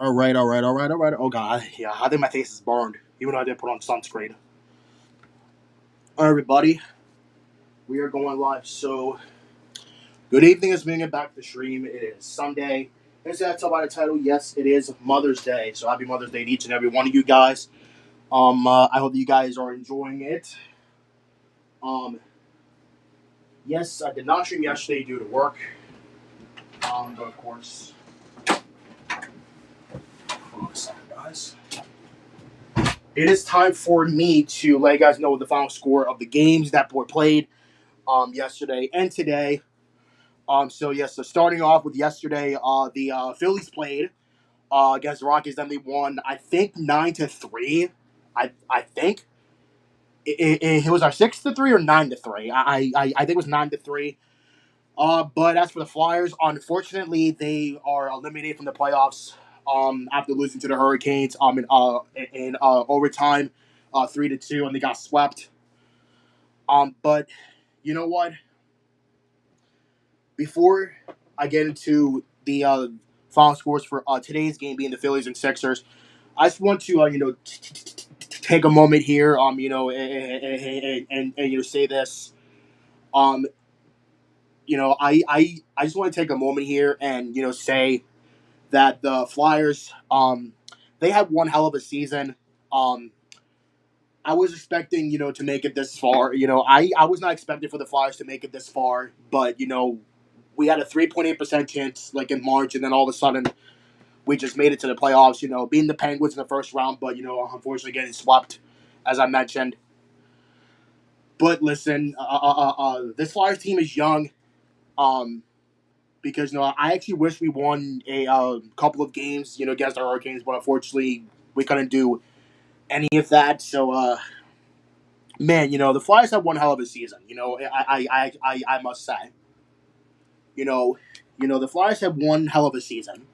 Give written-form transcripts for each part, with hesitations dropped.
All right, all right, all right, all right. Oh god, yeah, I think my face is burned, even though I didn't put on sunscreen. All right, everybody, we are going live. So, good evening. It's being back to the stream. It is Sunday. As that's by the title, yes, it is Mother's Day. So happy Mother's Day to each and every one of you guys. I hope you guys are enjoying it. Um, yes, I did not stream yesterday due to work. But of course, hold on a second, guys. It is time for me to let you guys know the final score of the games that were played yesterday and today. So starting off with yesterday, the Phillies played against the Rockies. Then they won, I think 9-3. I think it was our 6-3 or 9-3. I think it was 9-3. But as for the Flyers, unfortunately, they are eliminated from the playoffs. After losing to the Hurricanes. In overtime, 3-2, and they got swept. But you know what? Before I get into the final scores for today's game being the Phillies and Sixers, I just want to take a moment here, and say this. Um, I just want to take a moment here and say that the Flyers, they had one hell of a season. Um, I was expecting, to make it this far. I was not expecting for the Flyers to make it this far, but we had a 3.8% chance like in March, and then all of a sudden we just made it to the playoffs. Beating the Penguins in the first round, but unfortunately getting swept, as I mentioned. But listen, this Flyers team is young, um, because I actually wish we won a couple of games, against the Hurricanes, but unfortunately we couldn't do any of that. So, man, the Flyers had one hell of a season. I must say, you know, the Flyers had one hell of a season.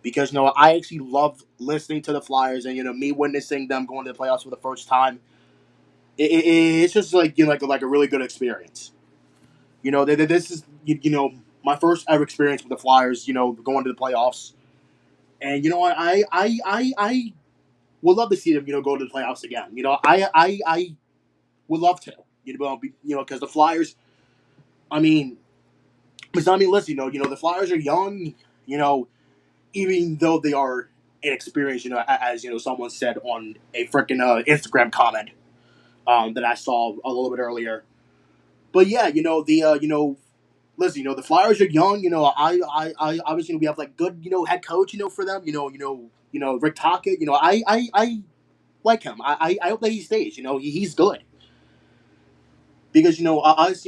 Because I actually love listening to the Flyers, and me witnessing them going to the playoffs for the first time. It's just like like a really good experience. This is my first ever experience with the Flyers. Going to the playoffs, and what I would love to see them go to the playoffs again. I would love to. Because the Flyers. I mean, listen. The Flyers are young. You know, even though they are inexperienced, as someone said on a freaking Instagram comment that I saw a little bit earlier. But yeah, listen, the Flyers are young. I obviously we have like good, head coach, for them. Rick Tocchet. I like him. I hope that he stays. He's good because us,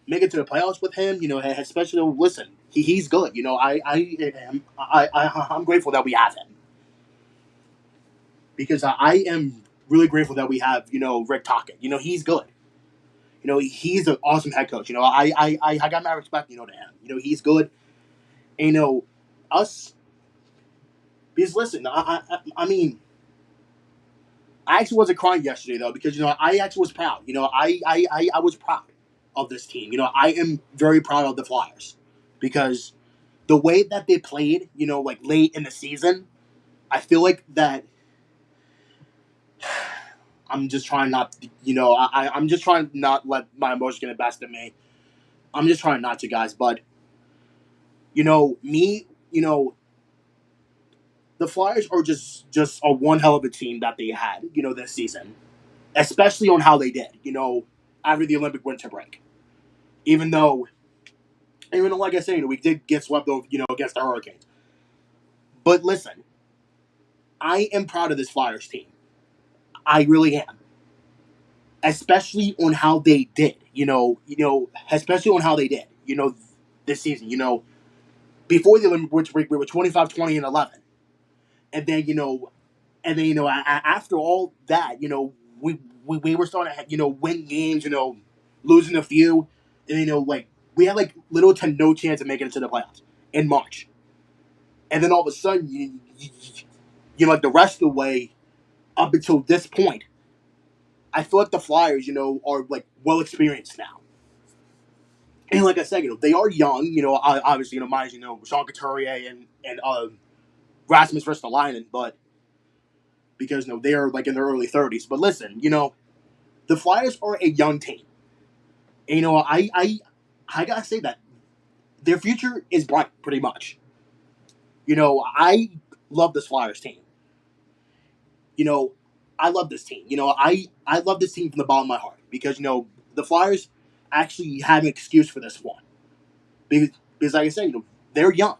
make it to the playoffs with him. Especially listen, he's good. I'm grateful that we have him. Because I am really grateful that we have, Rick Tocchet. He's good. He's an awesome head coach. I got my respect, to him. He's good. And, us, because listen, I mean, I actually wasn't crying yesterday, though, because, I actually was proud. I was proud of this team. I am very proud of the Flyers because the way that they played, like late in the season, I feel like that I'm just trying not to, I'm just trying not let my emotions get the best of me. I'm just trying not to, guys. But, me, the Flyers are just a one hell of a team that they had, this season. Especially on how they did, after the Olympic winter break. Even though, like I said, we did get swept, against the Hurricanes. But listen, I am proud of this Flyers team. I really am. Especially on how they did, especially on how they did, this season, before the Olympic Winter Break, we were 25-20-11, and then after all that, we were starting to win games, losing a few, and like we had like little to no chance of making it to the playoffs in March, and then all of a sudden, like the rest of the way up until this point, I feel like the Flyers, are like well experienced now. And like I said, they are young. Obviously, minus Sean Couturier and Rasmus Ristolainen, but because they are like in their early 30s. But listen, the Flyers are a young team. And, I gotta say that their future is bright, pretty much. I love this Flyers team. You know, I love this team. I love this team from the bottom of my heart because the Flyers actually have an excuse for this one because like I said, they're young.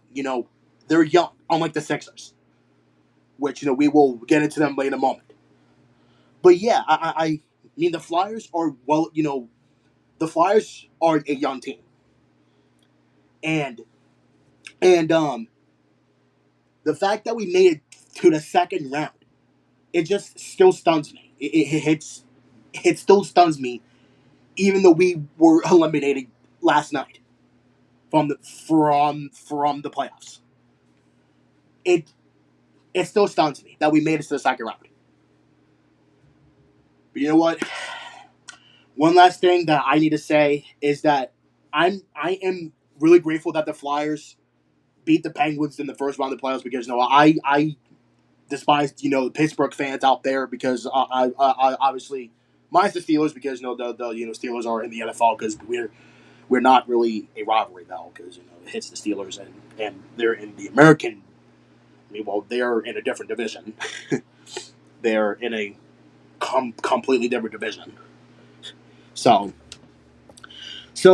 They're young, unlike the Sixers, which we will get into them in a moment. But yeah, I mean the Flyers are the Flyers are a young team, and and the fact that we made it to the second round, it just still stuns me. It still stuns me, even though we were eliminated last night from the playoffs. It it still stuns me that we made it to the second round. But you know what? One last thing that I need to say is that I am really grateful that the Flyers beat the Penguins in the first round of the playoffs because I despise the Pittsburgh fans out there because I obviously minus the Steelers because the Steelers are in the NFL because we're not really a rivalry though because it hits the Steelers and they're in the American. I mean, well, they're in a different division. They're in a completely different division. So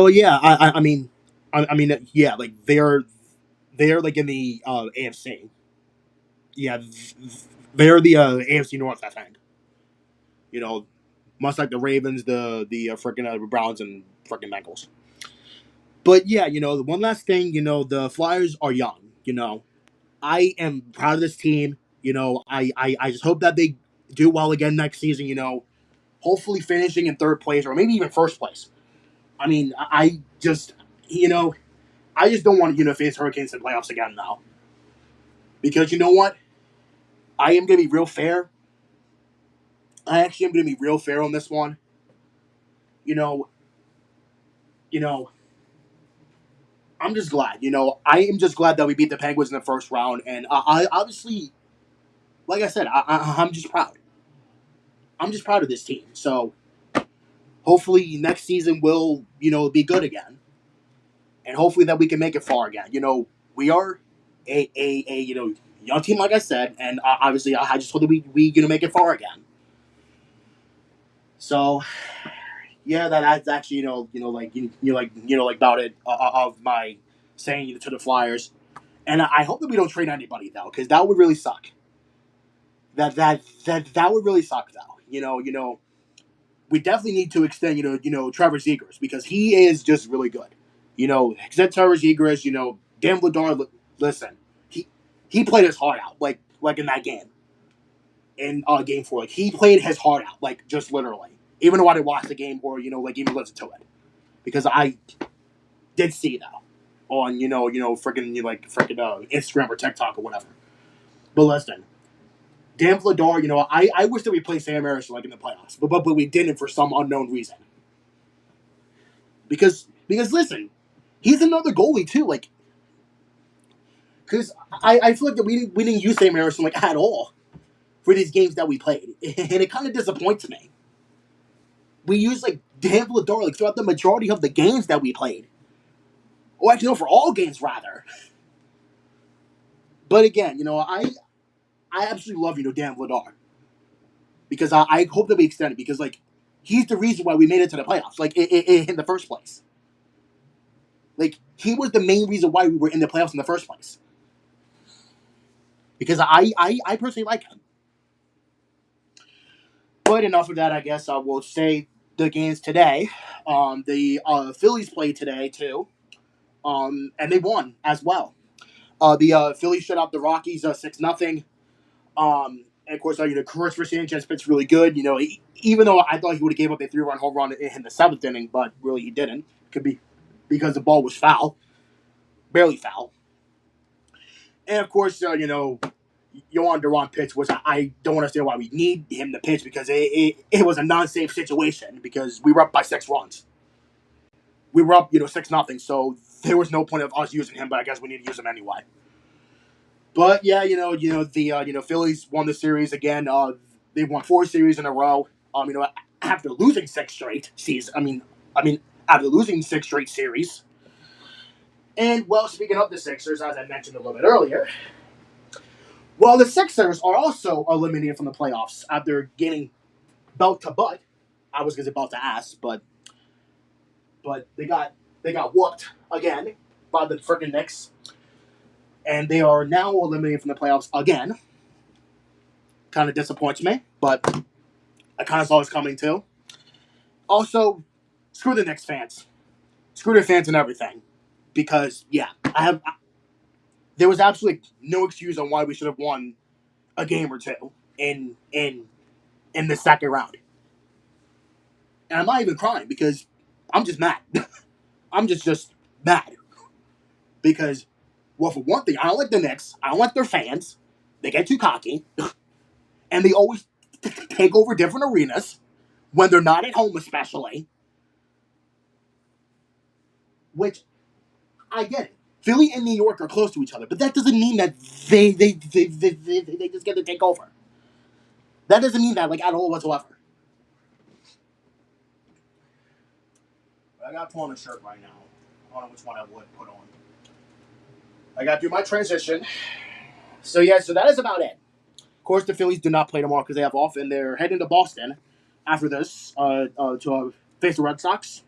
yeah, I mean yeah, like they're like in the AFC. Yeah, they're the AFC North, I think. You know, much like the Ravens, the freaking Browns and freaking Bengals. But yeah, the one last thing, the Flyers are young. I am proud of this team. I just hope that they do well again next season. Hopefully finishing in third place or maybe even first place. I mean, you know, I just don't want to face Hurricanes in playoffs again now because you know what? I am going to be real fair. I actually am going to be real fair on this one. You know, you know, I'm just glad. I am just glad that we beat the Penguins in the first round, and I obviously, like I said, I'm just proud. I'm just proud of this team. So hopefully next season will be good again, and hopefully that we can make it far again. We are a young team, like I said, and obviously I just hope that we make it far again. So yeah, that's actually like about it of my saying to the Flyers, and I hope that we don't trade anybody though, because that would really suck. That would really suck though. We definitely need to extend Trevor Zegras because he is just really good. Extend Trevor Zegras. Dan Vladar. Listen, he played his heart out like in that game in game four. Like he played his heart out like just literally. Even though I didn't watch the game or like even listen to it because I did see that on freaking Instagram or TikTok or whatever. But listen, Dan Vladar, I wish that we played Sam Harrison like in the playoffs, but we didn't for some unknown reason. Because listen, he's another goalie too. Like, because I feel like that we didn't use Sam Harrison like at all for these games that we played, and it kind of disappoints me. We used like Dan Vladar like throughout the majority of the games that we played, or actually no, for all games rather. But again, I absolutely love Dan Vladar because I hope that we extend it because like he's the reason why we made it to the playoffs like in the first place. Like he was the main reason why we were in the playoffs in the first place because I personally like him. But enough of that, I guess I will say the games today. The Phillies played today too, and they won as well. The Phillies shut out the Rockies 6-0. And of course, Christopher Sanchez pitched really good. Even though I thought he would have gave up a 3-run home run in the seventh inning, but really he didn't. Could be because the ball was foul, barely foul. And of course, Yohan Duran pitch, which I don't understand why we need him to pitch because it was a non-safe situation because we were up by 6 runs. We were up, 6-0, so there was no point of us using him, but I guess we need to use him anyway. But yeah, the Phillies won the series again. They won 4 series in a row. After losing 6 straight seasons. I mean, after losing 6 straight series. And well, speaking of the Sixers, as I mentioned a little bit earlier, well, the Sixers are also eliminated from the playoffs after getting belt to butt. I was going to say belt to ass, but they got whooped again by the freaking Knicks, and they are now eliminated from the playoffs again. Kind of disappoints me, but I kind of saw this coming too. Also, screw the Knicks fans, screw their fans and everything, because yeah, there was absolutely no excuse on why we should have won a game or two in the second round. And I'm not even crying because I'm just mad. I'm just mad because, well, for one thing, I don't like the Knicks. I don't like their fans. They get too cocky, and they always take over different arenas when they're not at home, especially. Which I get it. Philly and New York are close to each other, but that doesn't mean that they just get to take over. That doesn't mean that, like, at all whatsoever. I got to put on a shirt right now. I don't know which one I would put on. I got to do my transition. So yeah, so that is about it. Of course, the Phillies do not play tomorrow because they have off, and they're heading to Boston after this to face the Red Sox.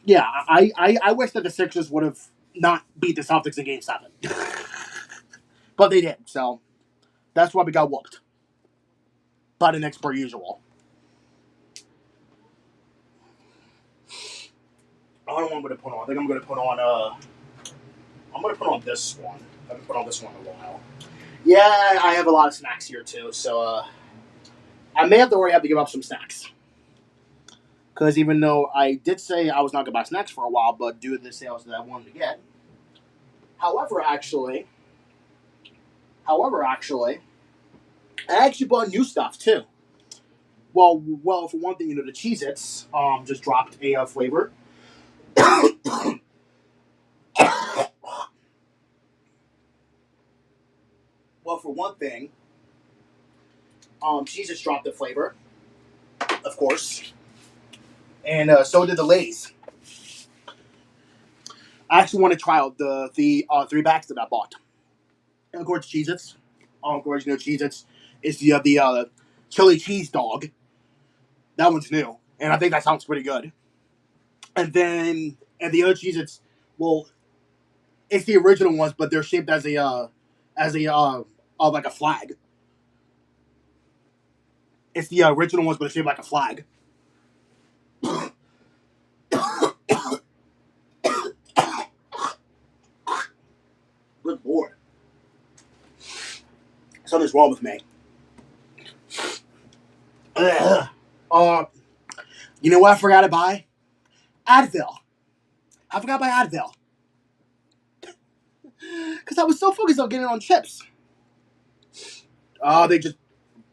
Yeah, I wish that the Sixers would have not beat the Celtics in Game 7, but they did. So that's why we got whooped by the Knicks per usual. I don't know what I'm going to put on. I think I'm going to put on I'm going to put on this one. I haven't put on this one in a while. Yeah, I have a lot of snacks here too, so I may have to give up some snacks. Because even though I did say I was not going to buy snacks for a while, but due to the sales that I wanted to get. However, actually, I actually bought new stuff too. Well, for one thing, the Cheez-Its just dropped a flavor. Well, for one thing, Cheez-Its dropped a flavor, of course, and so did the Lay's. I actually want to try out the 3 bags that I bought. And of course, Cheez-Its. Of course, Cheez-Its is the chili cheese dog. That one's new, and I think that sounds pretty good. And the other Cheez-Its, well, it's the original ones, but they're shaped as a like a flag. It's the original ones, but they're shaped like a flag. Good lord, something's wrong with me. Ugh. You know what I forgot to buy? Advil. I forgot to buy Advil because I was so focused on getting on chips. They just.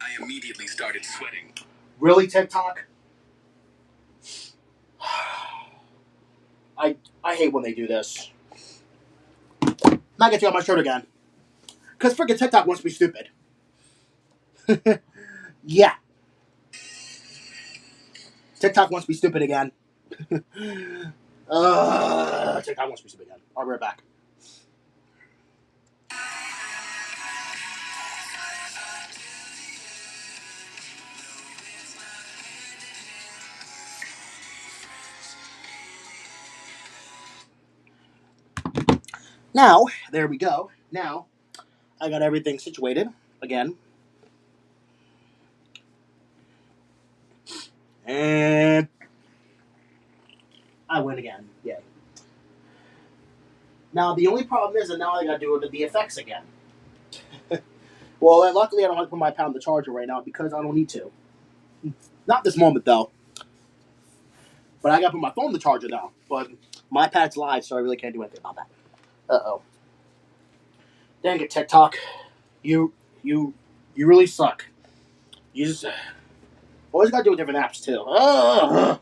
I immediately started sweating. Really, TikTok? I hate when they do this. Not gonna take off my shirt again. Because freaking TikTok wants me stupid. Yeah. TikTok wants me stupid again. TikTok wants me stupid again. I'll be right back. Now, there we go. Now, I got everything situated again. And I win again. Yay. Now, the only problem is that now I gotta do the effects again. Well, luckily I don't have to put my pad on the charger right now because I don't need to. Not this moment, though. But I gotta put my phone on the charger now. But my pad's live, so I really can't do anything about that. Uh-oh. Dang it, TikTok. You really suck. You just always gotta do with different apps, too. Oh,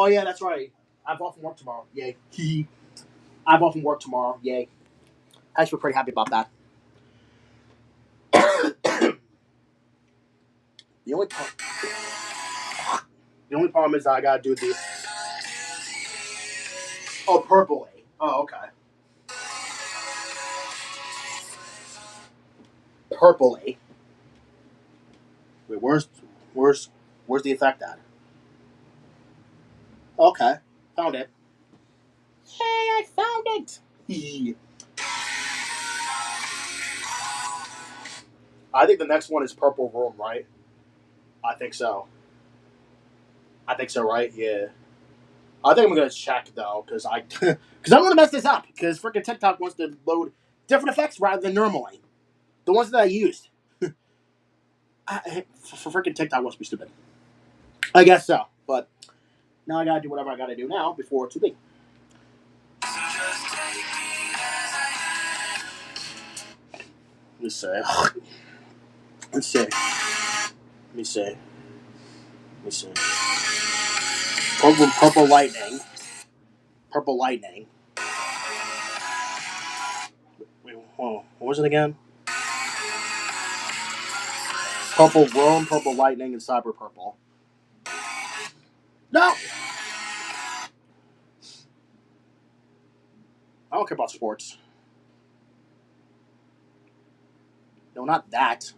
yeah, that's right. I've off from work tomorrow. Yay. I've off from work tomorrow. Yay. Actually, pretty happy about that. The only problem is I gotta do the purple. Oh, okay. Purple. Wait, where's where's the effect at? Okay, found it. Hey, I found it. I think the next one is purple room, right? I think so. I think so, right? Yeah. I think I'm gonna check though, because I because I don't want to mess this up. Because freaking TikTok wants to load different effects rather than normally. The ones that I used. For freaking TikTok wants to be stupid. I guess so, but now I gotta do whatever I gotta do now before it's too late. Let's see. Let's see. Let me see. Let me see. Purple lightning. Purple lightning. Wait, hold on. What was it again? Purple Rome, Purple Lightning, and Cyber Purple. No! I don't care about sports. No, not that.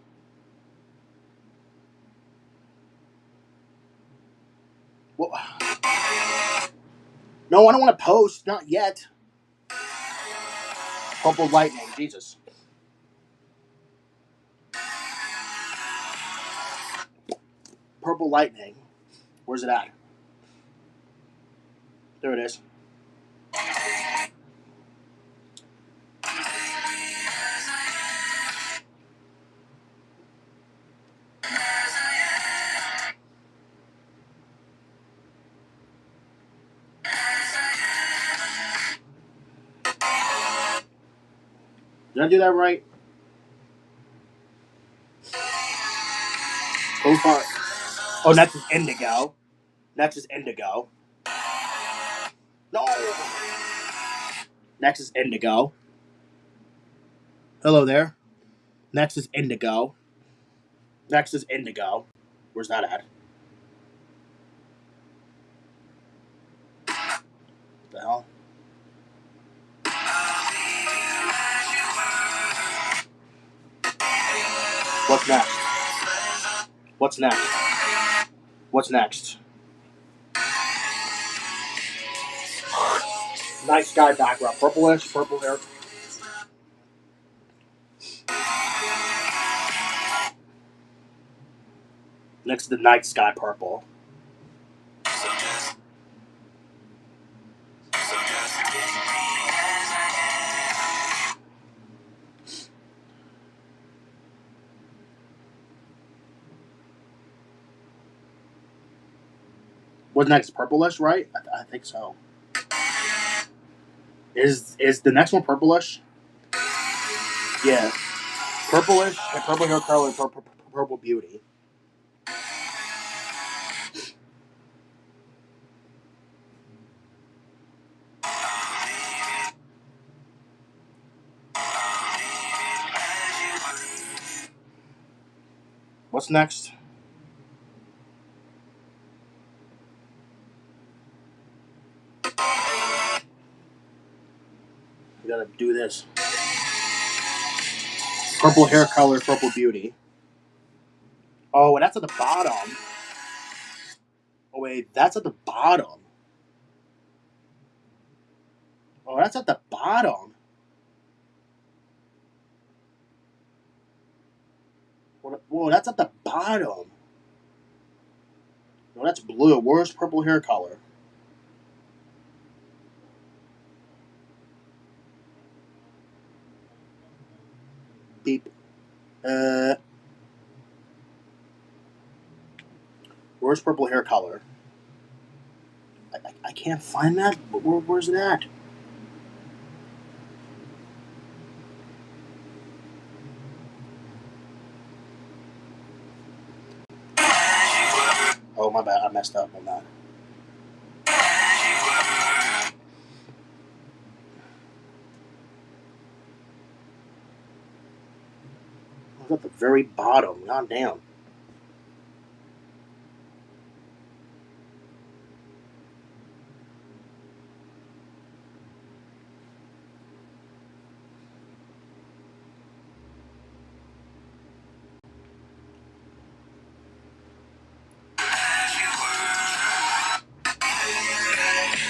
Well, no, I don't want to post. Not yet. Purple Lightning. Jesus. Purple Lightning. Where's it at? There it is. Did I do that right? So far. Oh, next is Indigo. Next is Indigo. No! Next is Indigo. Hello there. Next is Indigo. Next is Indigo. Where's that at? What the hell? What's next? What's next? What's next? Night sky background. Purplish, purple hair. Next to the night sky purple. What's next? Purplish, right? I think so. Is the next one purplish? Yeah. Purplish and purple hair color and purple beauty. What's next? We gotta do this. Purple hair color, purple beauty. Oh, that's at the bottom. Oh wait, that's at the bottom. Oh, that's at the bottom. Whoa, that's at the bottom. No, that's blue. Where's purple hair color? Beep. Where's purple hair color? I can't find that. Where's it at? Oh, my bad. I messed up on that. at the very bottom. God damn.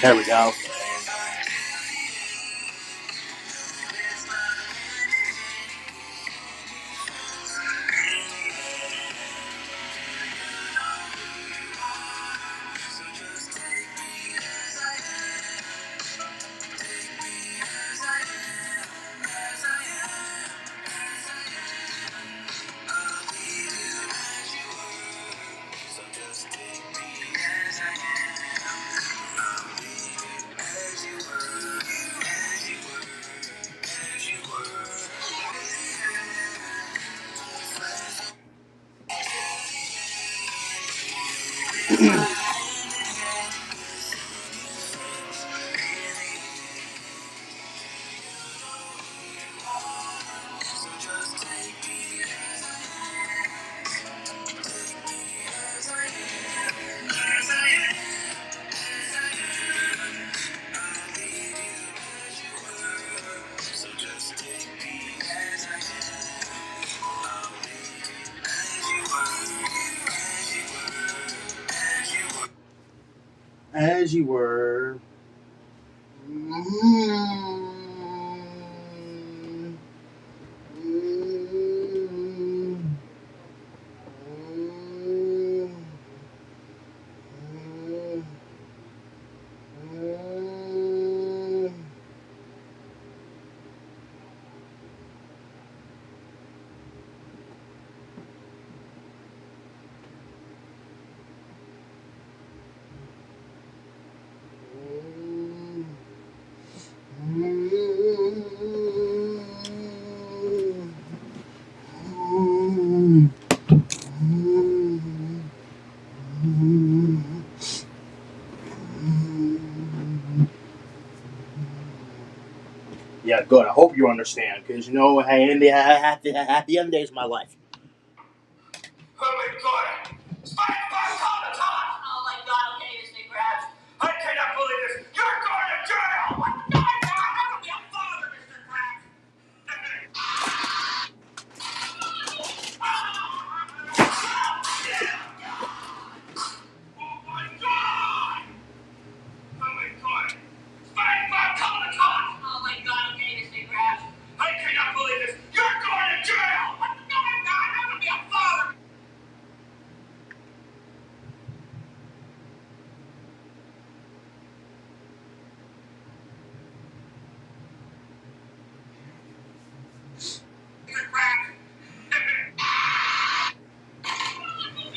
There we go. As you were. Yeah, good. I hope you understand, because hey, at the end of the day, it's my life. Oh my god! SpongeBob all the time! Oh my god, okay, this big Krabs. I cannot believe this! You're going to jail! What? No, I'm not! I'm gonna be a father, Mr. Krabs! Oh my god! Oh my god! SpongeBob all the time! Oh my god, okay, this big Krabs. I cannot believe this! You're going to jail! What? No, I'm not! I'm gonna be a father! Mr. Krabs!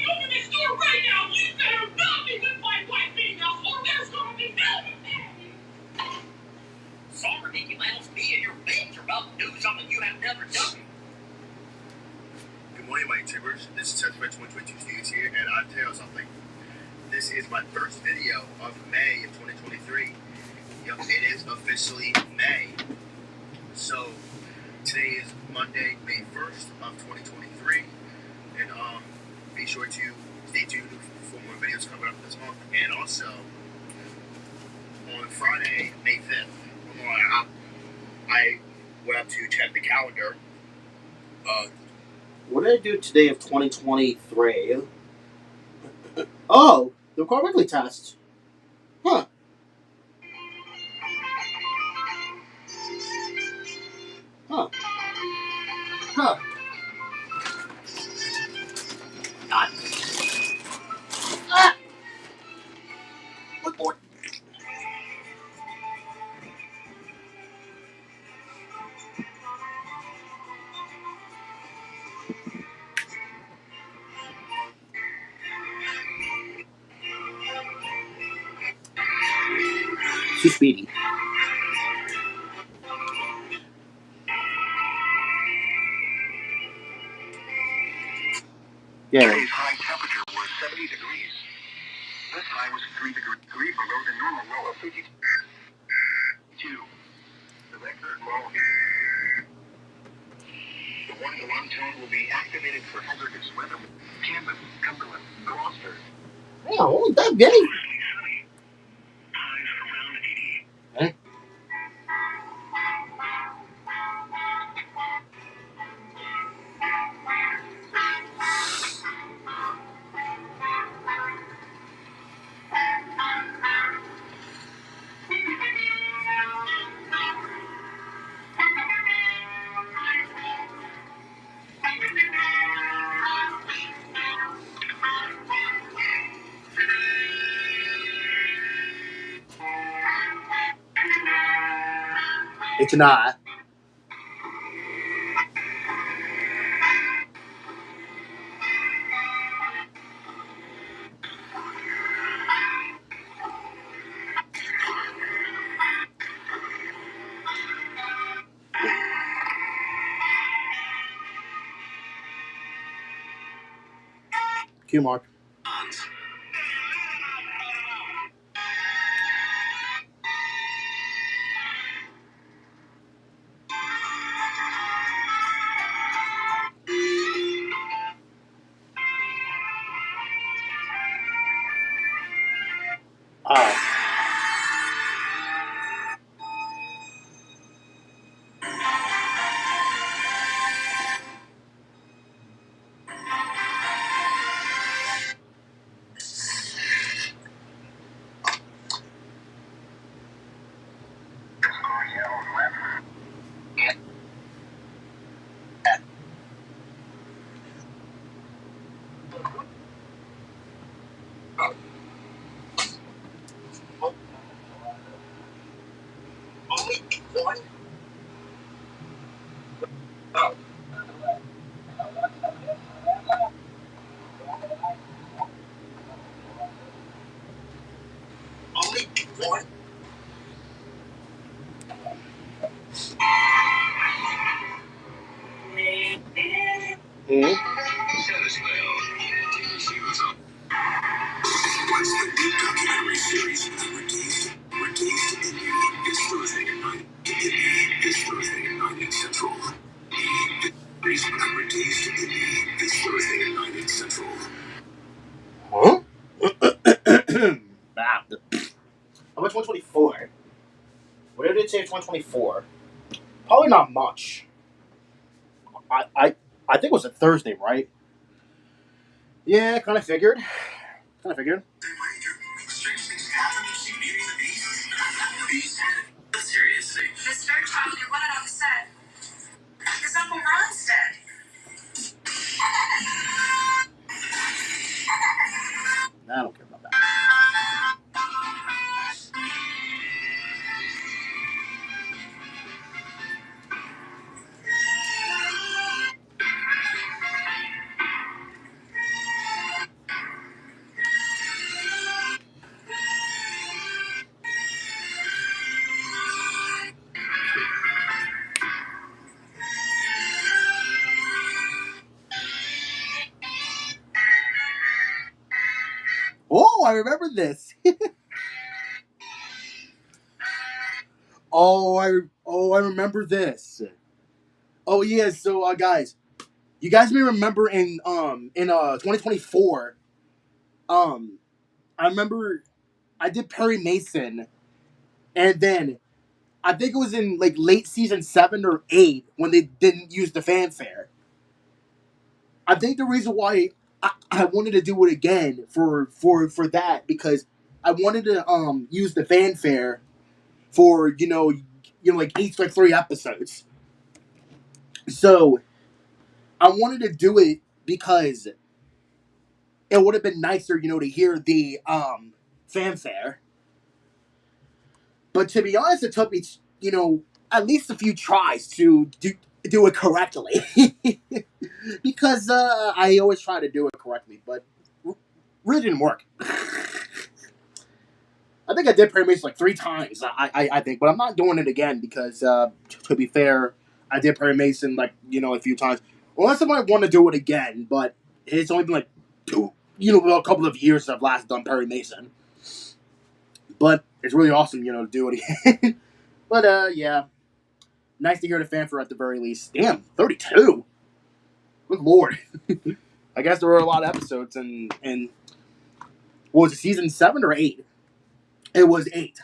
Open this door right now! You better not be with my white female, or there's gonna be hell in there! Sorry, Mickey Mouse, me and your babes are about to do something you have never done. Good morning, my YouTubers. This is Seth Rich 122 Studios here, and I'll tell you something. This is my first video of May of 2023. Yep, it is officially May. So, today is Monday, May 1st of 2023. And be sure to stay tuned for more videos coming up this month. And also, on Friday, May 5th, I went up to check the calendar. What did I do today of 2023? Oh, the Car Weekly test. Huh. Huh. Huh. God. Ah! What more? Too speedy. Yeah. Today's high temperature was 70 degrees. This high was 3 degrees below the normal low of 52. The record low. The warning alarm tone will be activated for hazardous weather. Camden, Cumberland, Gloucester. Yeah, only that many. Highs around 80. Eh? It's not. Q mark. Oh. Hmm? What's the new documentary series Reduced to Indie this Thursday at 9 this Thursday at 9 Central. Reduced to Indie this Thursday at 9 Central. Huh? How much 124? What did it say 124? Probably not much. I think it was a Thursday, right? Yeah, kind of figured. Strange things happen. You see Beauty and the Beast? Seriously. Mister Child, you're wanted on the set. His Uncle Ron's dead. I don't care about that. Oh, I remember this. I remember this. Oh yeah, so guys, you guys may remember in 2024, I remember I did Perry Mason, and then I think it was in like late season 7 or 8 when they didn't use the fanfare. I think the reason why I wanted to do it again for that because I wanted to use the fanfare for like each like 3 episodes. So I wanted to do it because it would have been nicer, to hear the fanfare. But to be honest, it took me, at least a few tries to do it correctly. Because I always try to do it correctly, but really didn't work. I think I did Perry Mason like 3 times. I think, but I'm not doing it again because, to be fair, I did Perry Mason like a few times. Unless I might want to do it again, but it's only been like a couple of years I've last done Perry Mason. But it's really awesome, to do it again. But yeah, nice to hear the fanfare at the very least. Damn, 32. Good Lord. I guess there were a lot of episodes and what was it, season 7 or 8? It was 8.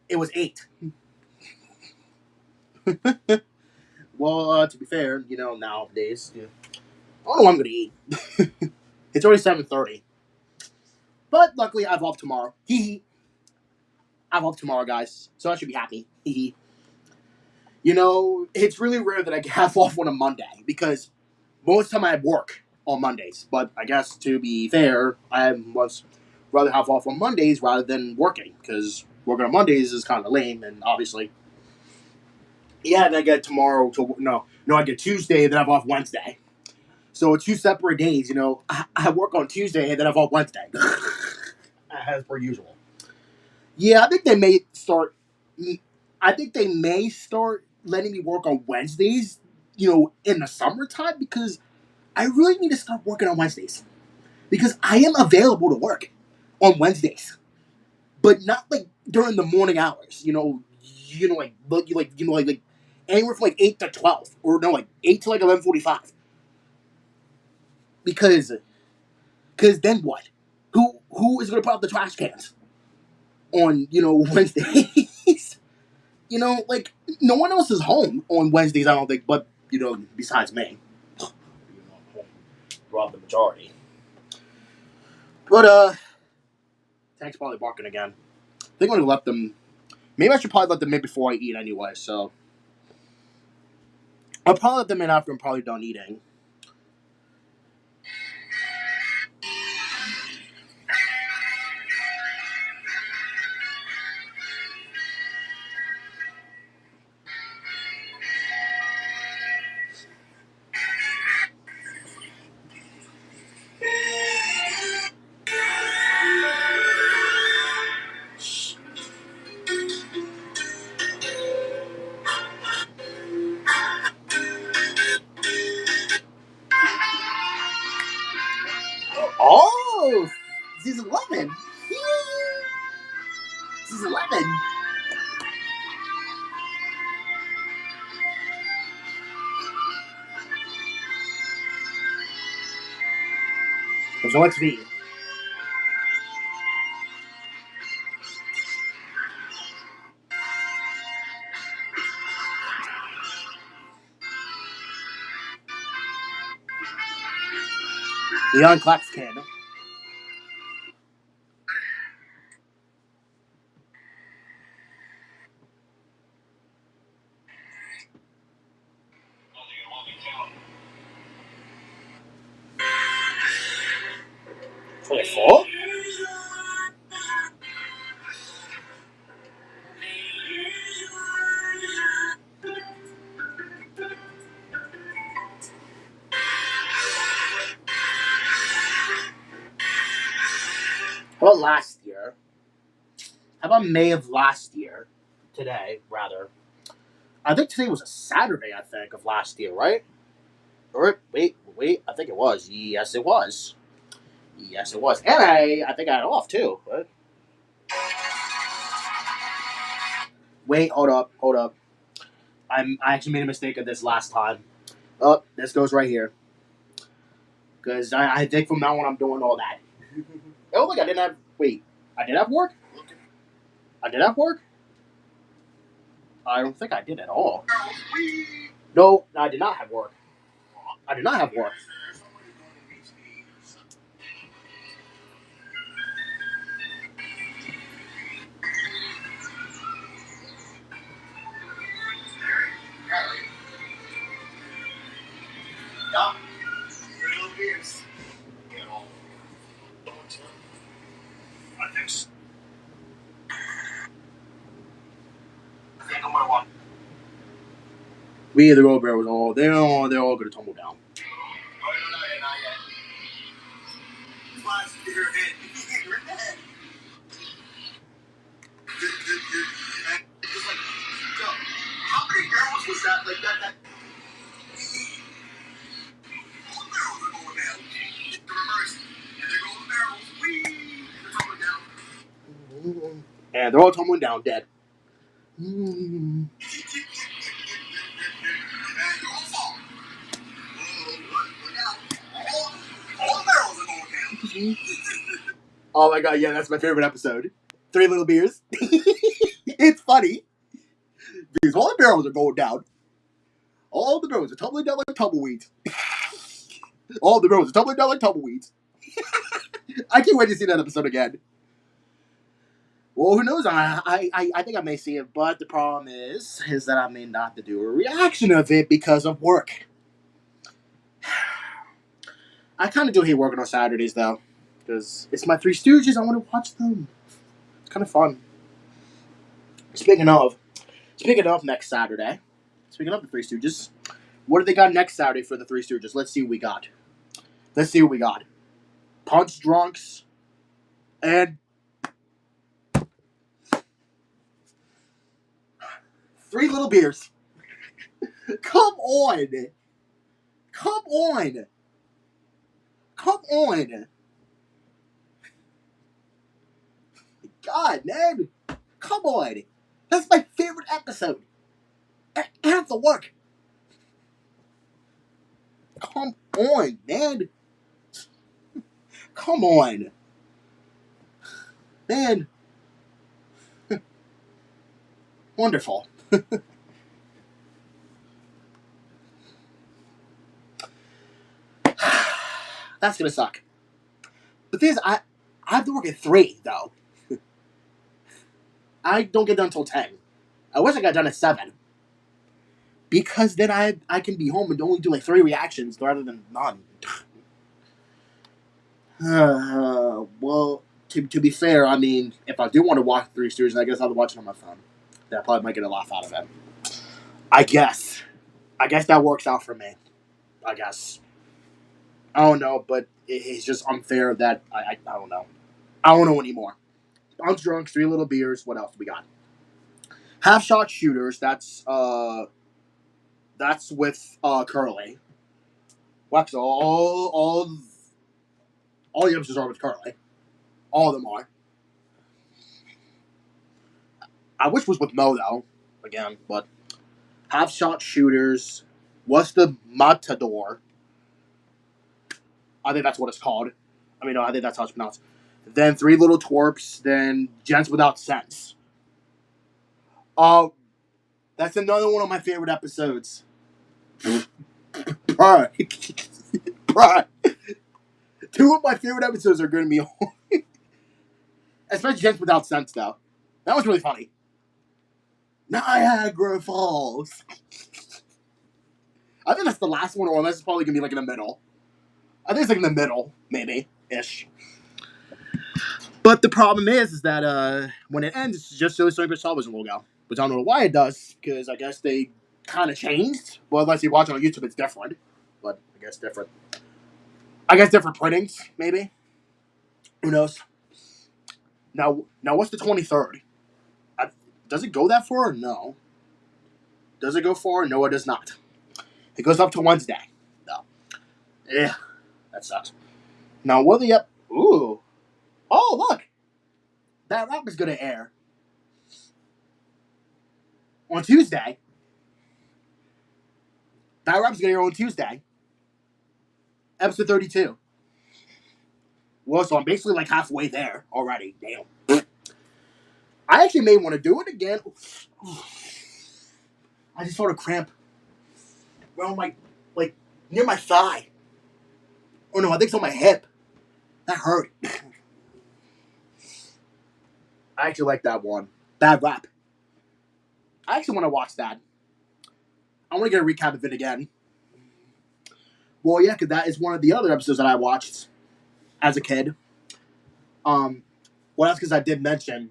It was 8. Well, to be fair, nowadays, I don't know what I'm gonna eat. It's already 7:30, but luckily I have off tomorrow. Hee hee. I have off tomorrow, guys, so I should be happy. Hee hee. It's really rare that I have off on a Monday because most of the time I have work on Mondays. But I guess to be fair, I must rather have off on Mondays rather than working because working on Mondays is kind of lame. And obviously, yeah, and I get tomorrow to no, I get Tuesday, then I have off Wednesday. So 2 separate days. I work on Tuesday and then I have off Wednesday, as per usual. Yeah, I think they may start. I think they may start letting me work on Wednesdays, in the summertime because I really need to start working on Wednesdays because I am available to work on Wednesdays, but not like during the morning hours. Like anywhere from like 8 to 12, or no, like 8 to like 11:45. Because then what? Who is gonna put out the trash cans on Wednesdays? Like no one else is home on Wednesdays. I don't think, but besides me, rob the majority. But Tank's probably barking again. I think I'm gonna let them. Maybe I should probably let them in before I eat anyway. So I'll probably let them in after I'm probably done eating. Oh, season 11. Season 11. There's no XV. Leon Claps can. Wait, 4? How about last year? How about May of last year? Today, rather. I think today was a Saturday, I think, of last year, right? Or wait, I think it was. Yes, it was. Yes, it was. And I think I had off too. Right? Wait, hold up. I actually made a mistake of this last time. Oh, this goes right here. Because I think from now on I'm doing all that. Oh, look, I didn't have. Wait, I did have work? I did have work? I don't think I did at all. No, I did not have work. I did not have work. We the Road Bear was all they're all gonna tumble down. How many barrels was that? Like that all the barrels are going down. The reverse. And they're going barrels. Whee! They're tumbling down. And they're all tumbling down dead. And your fault. Oh my god, yeah, that's my favorite episode. Three Little Beers. It's funny because all the barrels are going down. All the barrels are tumbling down like tumbleweeds. All the barrels are tumbling down like tumbleweeds. I can't wait to see that episode again. Well, who knows? I think I may see it, but the problem is that I may not do a reaction of it because of work. I kind of do hate working on Saturdays though, because it's my Three Stooges. I want to watch them. It's kind of fun. Speaking of next Saturday, speaking of the Three Stooges, what do they got next Saturday for the Three Stooges? Let's see what we got. Punch Drunks and Three Little Beers. Come on. Come on. Come on. God, man. Come on. That's my favorite episode. I have to work. Come on, man. Come on. Man. Wonderful. That's gonna suck. The thing is, I have to work at 3, though. I don't get done until 10. I wish I got done at 7. Because then I can be home and only do like 3 reactions rather than none. Well, to be fair, I mean, if I do want to watch Three Stooges, I guess I'll watch it on my phone. That probably might get a laugh out of it. I guess that works out for me. I guess. I don't know, but it's just unfair that I don't know. I don't know anymore. I'm drunk, 3 Little Beers. What else do we got? Half Shot Shooters. That's with Curly. Well, actually, all the episodes are with Curly. All of them are. I wish it was with Mo though. Again, but Half Shot Shooters. What's the Matador? I think that's what it's called. I mean, no, I think that's how it's pronounced. Then Three Little Twerps. Then Gents Without Sense. That's another one of my favorite episodes. Bruh. Bruh. 2 of my favorite episodes are going to be especially Gents Without Sense, though. That was really funny. Niagara Falls. I think that's the last one, or unless it's probably going to be like in the middle. I think it's like in the middle, maybe, ish. But the problem is that when it ends, it's just shows Super Television logo. Which I don't know why it does, because I guess they kind of changed. Well, unless you watch it on YouTube, it's different. But I guess different. I guess different printings, maybe. Who knows? Now what's the 23rd? Does it go that far or no? Does it go far? No, it does not. It goes up to Wednesday. No. Yeah, that sucks. Now, what are the Ooh. Oh, look! That rap is going to air on Tuesday. That rap's going to air on Tuesday. Episode 32. Well, so I'm basically like halfway there already. Damn. I actually may want to do it again. I just felt a cramp around my, like, near my thigh. Oh no, I think it's on my hip. That hurt. I actually like that one. That rap. I actually want to watch that. I want to get a recap of it again. Well, yeah, because that is one of the other episodes that I watched as a kid. Well, that's because I did mention,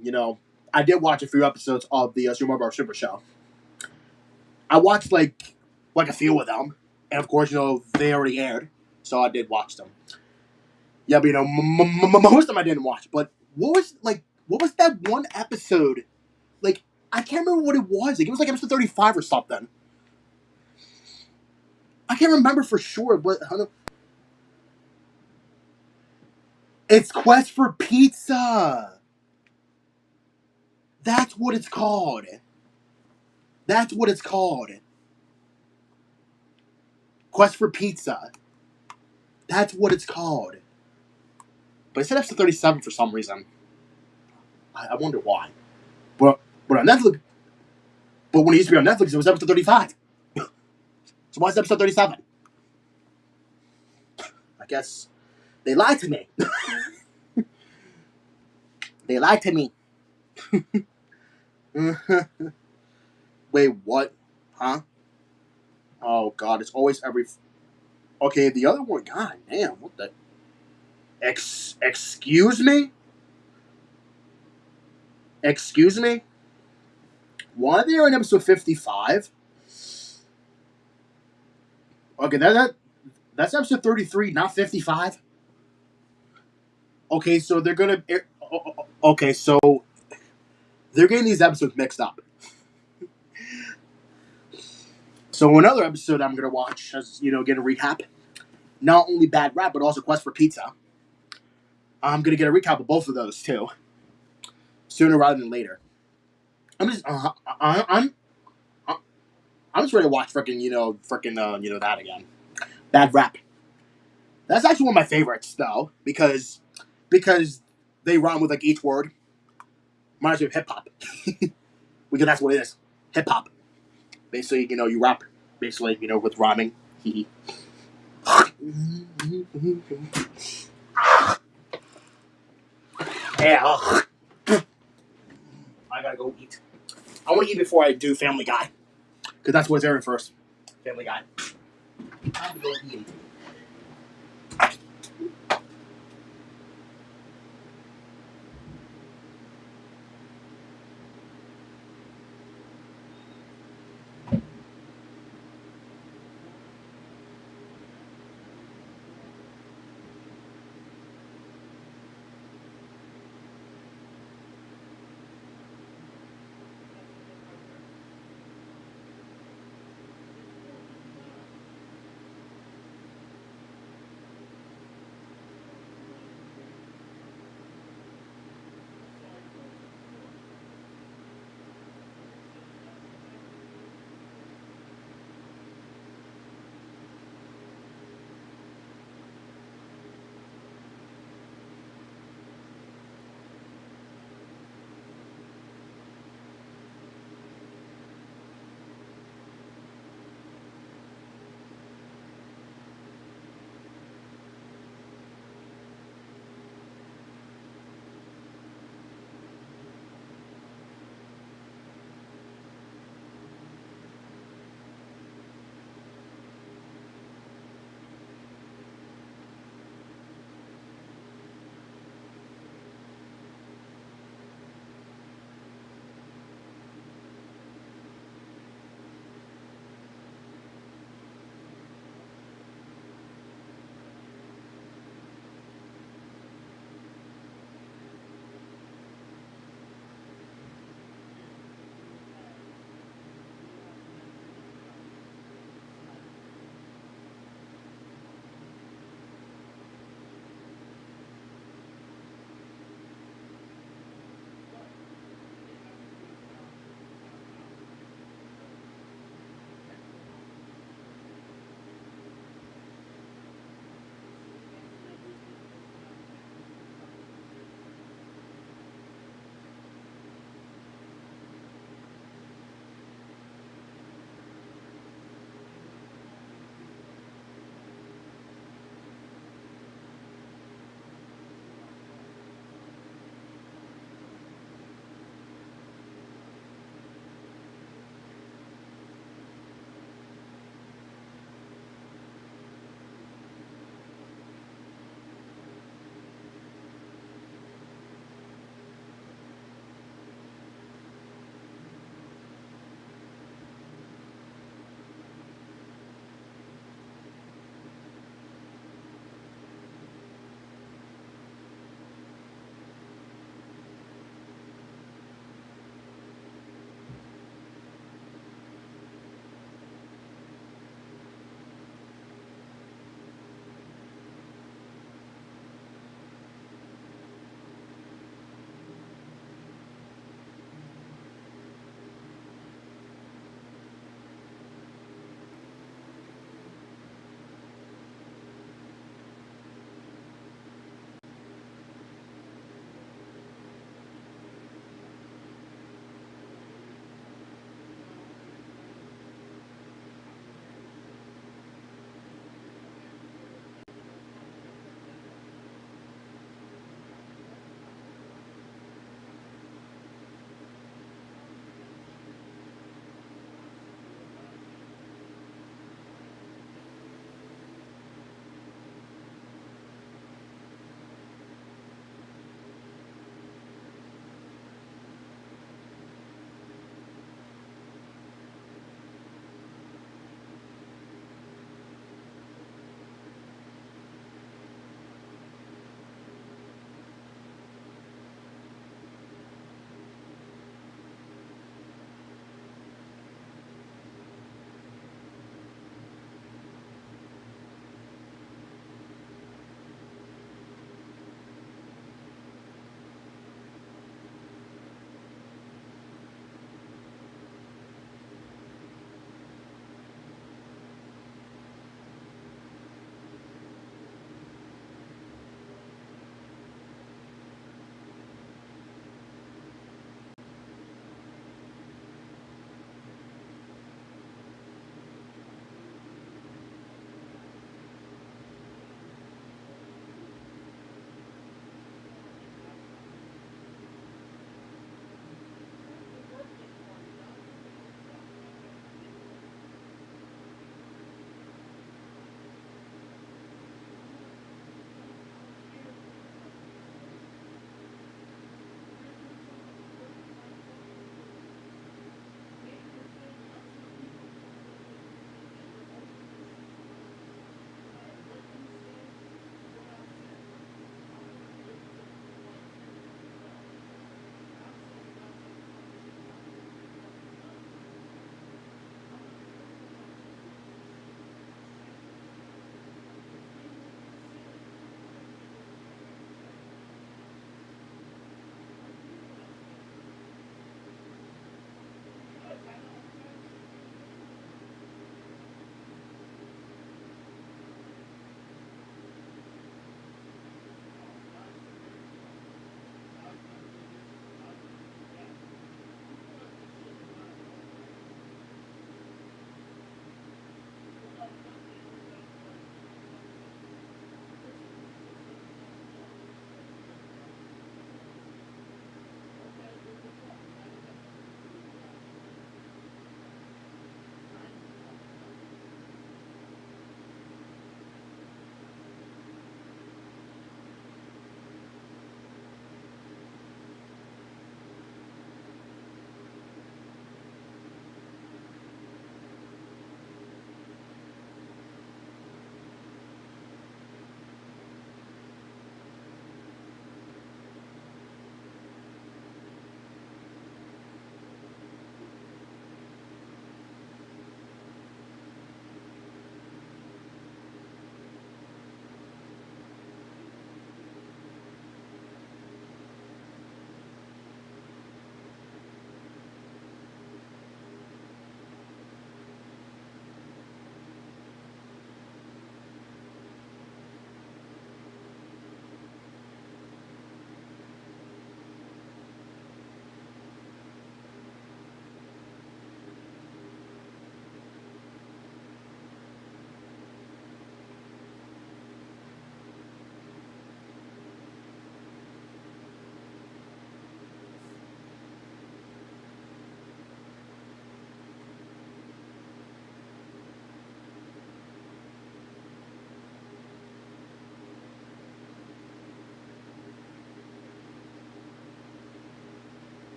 I did watch a few episodes of the Super Mario Super Show. I watched like a few of them, and of course, they already aired, so I did watch them. Yeah, but most of them I didn't watch. But what was that one episode? Like, I can't remember what it was. Like, it was like episode 35 or something. I can't remember for sure, but it's Quest for Pizza. That's what it's called. That's what it's called. Quest for Pizza. That's what it's called. but it said episode 37 for some reason. I wonder why. But on Netflix, but when it used to be on Netflix, it was episode 35. So why is it episode 37? I guess they lied to me. They lied to me. Wait, what? Huh? Oh God, it's always every. Okay, the other one. God damn, what the? Excuse me? Excuse me? Why they are in episode 55? Okay, that's episode 33, not 55. Okay, so they're gonna. Okay, so they're getting these episodes mixed up. So another episode I'm gonna watch, as get a recap. Not only Bad Rap, but also Quest for Pizza. I'm gonna get a recap of both of those too, sooner rather than later. I'm just, I'm just ready to watch that again. Bad Rap. That's actually one of my favorites though, because they rhyme with like each word. Reminds me of hip hop, because that's what it is. Hip hop. Basically, you rap. Basically, with rhyming. Yeah. I gotta go eat. I want to eat before I do Family Guy, because that's what's airing first. Family Guy. I'm going to eat.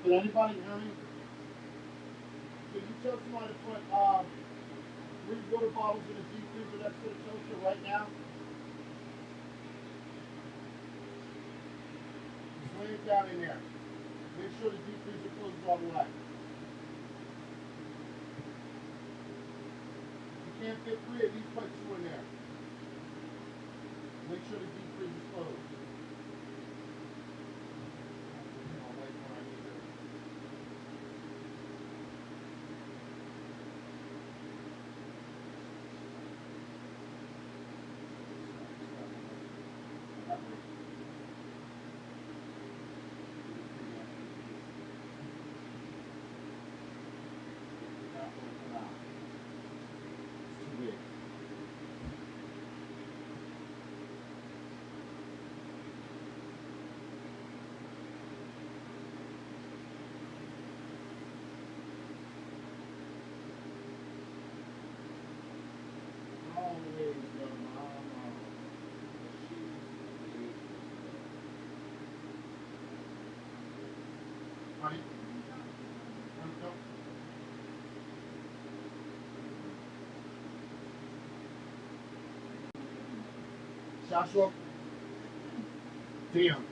Can anybody hear me? Can you tell somebody to put 3 water bottles in a deep freezer next to the toaster right now? Just lay it down in there. Make sure the deep freezer closes all the way. If you can't fit 3, at least put 2 in there. Make sure the deep freezer's closed. I'll wait when I need to. Honey? Joshua? Damn.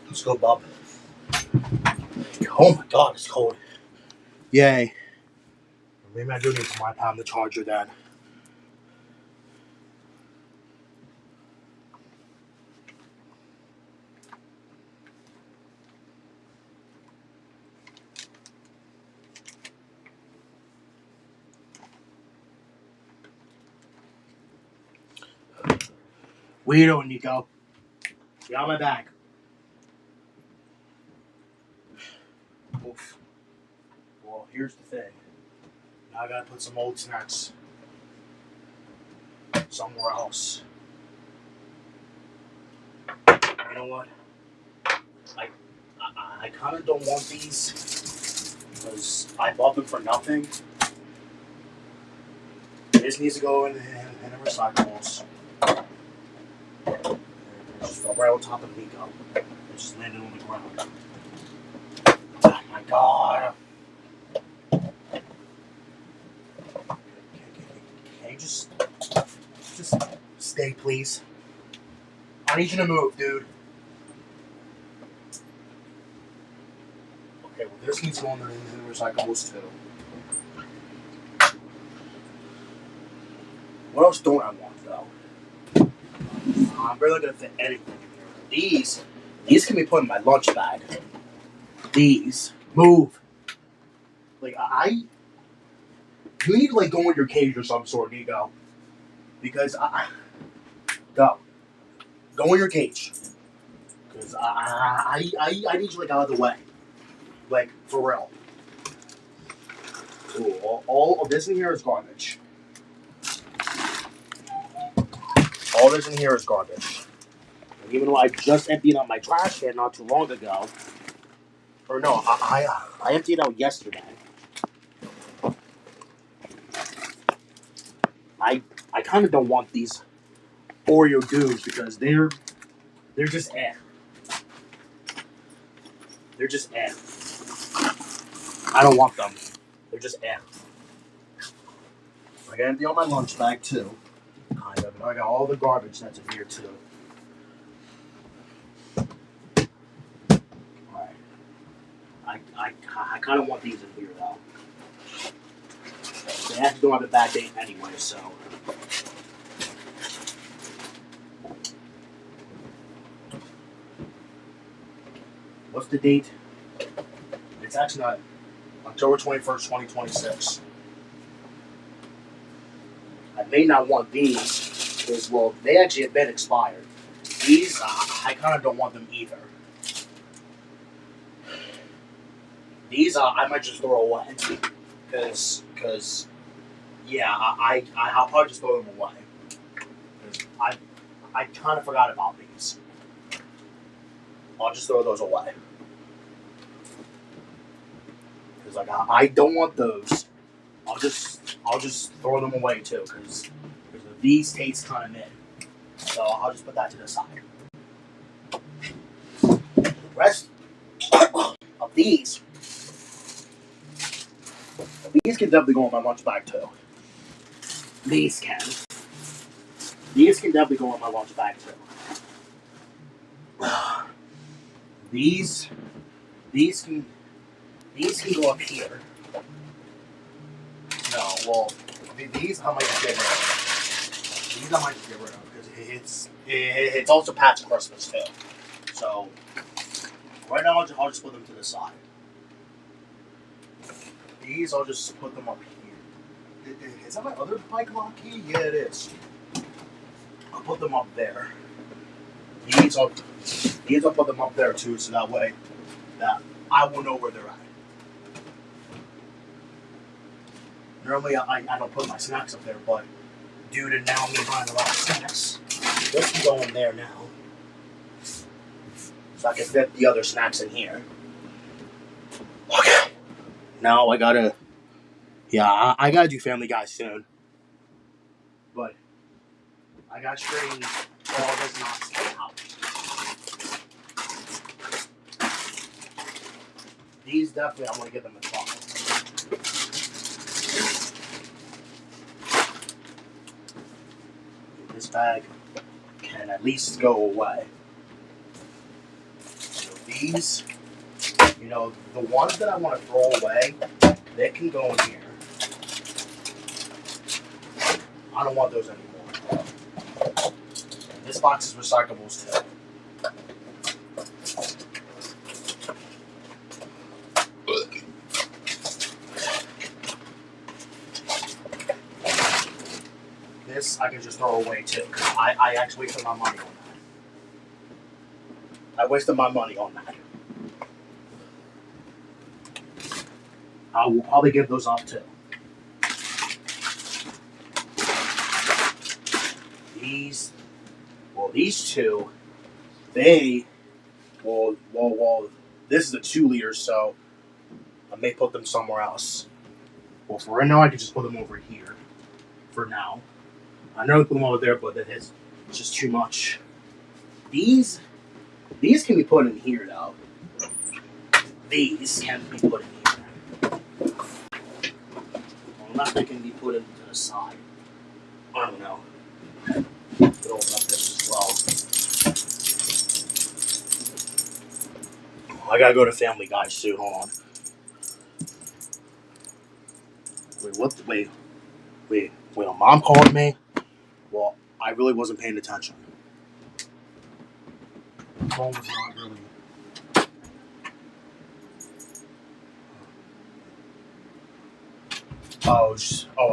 Let's go, Bob. Oh my god, it's cold. Yay. Maybe I do need to wipe on the charger then. What are you doing, Nico? Get out my bag. Oof. Well, here's the thing. Now I gotta put some old snacks somewhere else. You know what? I kind of don't want these because I bought them for nothing. This needs to go in the recyclables. It just fell right on top of Nico. It just landed on the ground. Oh my god. stay, please. I need you to move, dude. Okay, well, this needs to go in the recyclables, too. What else don't I want, though? I'm barely gonna fit anything in here. These can be put in my lunch bag. These. Move. Like, you need to, like, go in your cage or some sort, Nico. Because go. Go in your cage. Because I need you, like, out of the way. Like, for real. Ooh, all of this in here is garbage. All this in here is garbage. And even though I just emptied out my trash can not too long ago, or no, I emptied out yesterday. I kind of don't want these Oreo dudes because they're just eh. They're just eh. I don't want them. They're just eh. I got empty on my lunch bag too, kind of, and I got all the garbage that's in here too. Alright. I kind of want these in here though. They have to go on the bad date anyway, so. What's the date? It's actually not October 21st, 2026. I may not want these because, well, they actually have been expired. These, I kind of don't want them either. These, I might just throw away because, yeah, I'll probably just throw them away. Because I kind of forgot about these. I'll just throw those away. Because like I don't want those. I'll just throw them away too. Because these taste kind of mid. So I'll just put that to the side. The rest of these can definitely go in my lunch bag too. These can definitely go in my lunch bag too. These can go up here. No, well, these I might just get rid of. These I might just get rid of because it's also past Christmas too. So right now I'll just put them to the side. These I'll just put them up here. Is that my other bike lock key? Yeah, it is. I'll put them up there. These I'll put them up there too, so that way that I will know where they're at. Normally I don't put my snacks up there, but due to now me buying a lot of snacks, this can go in there now. So I can fit the other snacks in here. Okay. Now I gotta do Family Guy soon. But I gotta straighten all this nonsense out. These definitely I'm gonna give them a try. This bag can at least go away. So these, the ones that I want to throw away, they can go in here. I don't want those anymore. This box is recyclables too. This I can just throw away too. I actually wasted my money on that. I wasted my money on that. I will probably give those off too. These two, this is a 2 liter, so I may put them somewhere else. Well, for right now, I can just put them over here. For now. I know I put them over there, but it's just too much. These can be put in here, though. These can be put in here. Unless they can be put into the side. I don't know. could open up this as well. I gotta go to Family Guy soon. Hold on. Wait, what? Wait. Mom called me. Well, I really wasn't paying attention. Phone was not really. I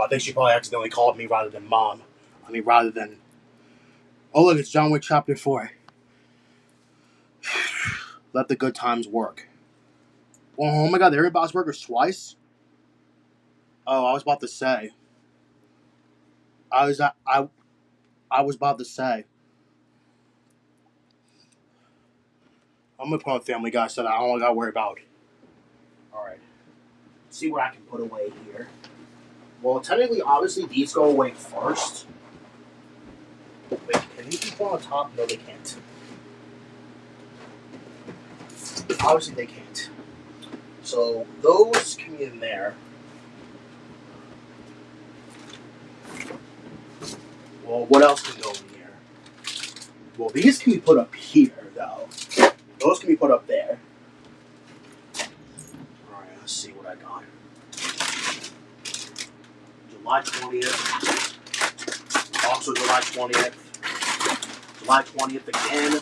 think she probably accidentally called me rather than Mom. Rather than. Oh, look, it's John Wick Chapter 4. Let the good times work. Oh my God, they're in Bob's Burgers twice? Oh, I was about to say. I was about to say. I'm gonna put on Family Guy so that I don't gotta worry about. Alright. Let's see what I can put away here. Well, technically, obviously, these go away first. Wait, can these be put on top? No, they can't. Obviously, they can't. So, those can be in there. Well, what else can go in here? Well, these can be put up here, though. Those can be put up there. Alright, let's see what I got. July 20th. Also July 20th. July 20th again.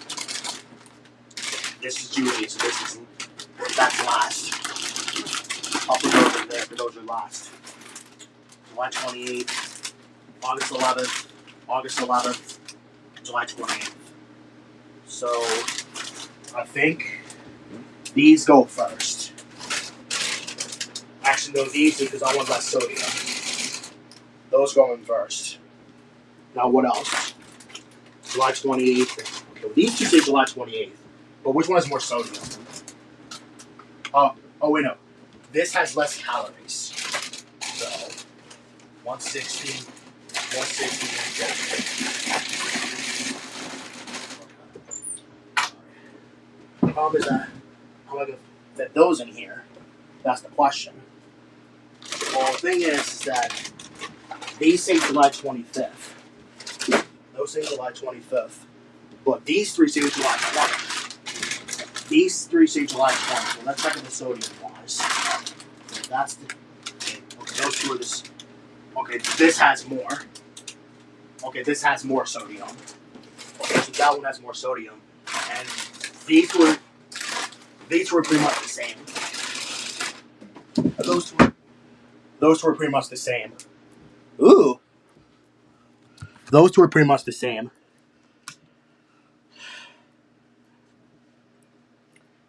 This is Julie, so that's last. I'll put those in there, but those are last. July 28th. August 11th. August 11th. July 28th. So, I think these go first. Actually, no, these do because I want less sodium. Those go in first. Now, what else? July 28th. Okay, well, these two say July 28th. But which one has more sodium? Oh, wait, no. This has less calories. So, 160, 160, 150. The problem is that I'm going to fit those in here. That's the question. Well, the thing is that these say July 25th. Those say July 25th. But these three say July 20th. These three say July 20th. So let's check the sodium wise. So that's the. Okay, those two are this. Okay, this has more. Okay, this has more sodium. Okay, so that one has more sodium. And these were pretty much the same. Those two were pretty much the same. Ooh. Those two are pretty much the same.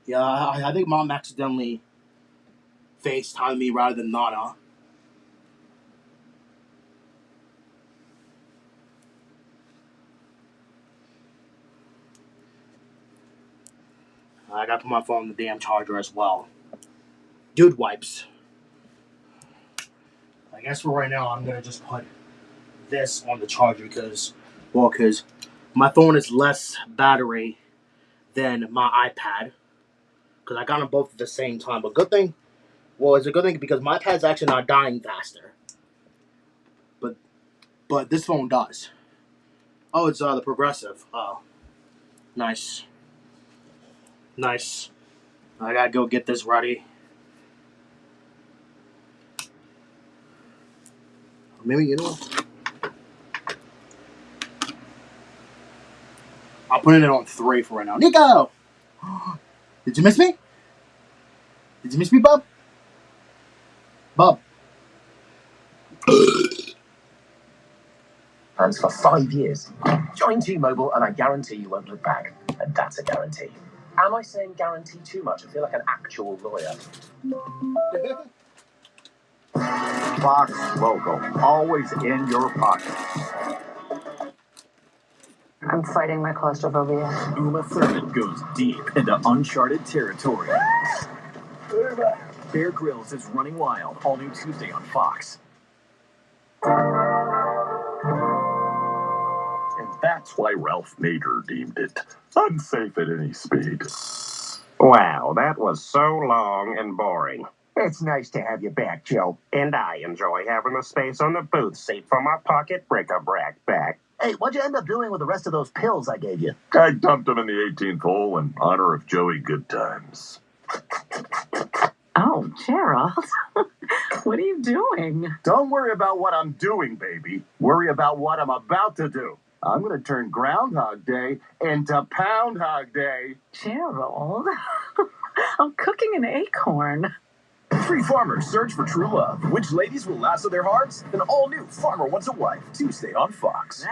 Yeah, I think Mom accidentally FaceTimed me rather than Nana. I gotta put my phone on the damn charger as well. Dude wipes. I guess for right now, I'm gonna just put this on the charger because my phone is less battery than my iPad. Because I got them both at the same time. But good thing, it's a good thing because my iPad's actually not dying faster. But this phone does. Oh, it's the Progressive. Oh, nice. I gotta go get this ready. Maybe, you know what? I'll put it on 3 for right now. Nico! Did you miss me? Did you miss me, Bub? Bub. Plans for 5 years. Join T-Mobile and I guarantee you won't look back. And that's a guarantee. Am I saying guarantee too much? I feel like an actual lawyer. Fox logo, always in your pocket. I'm fighting my claustrophobia. Uma Thurman goes deep into uncharted territory. Bear Grylls is Running Wild, all new Tuesday on Fox. And that's why Ralph Nader deemed it unsafe at any speed. Wow, that was so long and boring. It's nice to have you back, Joe. And I enjoy having the space on the booth seat for my pocket bric-a-brac back. Hey, what'd you end up doing with the rest of those pills I gave you? I dumped him in the 18th hole in honor of Joey Goodtimes. Oh, Gerald. What are you doing? Don't worry about what I'm doing, baby. Worry about what I'm about to do. I'm going to turn Groundhog Day into Poundhog Day. Gerald. I'm cooking an acorn. Three farmers search for true love. Which ladies will lasso their hearts? An all-new Farmer Wants a Wife, Tuesday on Fox.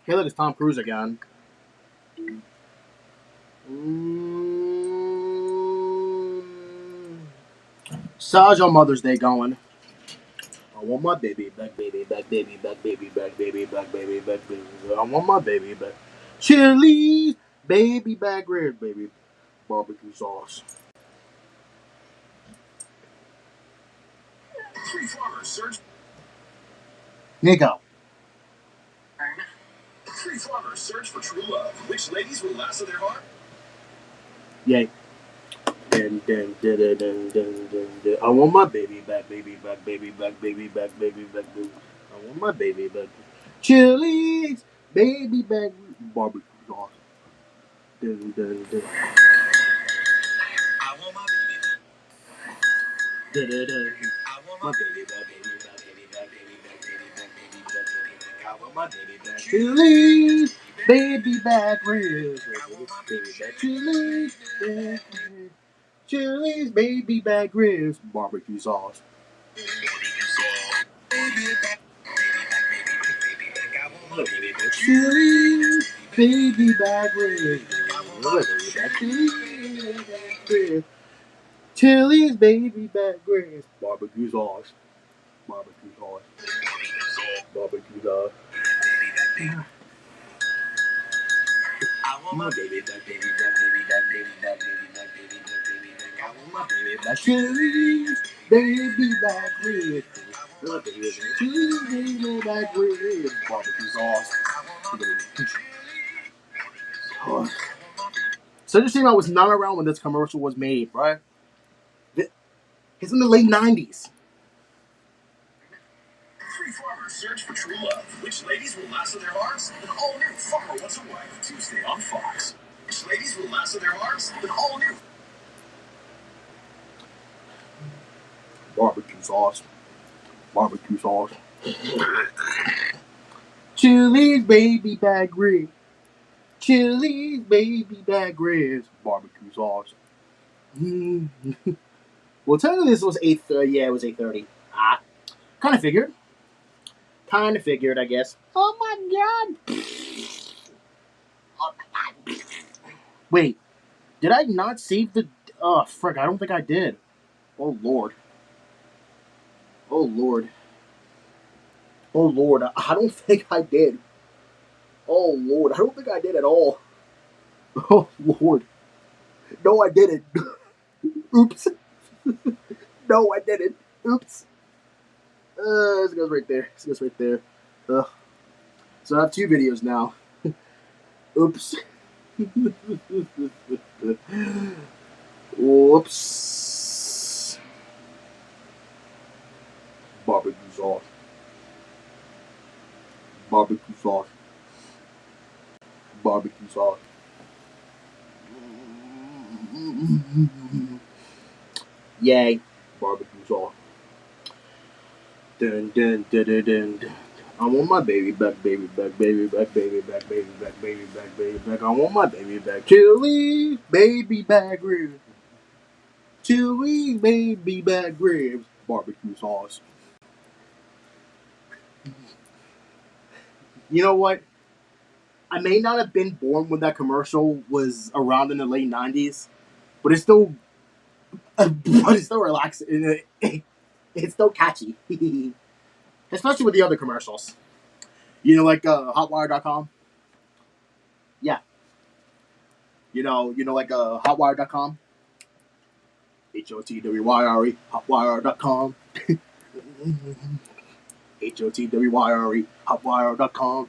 Hey, look, it's Tom Cruise again. How's your Mother's Day going? I want my baby back, baby back, baby back, baby back, baby back, baby back, baby back. I want my baby back. Chili's baby back ribs, baby barbecue sauce. Three farmers search. Here you go. Three farmers search for true love. Which ladies will lasso their heart? Yay. Dun, dun, dun, dun, dun, dun, dun, dun. I want my baby back, baby back, baby back, baby back, baby back, baby. I want my baby back. Chili's baby back barbecue sauce. Dun, dun, dun. I want my baby back. Dun, dun, dun. I want My my baby back, baby back, baby back, baby back, baby back, baby back, baby back. I want my baby back. Chili's baby back ribs, baby back. Chili's back ribs. Chili's baby back ribs, barbecue sauce. Chili's baby back ribs, baby back. Chili's back ribs. Chili's baby back ribs, barbecue sauce. Barbecue sauce. Barbecue sauce. My baby back, baby back, baby back, baby back, baby back, baby back, baby back. I want my baby back. Chili's baby back ribs. My baby back. Chili's baby back ribs, barbecue sauce. Oh. So this thing I was not around when this commercial was made, right? It's in the late 90s. Three farmers search for true love. Which ladies will lasso their hearts? An all-new Farmer Wants a Wife, Tuesday on Fox. Which ladies will lasso their hearts? An all-new. Barbecue sauce. Barbecue sauce. Chili's baby back ribs. Chili's baby back ribs. Barbecue sauce. Well, technically this was 8:30. Yeah, it was 8:30. Kind of figured. I guess. Oh my god. Oh my god. Wait, did I not save the? Oh frick! I don't think I did. Oh lord. Oh lord. Oh lord. I don't think I did. Oh lord. I don't think I did at all. Oh lord. No, I didn't. Oops. No, I didn't. Oops. This goes right there. This goes right there. So I have two videos now. Oops. Whoops. Barbecue sauce. Barbecue sauce. Barbecue sauce. Yay. Barbecue sauce. Dun dun dun dun dun. Dun. I want my baby back, baby back, baby back, baby back, baby back, baby back, baby back. I want my baby back. Chili's baby back ribs. Chili's baby back ribs. Barbecue sauce. You know what? I may not have been born when that commercial was around in the late 90s, but it's still relaxing. It's still catchy. Especially with the other commercials. You know, like hotwire.com? Yeah. You know, like hotwire.com? HOTWYRE, hotwire.com. HOTWYRE, hotwire.com.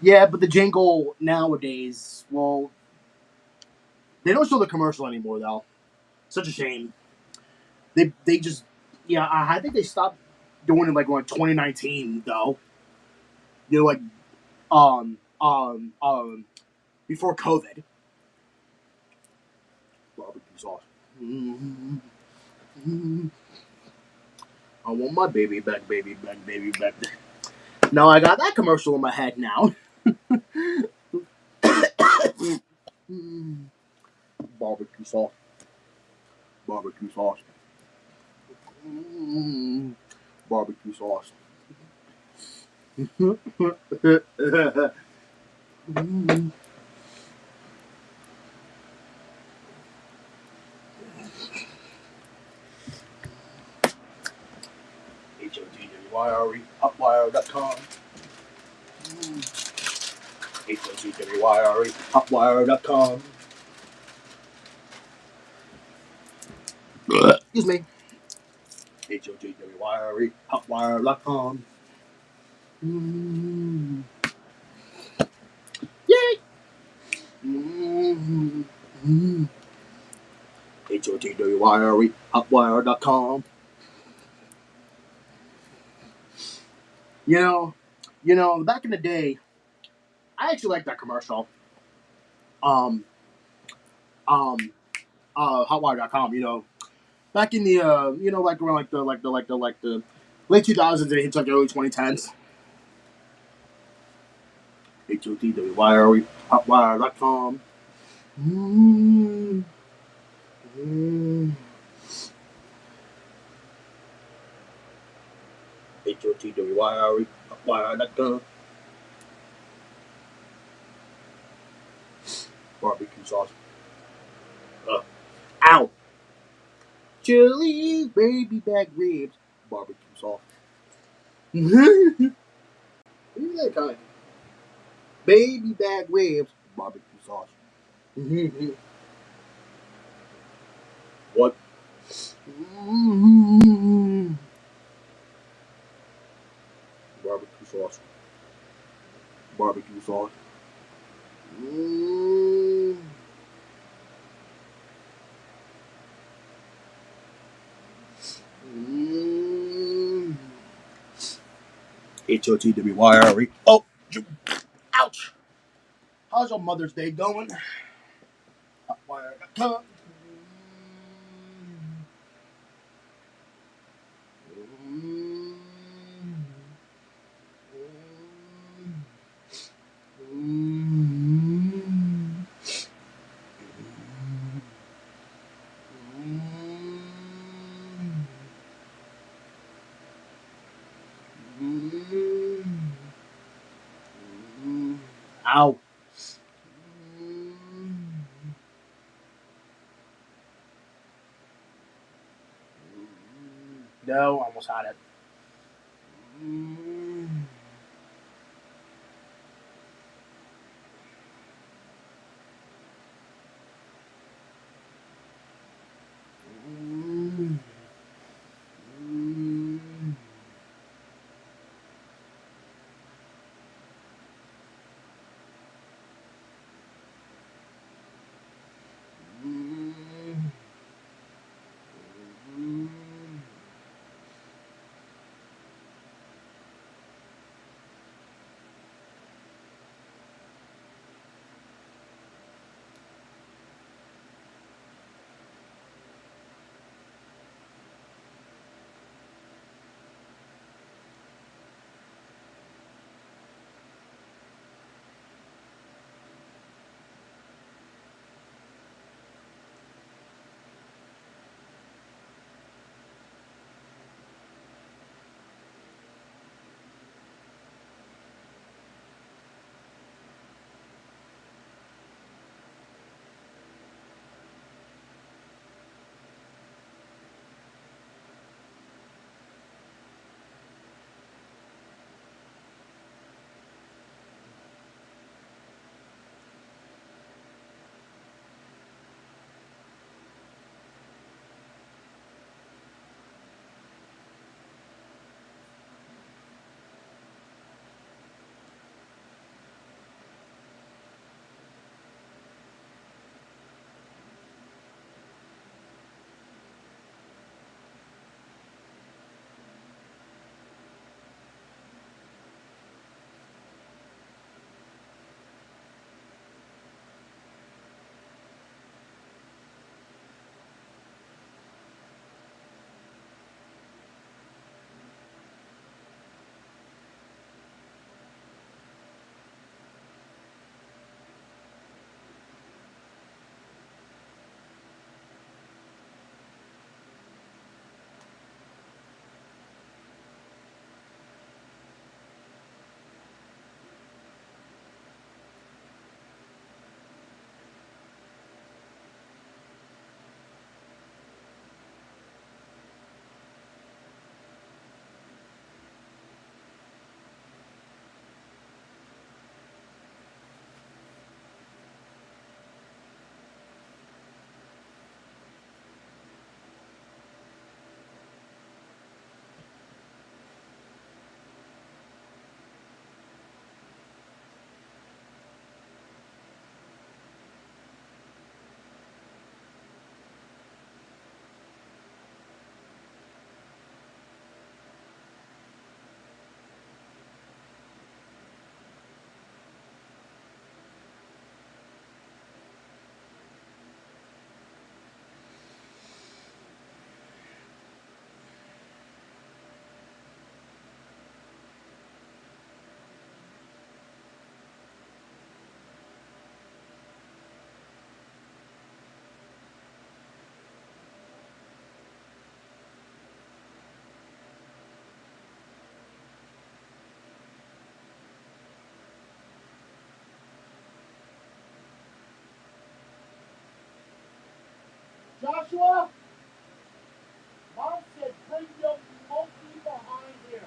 Yeah, but the jingle nowadays, well, They don't show the commercial anymore, though. Such a shame. They just, yeah, I think they stopped doing it like around 2019, though. You know, like before COVID. Barbecue sauce. I want my baby back, baby back, baby back. Now I got that commercial in my head now. Barbecue sauce. Barbecue sauce. Barbecue sauce. HOTWYRE, hotwire.com. HOTWYRE, hotwire.com. Excuse me. HOTWYRE, hotwire.com. Yay! HOTWYRE, hotwire.com. You know, back in the day, I actually liked that commercial. Um, hotwire.com, you know. Back in the you know, like around like the late 2000s and into like the early 2010s. HOTWYRE, hotwire.com. HOTWYRE, hotwire.com. Barbecue sauce. Ow! Chili baby back ribs. Barbecue sauce. Look at that kind. Baby back ribs. Barbecue sauce. What? Barbecue sauce. Barbecue sauce. HOTWYRE. Oh, ouch. How's your Mother's Day going? Hotwire.com. Ow. No, almost had it. Joshua, Mom said bring your monkey behind here.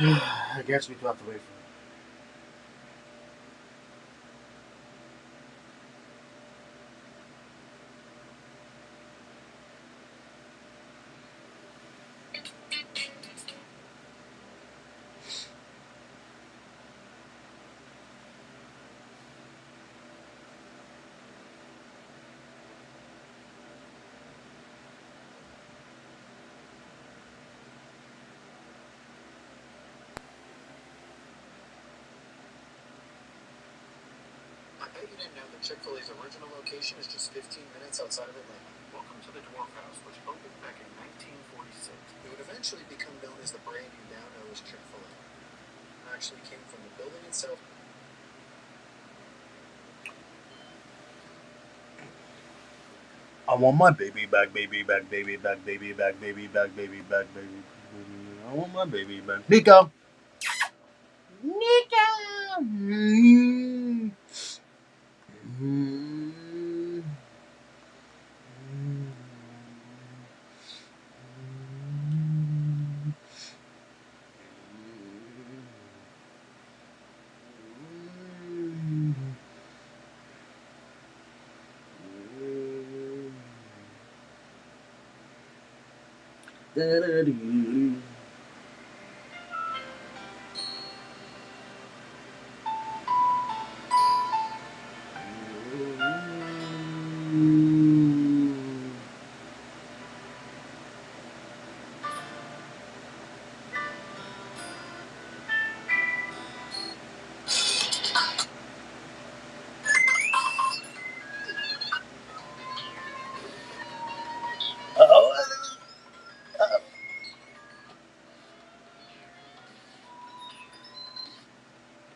I guess we do have to wait for it. I bet you didn't know that Chick-fil-A's original location is just 15 minutes outside of Atlanta. Welcome to the Dwarf House, which opened back in 1946. It would eventually become known as the brand you now know as Chick-fil-A. It actually came from the building itself. I want my baby back, baby back, baby back, baby back, baby back, baby back, baby. I want my baby back. Nico. Nico.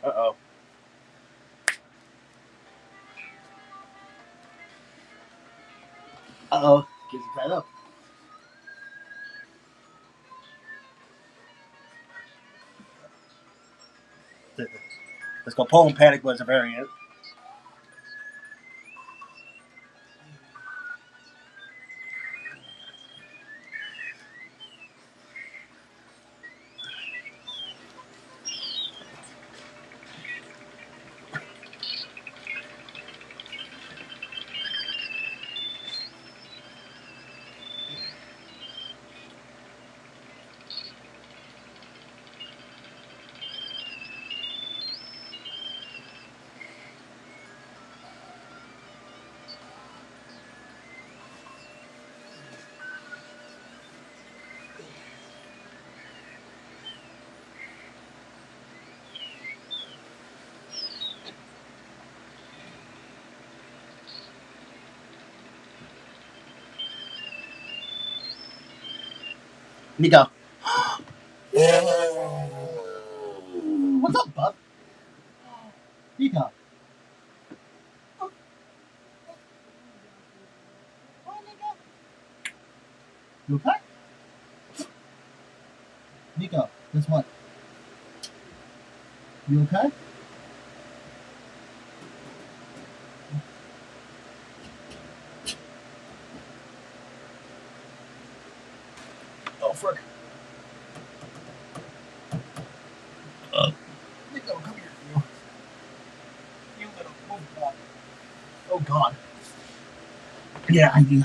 Uh-oh. Uh-oh. Kids are tied up. Let's go. Poem Panic was a variant. Nico. What's up, bud? Nico. You okay? Nico, guess what? You okay? Oh, frick. Nico, come here. You little move. Oh, God. Yeah, I do.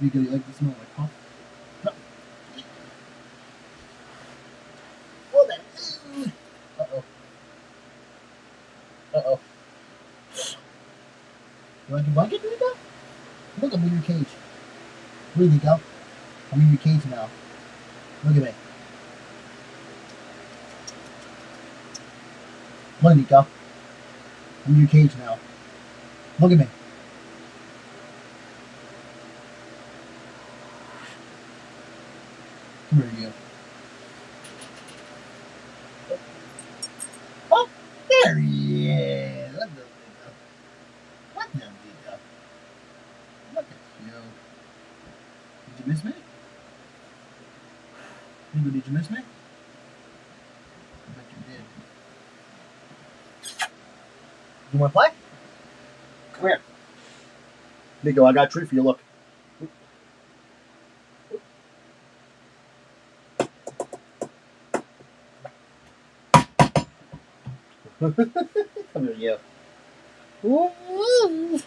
Nico, you like the smell of my pop? No. Oh, that. Uh-oh. Uh-oh. You like your blanket, Nico? Look, I'm in your cage. Where did you go? I'm in your cage now. Look at me. Look, Nico. I'm in your cage now. Look at me. Come here, you. Oh, there he is. Look at Nico. Look at Nico. Look at you. Did you miss me? Nico, did you miss me? I bet you did. You want to play? Come here. Nico, I got a treat for you. Look. Come here, you. Ooh.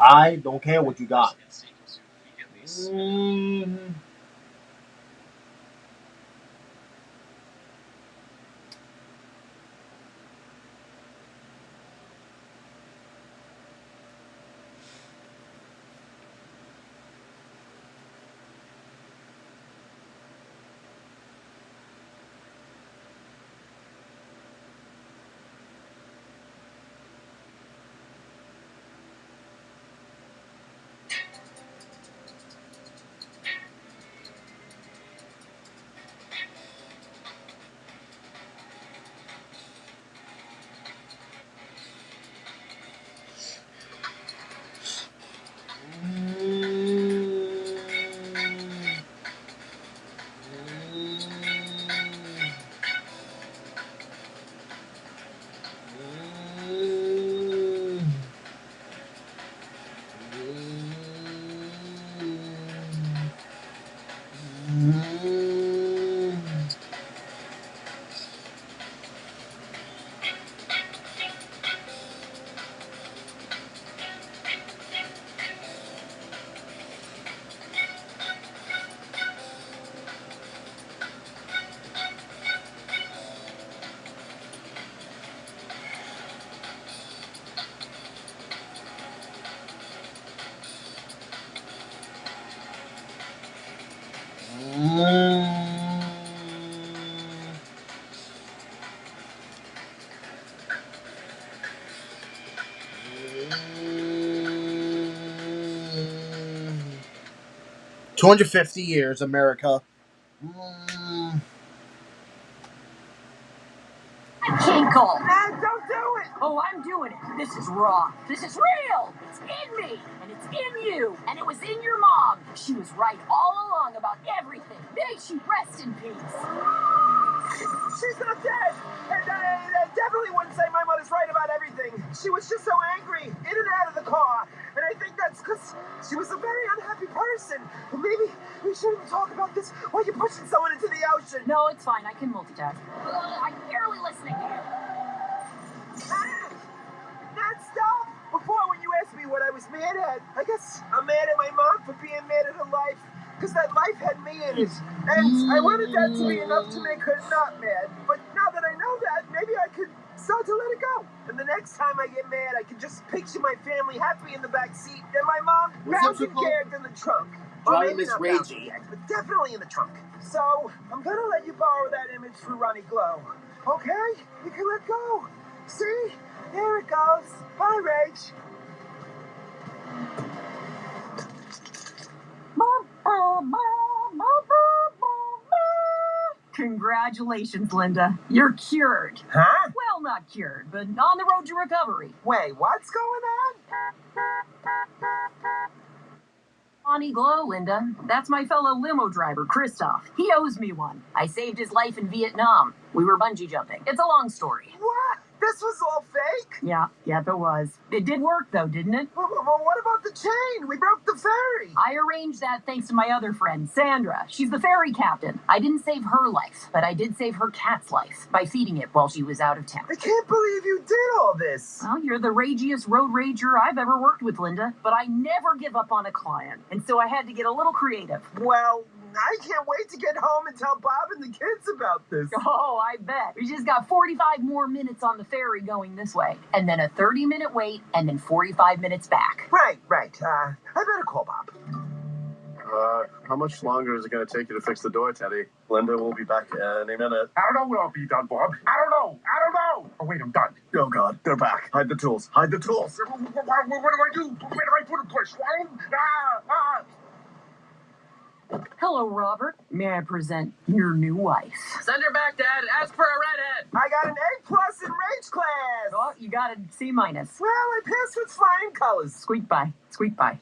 I don't care what you got. Mm. $250 America. Kinkle! Dad, don't do it! Oh, I'm doing it. This is raw. This is real. It's in me, and it's in you, and it was in your mom. She was right all along about everything. May she rest in peace. She's not dead! And I definitely wouldn't say my mother's right about everything. She was just so angry, in and out of the car. And I think that's because she was a very unhappy person. And maybe we shouldn't talk about this while you're pushing someone into the ocean. No, it's fine. I can multitask. I'm barely listening to you. Not stop! Before, when you asked me what I was mad at, I guess I'm mad at my mom for being mad at her life. Because that life had me in it. And I wanted that to be enough to make her not mad. But now that I know that, maybe I could start to let it go. And the next time I get mad, I can just picture my family happy in the back seat and my mom bouncing gagged in the trunk. Or Driving maybe Miss not Ragey. bouncing gagged, but definitely in the trunk. So, I'm gonna let you borrow that image for Ronnie Glow. Okay? You can let go. See? There it goes. Bye, Rach. Congratulations, Linda. You're cured. Huh? Well, not cured, but on the road to recovery. Wait, what's going on? Ronnie Glow, Linda. That's my fellow limo driver, Christoph. He owes me one. I saved his life in Vietnam. We were bungee jumping. It's a long story. What? This was all fake? Yep, it was. It did work, though, didn't it? Well, what about the chain? We broke the ferry. I arranged that thanks to my other friend, Sandra. She's the ferry captain. I didn't save her life, but I did save her cat's life by feeding it while she was out of town. I can't believe you did all this. Well, you're the ragiest road rager I've ever worked with, Linda. But I never give up on a client, and so I had to get a little creative. Well, I can't wait to get home and tell Bob and the kids about this. Oh, I bet. We just got 45 more minutes on the ferry going this way, and then a 30-minute wait, and then 45 minutes back. Right. I better call Bob. How much longer is it going to take you to fix the door, Teddy? Linda will be back any minute. I don't know when I'll be done, Bob. I don't know. Oh, wait, I'm done. Oh, God. They're back. Hide the tools. Hide the tools. What do I do? Where do I put them? Do I swallow them? Hello, Robert. May I present your new wife? Send her back, Dad. Ask for a redhead. I got an A+ in Rage class. Oh, you got a C-. Well, I passed with flying colors. Squeak by.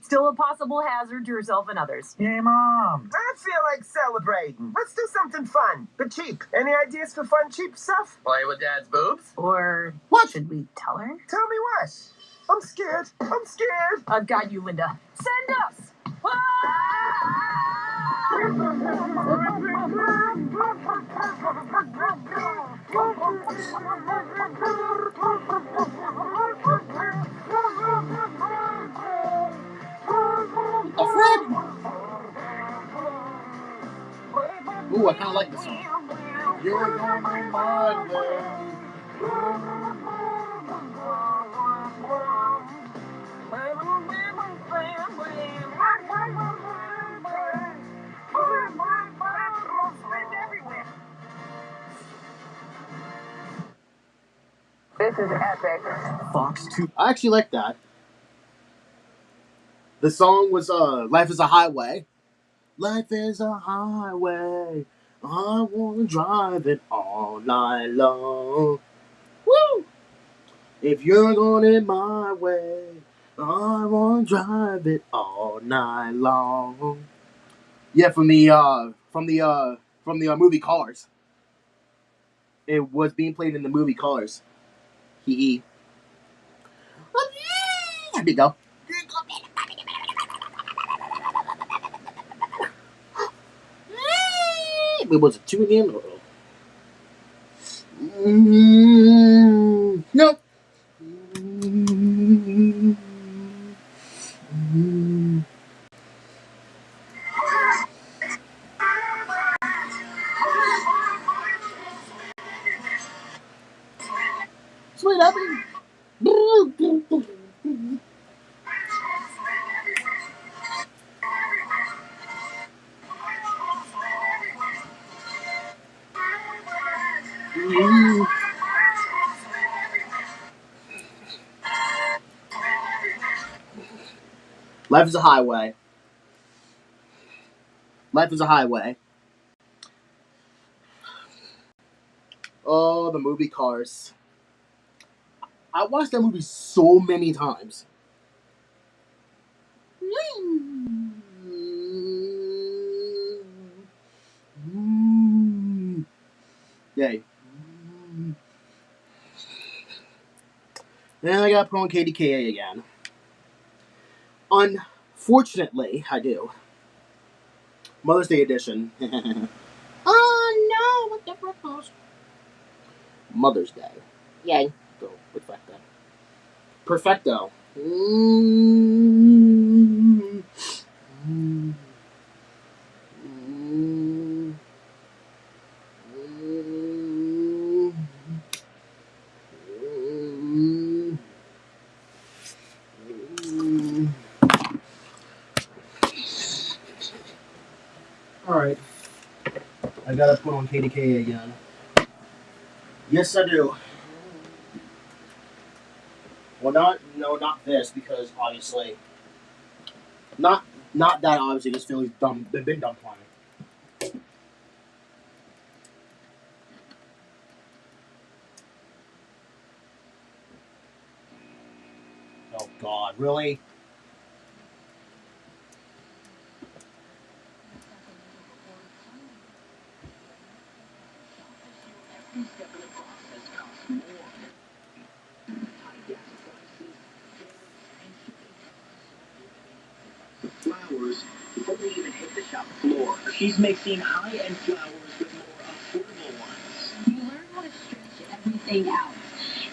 Still a possible hazard to yourself and others. Hey, Mom. I feel like celebrating. Let's do something fun, but cheap. Any ideas for fun, cheap stuff? Play with Dad's boobs? Or What? should we tell her? Tell me what. I'm scared. I've got you, Linda. Send us! Ooh, I kind of like this song. You're going my way. This is epic. Fox 2. I actually like that. The song was Life is a Highway. Life is a highway. I wanna drive it all night long. Woo! If you're going in my way, I wanna drive it all night long. Yeah, from the movie Cars. It was being played in the movie Cars. Hee. There we go. Wait, was it 2 again? No. Sweet Abby. Life is a highway. Life is a highway. Oh, the movie Cars. I watched that movie so many times. Yay. And I gotta put on KDKA again. Unfortunately, I do. Mother's Day edition. Oh no, what the frick? Mother's Day. Yay. Go, perfecto. Perfecto. Alright. I gotta put on KDKA again. Yes, I do. Well, not this, because obviously, not that obviously this Philly's dumb. They've been dumb playing. Oh God, really? Flowers before they even hit the shop floor. She's mixing high-end flowers with more affordable ones. You learn how to stretch everything out,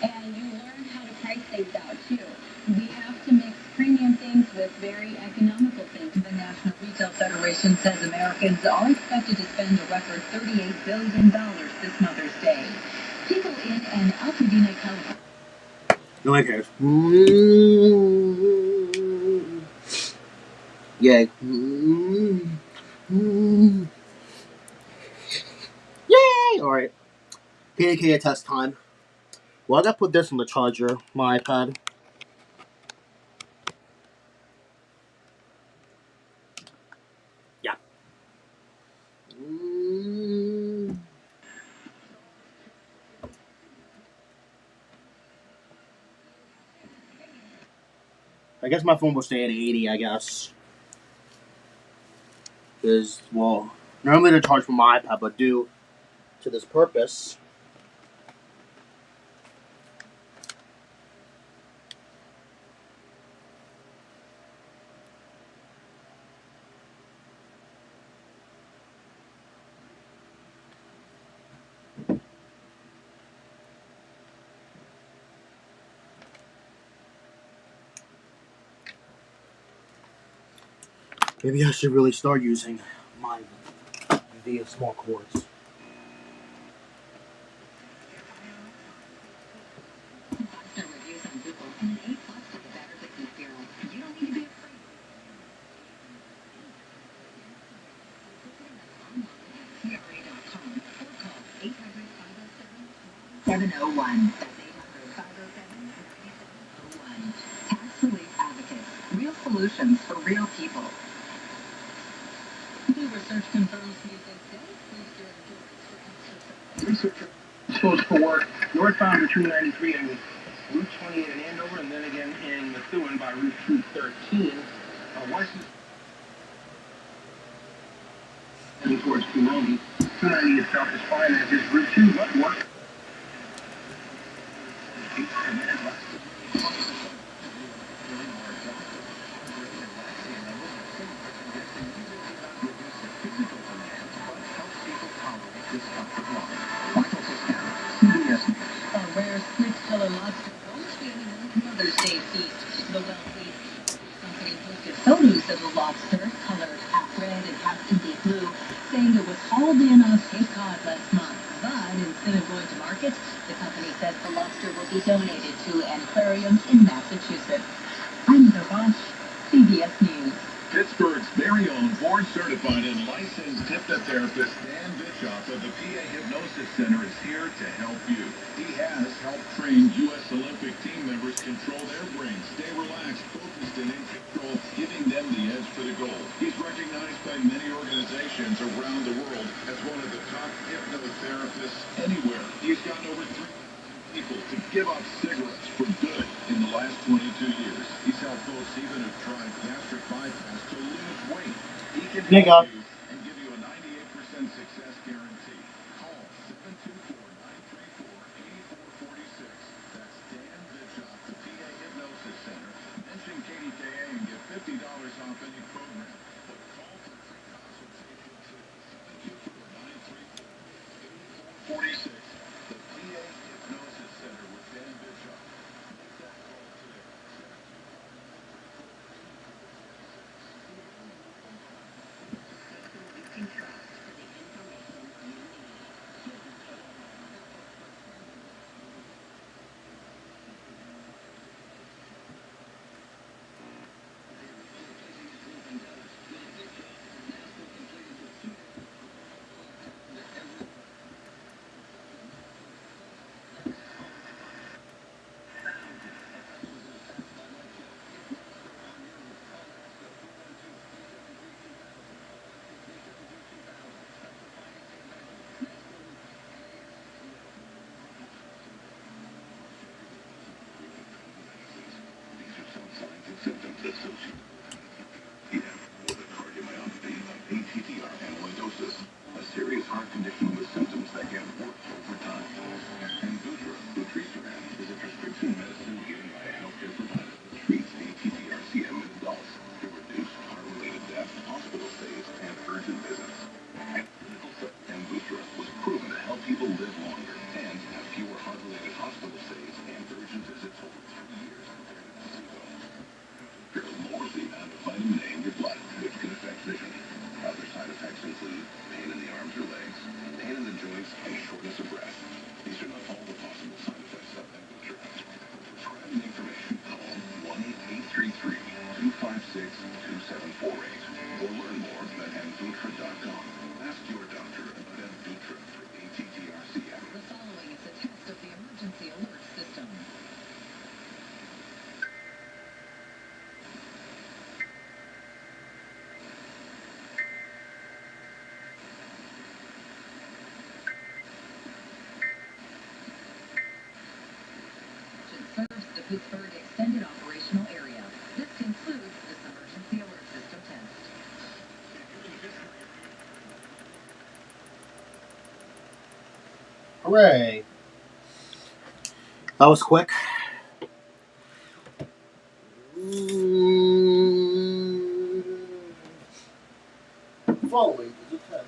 and you learn how to price things out too. We have to mix premium things with very economical things. The National Retail Federation says Americans are expected to spend a record $38 billion this Mother's Day. People in and Altadena, California. No one cares. Yay. Yay! Alright. KDKA test time. Well, I gotta put this on the charger, my iPad. Yeah. I guess my phone will stay at 80, I guess. Because, well, normally they're charged from my iPad, but due to this purpose, maybe I should really start using my the small chords. Reviews on Google and an A+ for the Better Business Bureau. You don't need to be afraid. CRA.com or call 800-507-701. That's 800-507-9701. Tax Relief Advocates. Real solutions for real people. New research confirms music safe. Researcher supposed for work northbound between 93 and Route 28 in Andover, and then again in Methuen by Route 213. Washington heading towards 290. 290 itself is fine as is Route 2, but work. A rare split-color lobster won't be anyone's Mother's Day feast. The wealthy company posted photos of the lobster, colored half red and half Indian blue, saying it was hauled in on Cape Cod last month. But instead of going to market, the company says the lobster will be donated to an aquarium in Massachusetts. I'm Heather Bosch, CBS News. Pittsburgh's very own board-certified and licensed hypnotherapist Dan Bischoff of the PA Hypnosis Center is here to help you. He has helped train U.S. Olympic team members control their brains, stay relaxed, focused, and in control, giving them the edge for the goal. He's recognized by many organizations around the world as one of the top hypnotherapists anywhere. He's gotten over 3 people to give up cigarettes for good in the last 22 years. He's helped folks even who've tried gastric bypass to lose weight. He can help you and give you a 98% success guarantee. Call 724-934-8446. That's Dan Bischoff, the PA Hypnosis Center. Mention KDKA and get $50 off any program. But call for free consultation today. 724-934-8446. The PA Hypnosis Center with Dan Bischoff. Make that call today. Symptoms associated with a cardiomyopathy, ATTR amyloidosis, a serious heart condition with symptoms that get worse over time. And vutrisiran is a prescription medicine given by a healthcare provider that treats ATTR-CM in adults to reduce heart-related death, hospital stays, and urgent visits. And Vutra was proven to help people live longer and have fewer heart-related hospital stays and urgent visits over 3 years compared to placebo. There's more of the amount of vitamin A in your blood, which can affect vision. Other side effects include pain in the arms or legs, pain in the joints, and shortness of breath. These are not all the possible side effects of Amvuttra. For prescribing information, call 1-833-256-2748 or learn more at Amvuttra.com. Ask your doctor about Amvuttra for ATTR-CM. The following is a test of the emergency alert system. Serves the Pittsburgh Extended Operational Area. This concludes this emergency alert system test. Hooray! That was quick. Following is a test.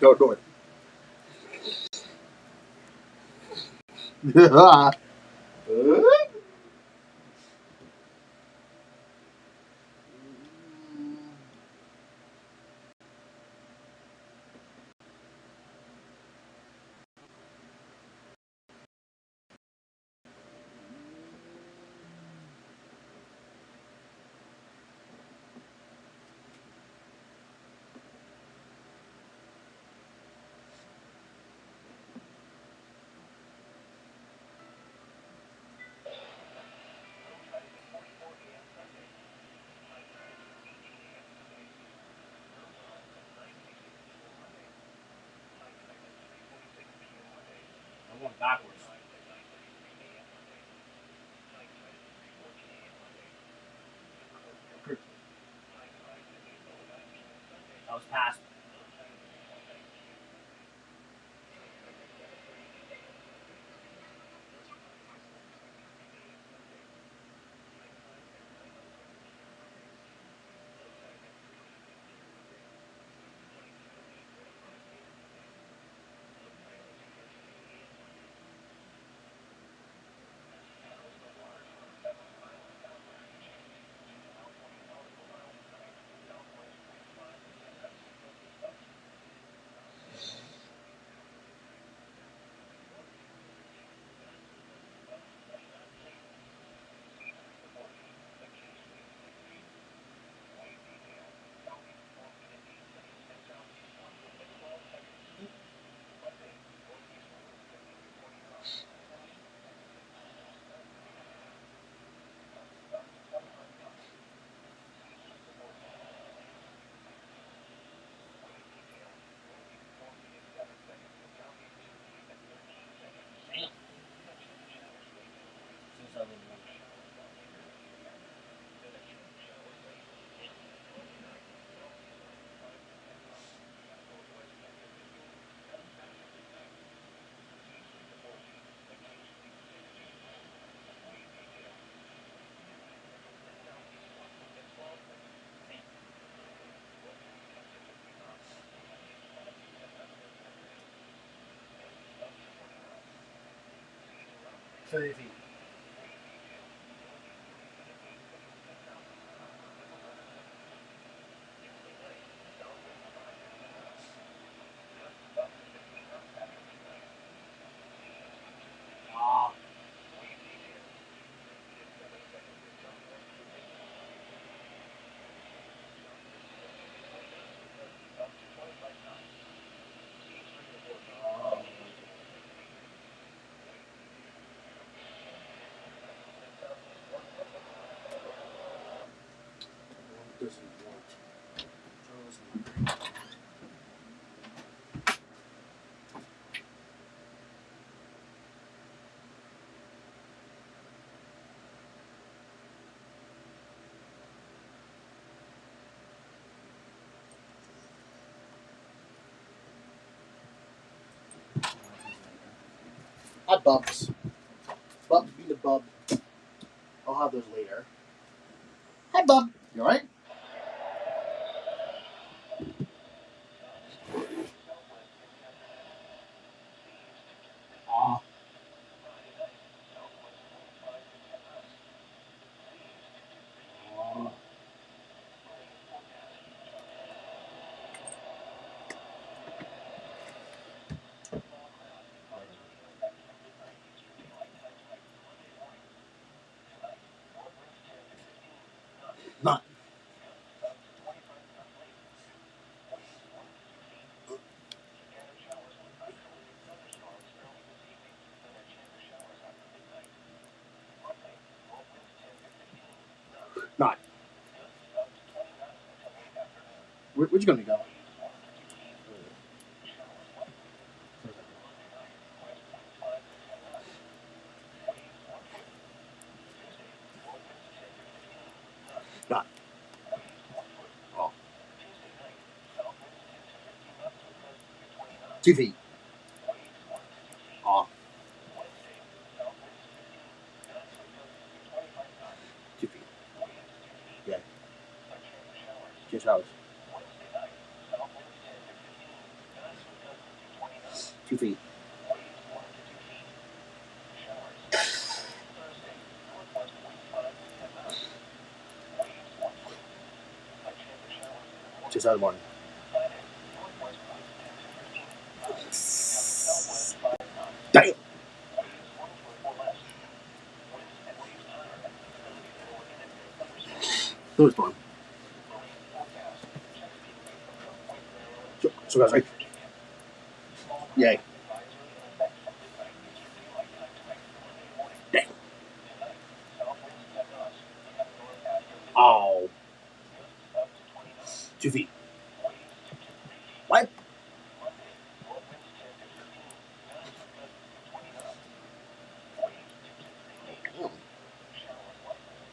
Go north. I'm going backwards. That was past. So if he doesn't want Hi, Bubs. Bubs being a bub. I'll have those later. Hi, Bub. You alright? Aw. Aw. Not. Not. Where'd you gonna go? Not. Oh. 2 feet. Aw. 2 feet. Yeah. Just house. 2 feet. Just out of the morning. Damn. No, it's fun. So guys, right? Yay. Damn. Oh. 2 feet. What?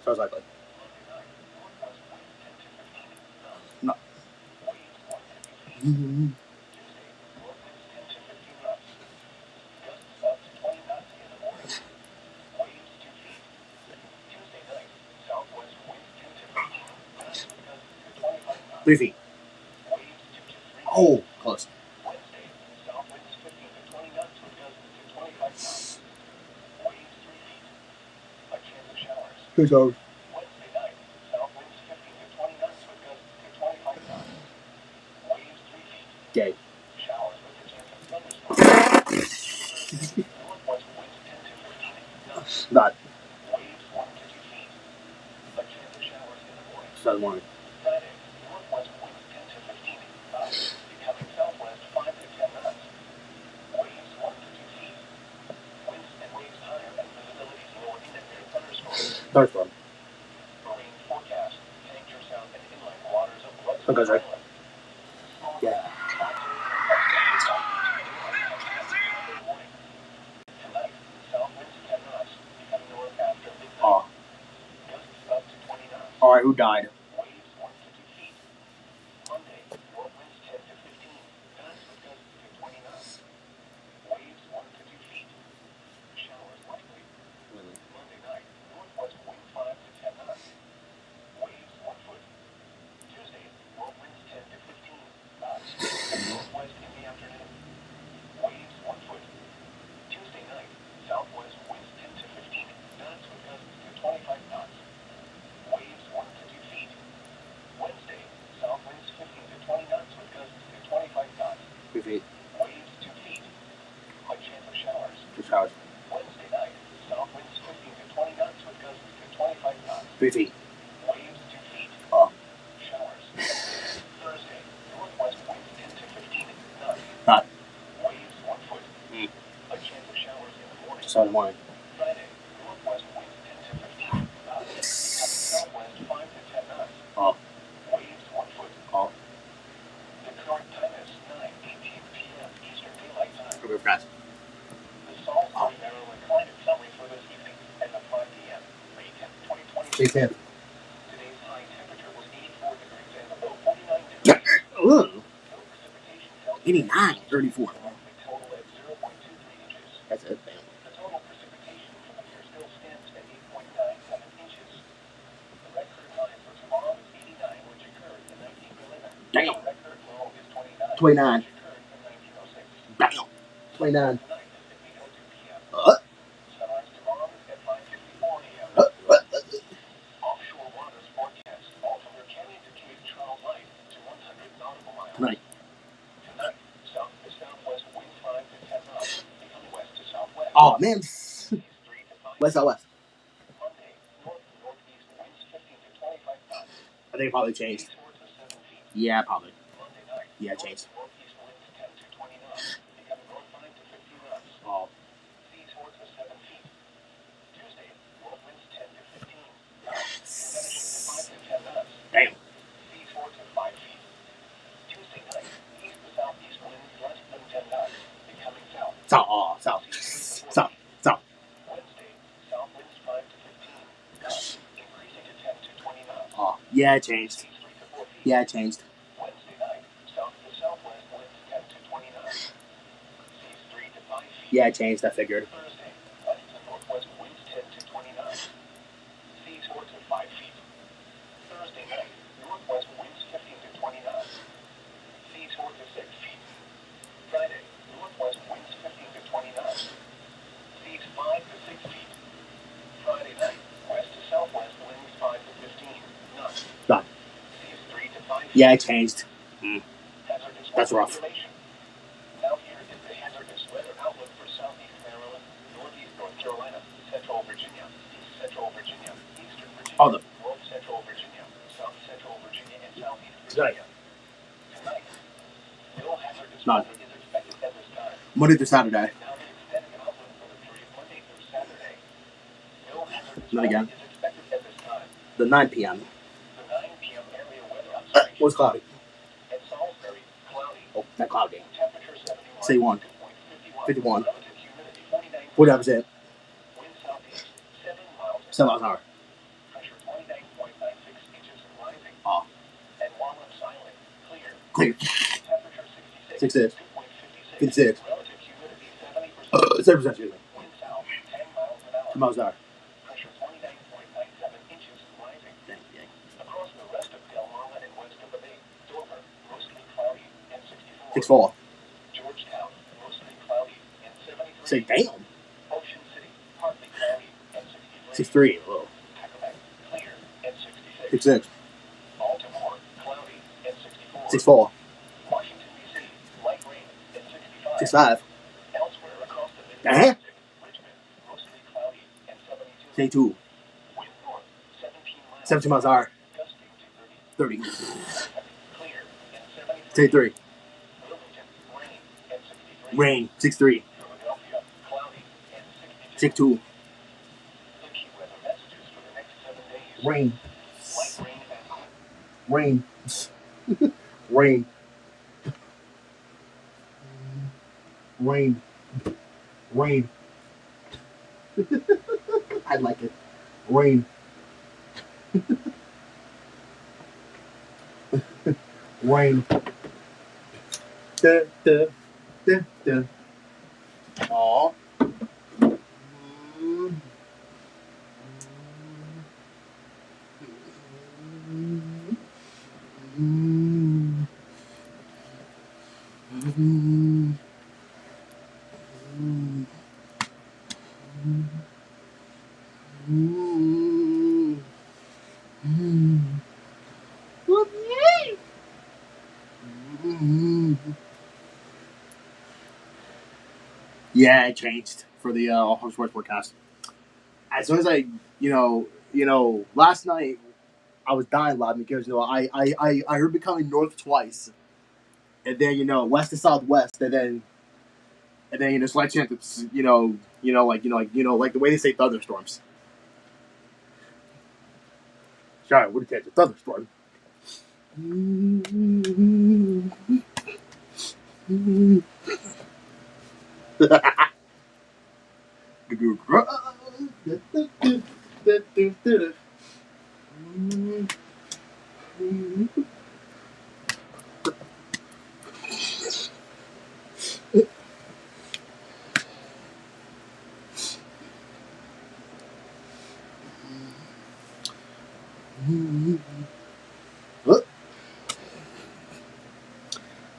Sounds likely. No. 3 feet. Oh, close. Who's over? Gay. Not. Just out of the morning. Thunderstorm. That goes right. Yeah. Oh. Alright, who died? Feet. 2 showers. 3 feet. Oh. Not. Just out of the morning. Oh. Oh. Over fast. Oh. Shake hands. 89. 34. That's it. Damn. 29. Damn. 29. Tonight. Oh man. West out west. I think it probably changed. Yeah, probably. Yeah, it changed. Oh. Damn. South. Oh, south. South. South. Oh, yeah, it changed. Yeah, it changed. Yeah, it changed. I figured. Yeah, it changed. That's rough. Now here is the hazardous weather outlook for southeast Maryland, northeast North Carolina, central Virginia, east central Virginia, eastern Virginia, north central Virginia, south central Virginia, and southeast Virginia. Tonight, no hazardous None. weather is expected at this time. Monday through Saturday. Now the extended outlook for the period Monday through Saturday. No hazardous Not again. weather is expected at this time. The 9 p.m. The 9 p.m. area weather observation. Was cloudy. At Salisbury, cloudy. Oh, not cloudy. Temperature 71. Say 1. 51. Relative humidity 49%. 49%. Wind southeast 7 miles 7 miles an hour. Pressure 29.96 inches and rising. Oh. And Walnut Island, clear. Clear. Temperature 66. 66. 2.56. 56. Relative humidity 70%. 7%, excuse me. Wind south 10 miles an hour. 10 miles an hour. Pressure 29.97 inches and rising. Across the rest of Delmarva and west of the Bay, Dover, mostly cloudy and 64. 6-4. Georgetown, mostly cloudy and 73. Say, damn. Ocean City, partly cloudy and 63. 6-3. Whoa. Accomack, clear and 66. 6-6. Baltimore, cloudy and 64. 6-4. Washington, D.C., light rain and 65. 6-5. Elsewhere across the Uh-huh. Richmond, mostly cloudy and 72. Say 2. Wind north, 17 miles. 17 miles an hour. Gusting to 30. clear and 73. Say 3. Wilmington, rain and 63. Rain. 6-3. Philadelphia, cloudy and 62. 6-2. The key weather messages for the next 7 days. Rain. Light rain and Rain. Rain. Rain. Rain. I like it. Rain. Rain. Da, da, da, da. Aw. Yeah, it changed for the sports forecast. As soon as I, last night I was dying laughing because I heard becoming north twice, and then west to southwest, and then slight chance it's like the way they say thunderstorms. Sorry, what did you say? Thunderstorm.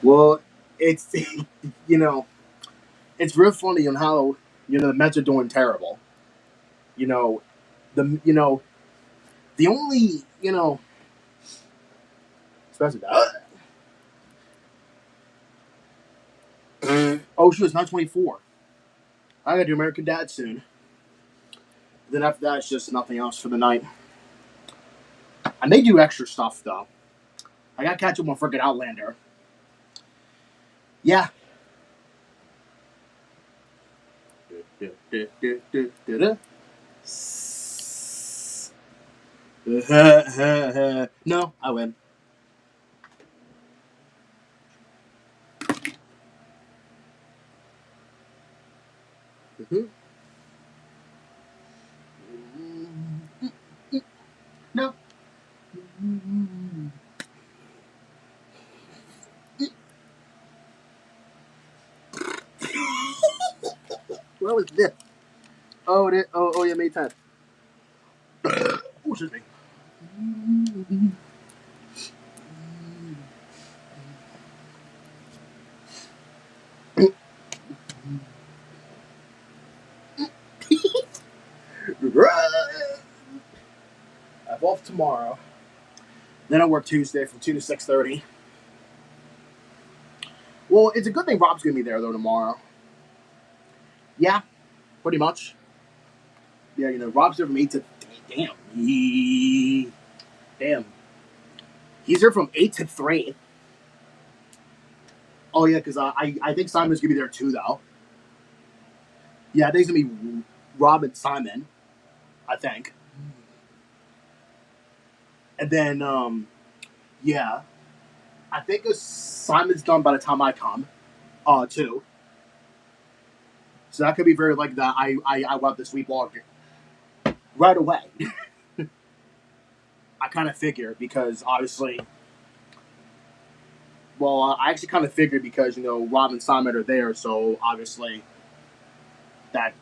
Well, it's it's real funny on how the Mets are doing terrible. The only especially that. Oh, shoot, it's 9:24. I gotta do American Dad soon. Then after that, it's just nothing else for the night. I may do extra stuff though. I gotta catch up on freaking Outlander. Yeah. No, I win. No. What was this? Oh, yeah, May 10th. Oh, excuse me. I'm off tomorrow. Then I work Tuesday from 2 to 6:30. Well, it's a good thing Rob's gonna be there though tomorrow. Yeah, pretty much. Yeah, Rob's there from 8 to. Damn. Damn. He's here from 8 to 3. Oh yeah, because I think Simon's gonna be there too though. Yeah, I think it's gonna be Rob and Simon. I think. And then yeah, I think Simon's done by the time I come. Too. So that could be very likely that I will have the sweep log right away. I kind of figure because obviously, well, I actually kind of figured because Rob and Simon are there, so obviously that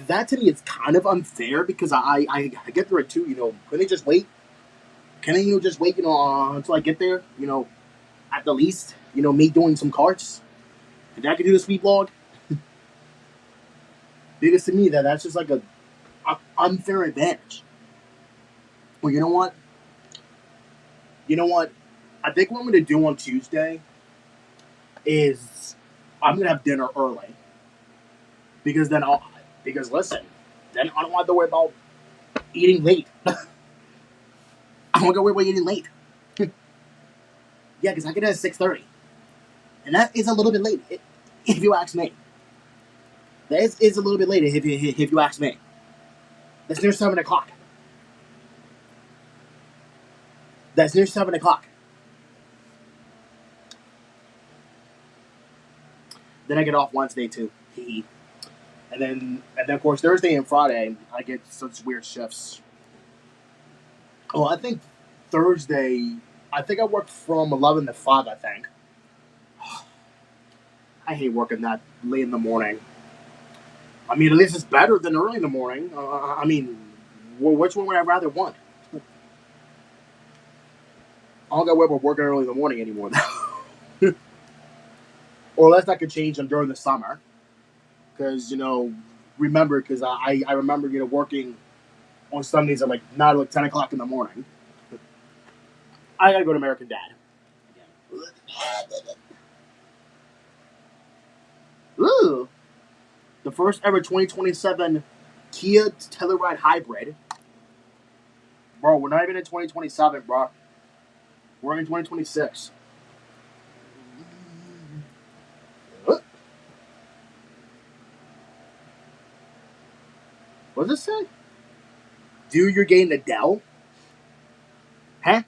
that to me is kind of unfair because I get there at 2. Can they just wait? Can they just wait until I get there? At the least, me doing some carts, and I can do the sweep log. Because to me that's just like a unfair advantage. Well, you know what? I think what I'm going to do on Tuesday is I'm going to have dinner early. Because then listen, then I don't have to worry about eating late. I don't have to worry about eating late. Yeah, because I get it at 6:30. And that is a little bit late, if you ask me. That is a little bit late, if you ask me. That's near 7 o'clock. That's near 7 o'clock. Then I get off Wednesday too. And then of course Thursday and Friday I get such weird shifts. Oh, I think Thursday I work from 11 to 5. I think. I hate working that late in the morning. I mean, at least it's better than early in the morning. I mean, which one would I rather want? I don't got to worry about working early in the morning anymore. Or unless that could change them during the summer. Because, remember, because I remember, working on Sundays at like 9 or like 10 o'clock in the morning. I got to go to American Dad. Ooh. The first ever 2027 Kia Telluride Hybrid. Bro, we're not even in 2027, bro. We're in 2026. What does it say? Do you're getting Adele? Huh?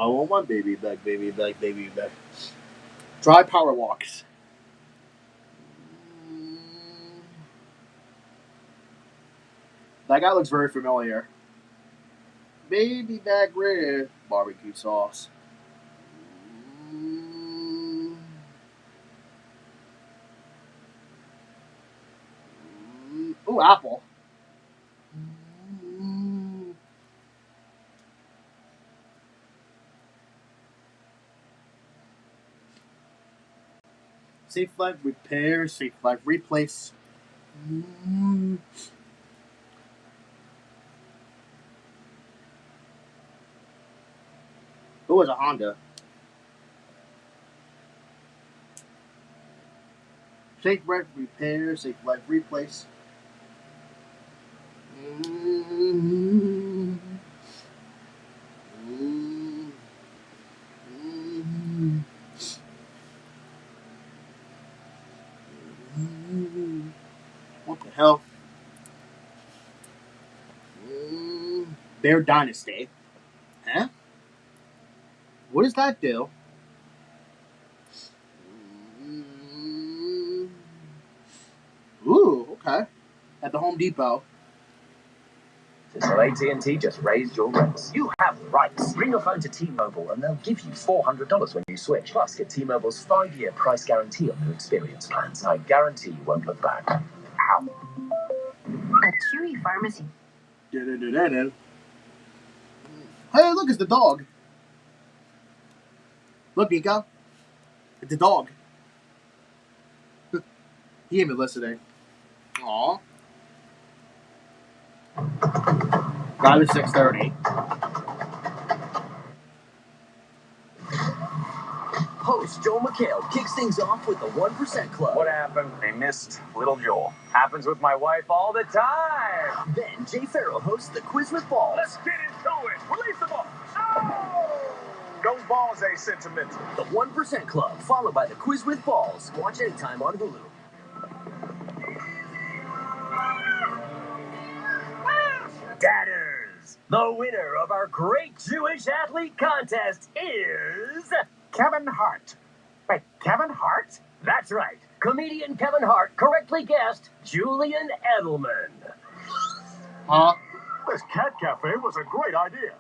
I want my baby back, baby back, baby back. Dry power walks. That guy looks very familiar. Baby back rib. Barbecue sauce. Ooh, apple. Safe Life Repair, Safe Life Replace. Who was a Honda? Safe Life Repair, Safe Life Replace. What the hell? Bear Dynasty. Huh? What does that do? Ooh, okay. At the Home Depot. So AT&T just raised your rates. You have rights. Bring your phone to T-Mobile and they'll give you $400 when you switch. Plus, get T-Mobile's 5-year price guarantee on new experience plans. I guarantee you won't look back. Ow. A Chewy pharmacy. Hey, look, it's the dog. Look, Nico. It's the dog. He ain't been listening. Aw. Got it at 6:30. Host Joel McHale kicks things off with the 1% Club. What happened? They missed little Joel. Happens with my wife all the time. Then Jay Farrell hosts the Quiz with Balls. Let's get into it. Release the ball. Oh! Those balls ain't sentimental. The 1% Club, followed by the Quiz with Balls. Watch anytime on Hulu. Dadders! The winner of our Great Jewish Athlete Contest is... Kevin Hart. Wait, Kevin Hart? That's right. Comedian Kevin Hart correctly guessed Julian Edelman. Huh? This cat cafe was a great idea.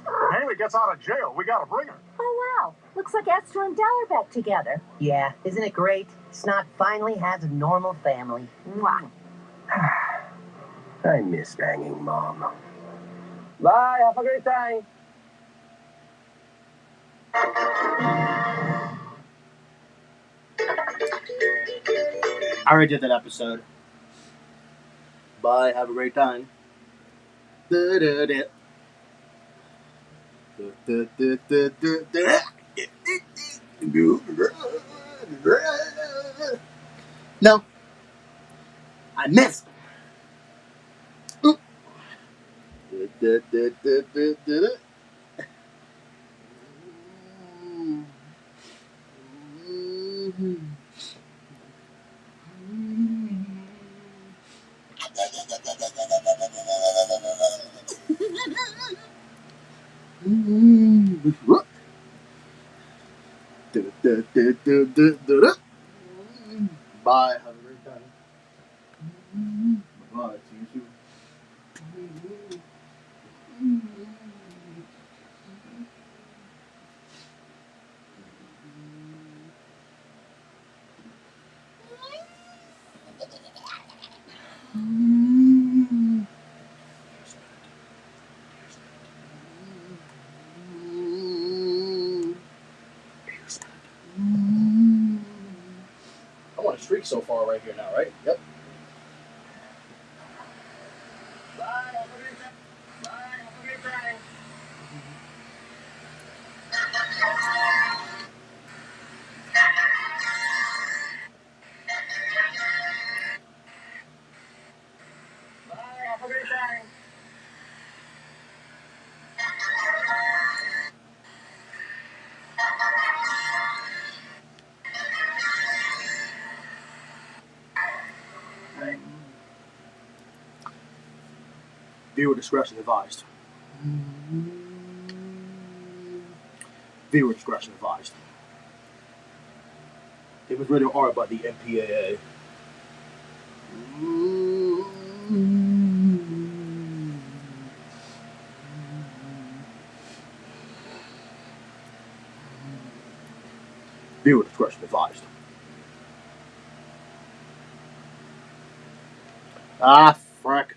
When Haley gets out of jail, we gotta bring her. Oh, wow. Looks like Esther and Dell are back together. Yeah, isn't it great? Snot finally has a normal family. Mwah. I miss banging Mom. Bye, have a great time. I already did that episode. Bye, have a great time. No. I missed. Bye. Have a great time. Bye. See you soon. I want a streak so far right here now, right? Yep. Bye, have a great time. Bye, have a great time. Bye, have a great time. Viewer discretion advised. Viewer discretion advised. It was rated R by the MPAA. Viewer discretion advised. Ah, frack.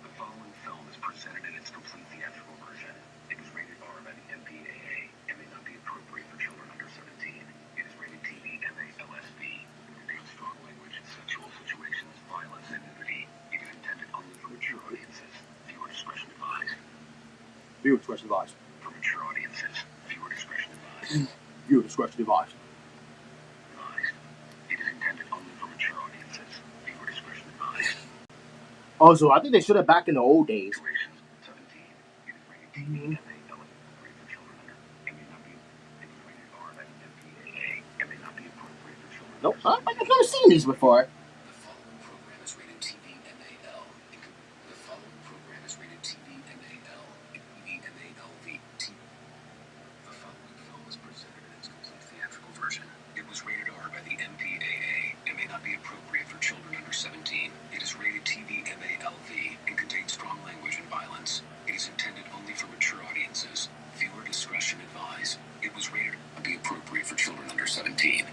The following film is presented in its complete theatrical version. It was rated R by the MPAA and may not be appropriate for children under 17. It is rated TV MA-LSB. It contains strong language, sexual situations, violence, and nudity. It is intended only for mature audiences. Viewer discretion advised. Viewer discretion advised. For mature audiences, viewer discretion advised. Viewer discretion advised. It is intended only for mature audiences. Viewer discretion advised. Also, I think they should have back in the old days. seen these before. The following program is rated TV MAL. The following program is rated TV MAL. MALV. The following film is presented in its complete theatrical version. It was rated R by the MPAA and may not be appropriate for children under 17. It is rated TV MALV and contains strong language and violence. It is intended only for mature audiences. Viewer discretion advised. It was rated to be appropriate for children under 17.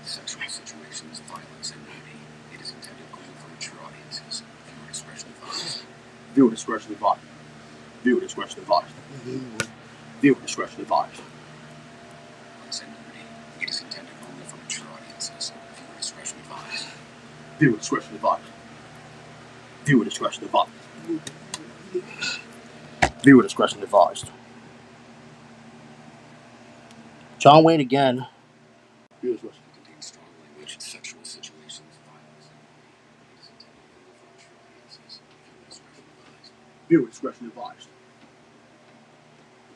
Sexual situations, violence, and nudity. It is intended only for mature audiences. Viewer discretion advised. Viewer discretion advised. Viewer discretion advised. Viewer discretion advised. Violence and nudity. It is intended only for mature audiences. Viewer discretion advised. Viewer discretion advised. Viewer discretion advised. Viewer discretion advised. John Wayne again. Viewer discretion. Contains strong language, sexual situations, violence, and nudity. It is intended only for mature audiences. Viewer discretion advised. Viewer discretion advised.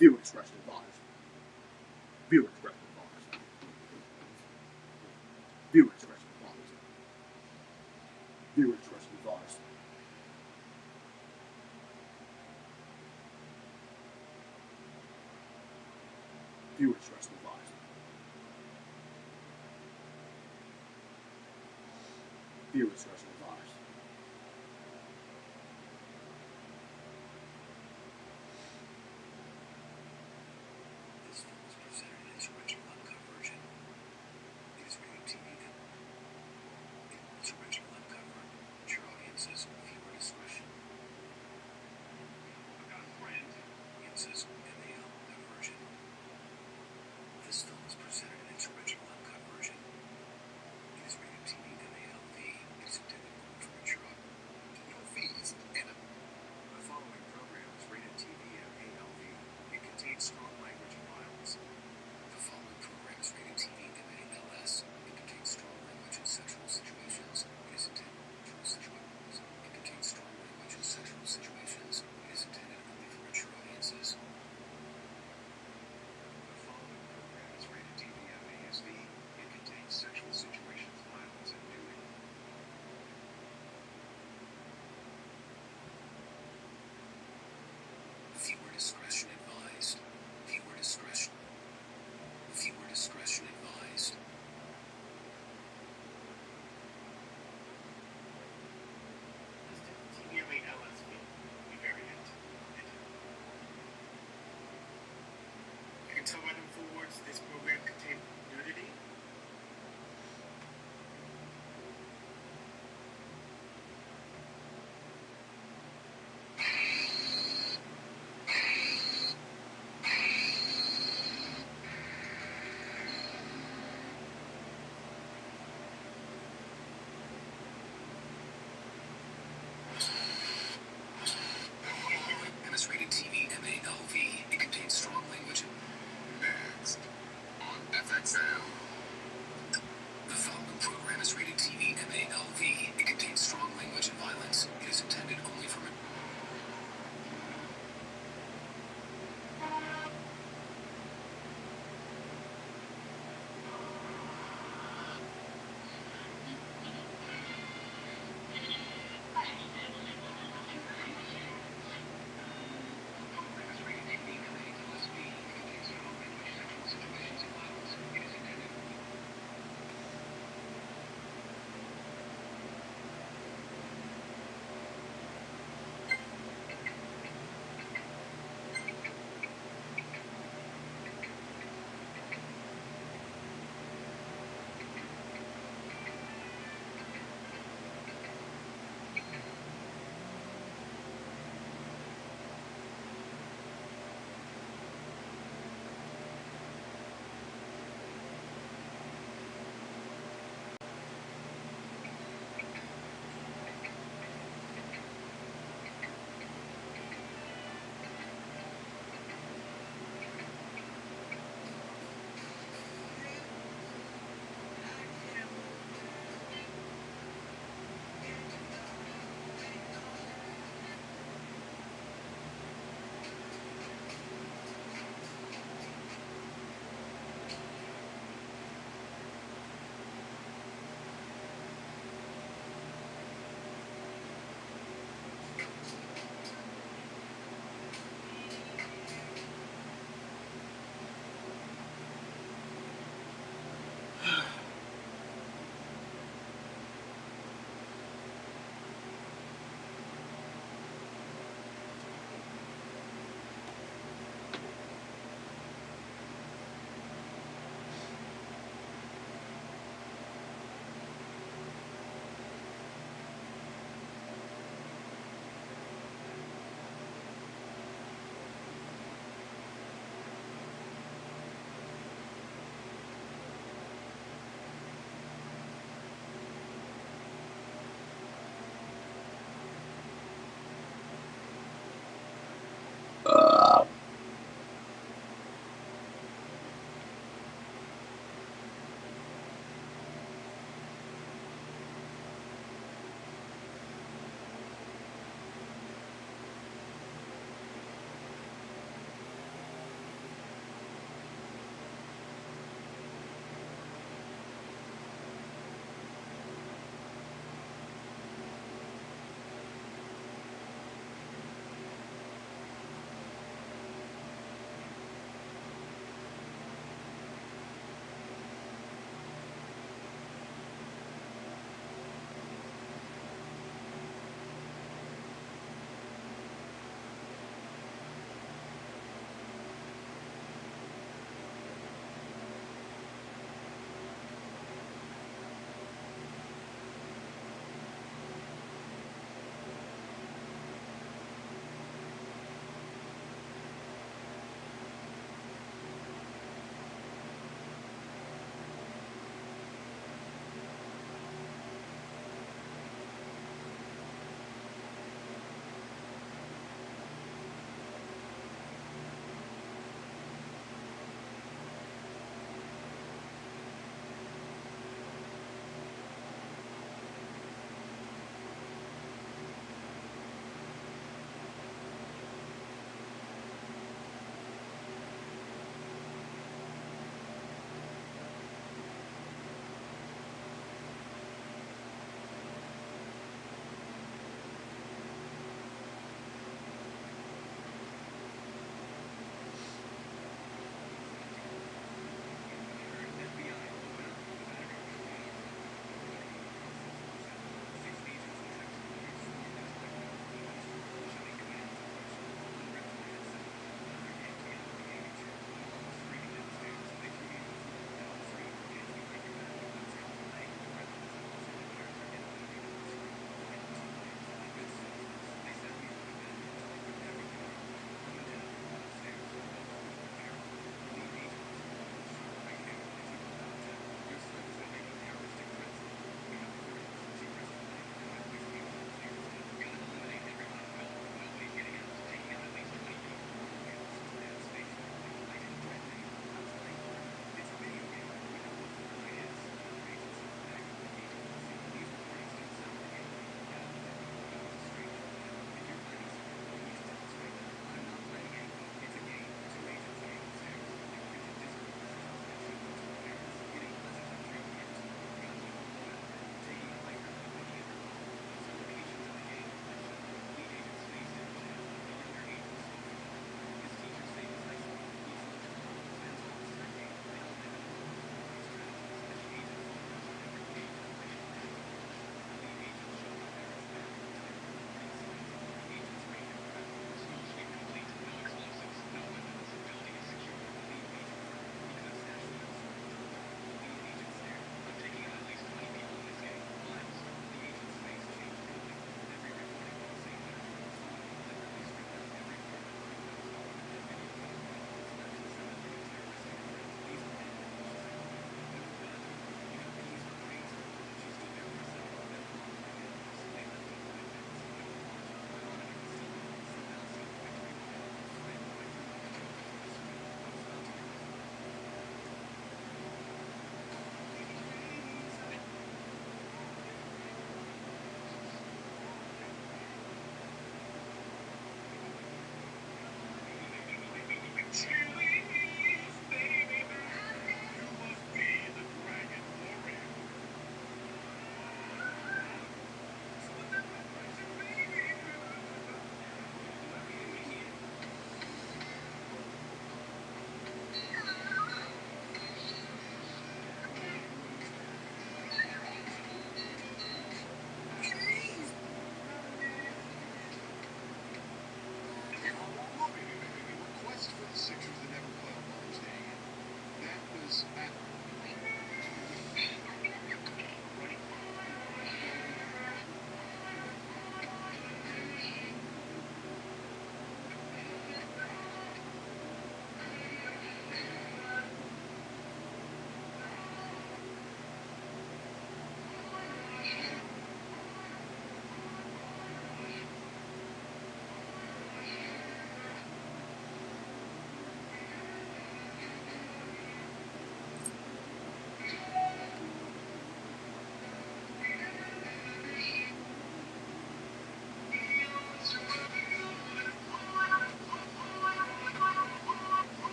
Viewer discretion advised. Viewer discretion advised. Viewer discretion advised. Viewer discretion advised. Viewer discretion advised. This film is presented in its original uncut version. It is rated TV. In its original uncut version, mature audiences, viewer discretion. I've got a friend. Audiences, MAL version. This film is presented in its original uncut version. It is rated TV MALV. It is intended only for mature audiences. No fees. And the following program is rated TV MALV. It contains strong language and violence. The following program is rated TV MALS. It contains strong language and sexual situations. It is intended for mature situations. It contains strong language and sexual situations. It is intended only for mature audiences. The following program is rated TV MASV. It contains sexual situations, violence, and nudity. Viewer discretion advised. Viewer discretion. Viewer discretion advised. TV LSV. We variant. You can tell by them full words this program contains nudity. MS-rated TV MALV. It contains strong language. Next on FXM.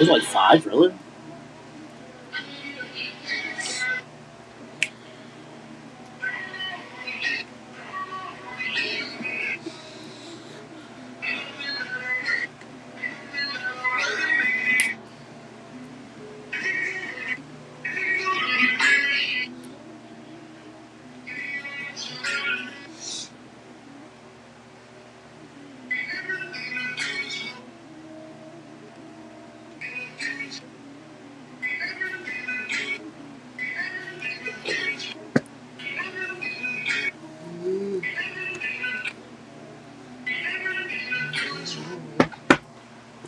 was like 5, really?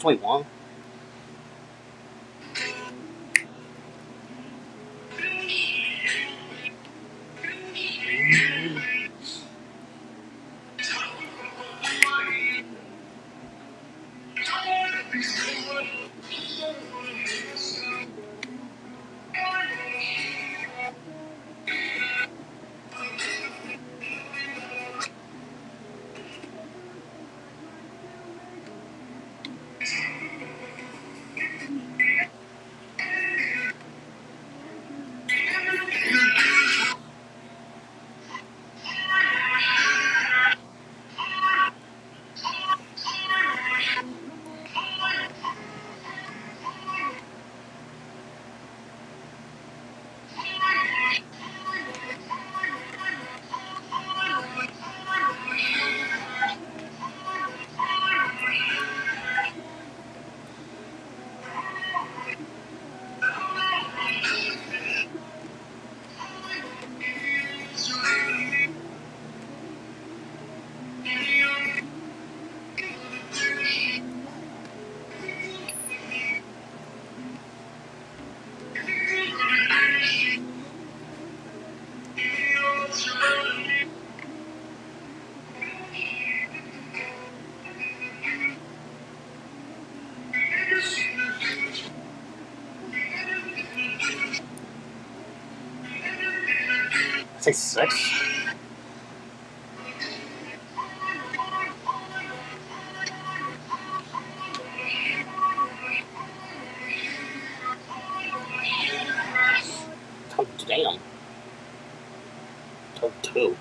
Wait, what? Say 6? Oh, damn. Oh, 2.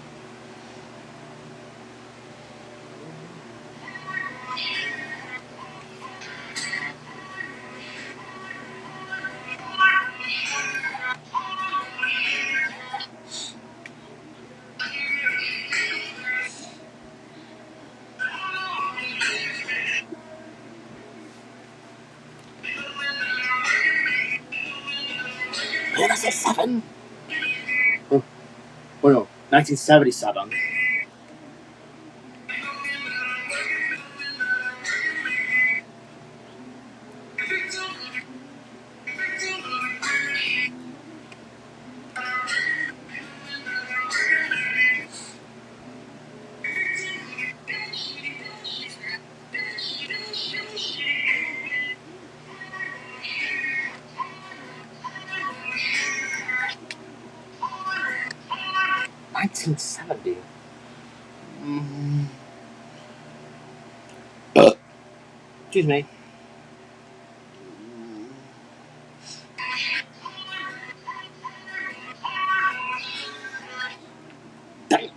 Man, I said 7. Oh, no. 1977. $19.70. Excuse me. Dang.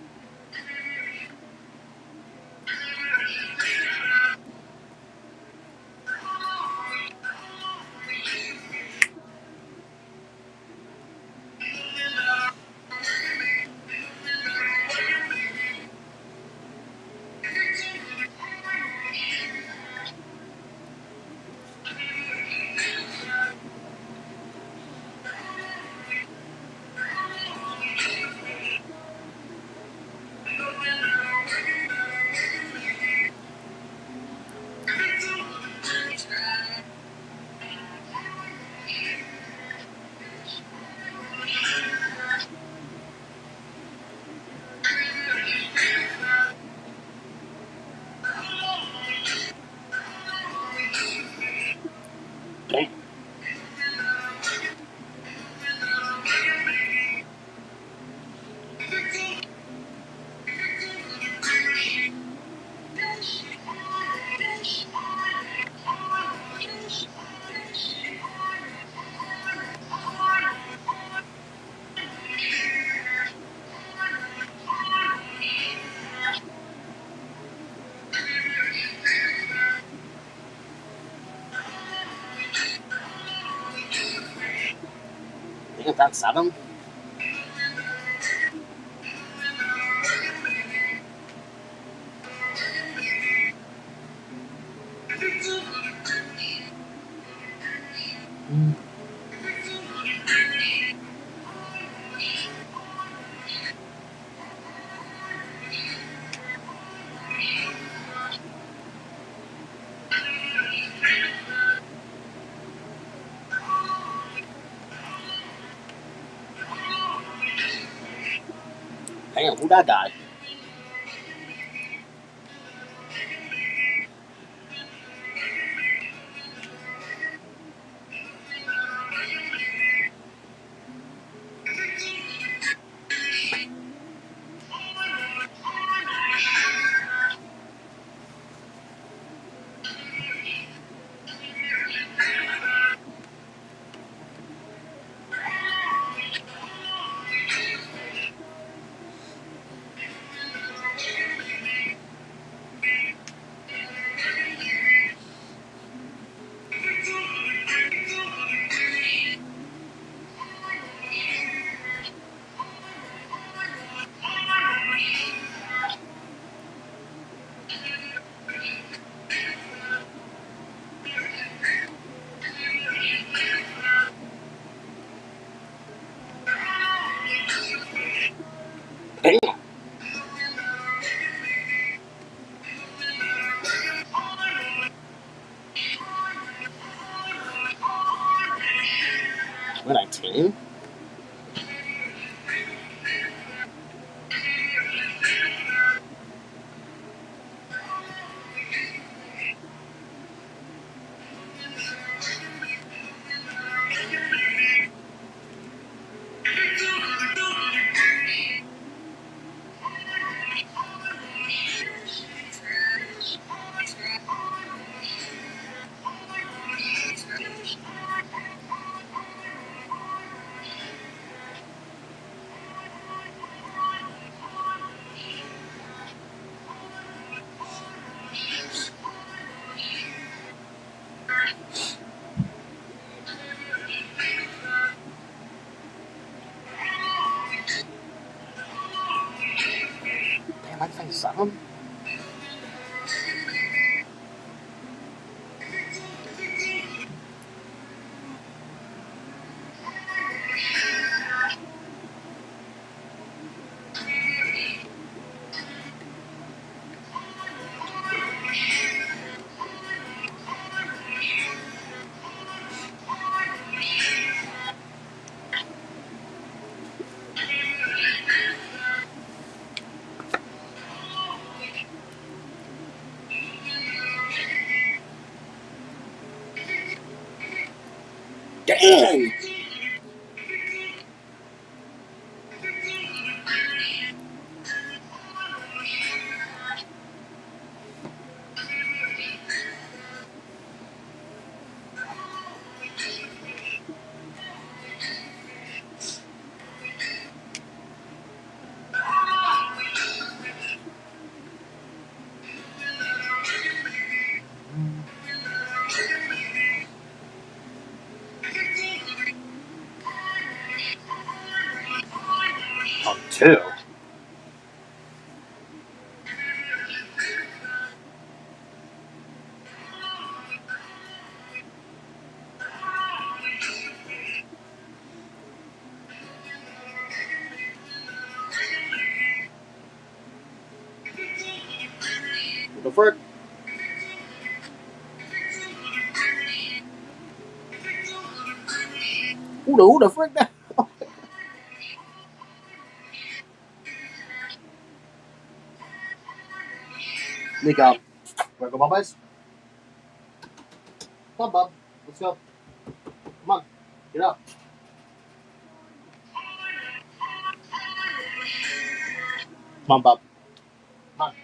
Round 7? Damn, who that guy? Damn. What, 19? Damn, I think 7? Dang! On 2? What the frick? Who the frick that? Nico. Wanna go, Bubba's? Come on, Bub. Let's go. Come on. Get up. Come on, Bub. Come on.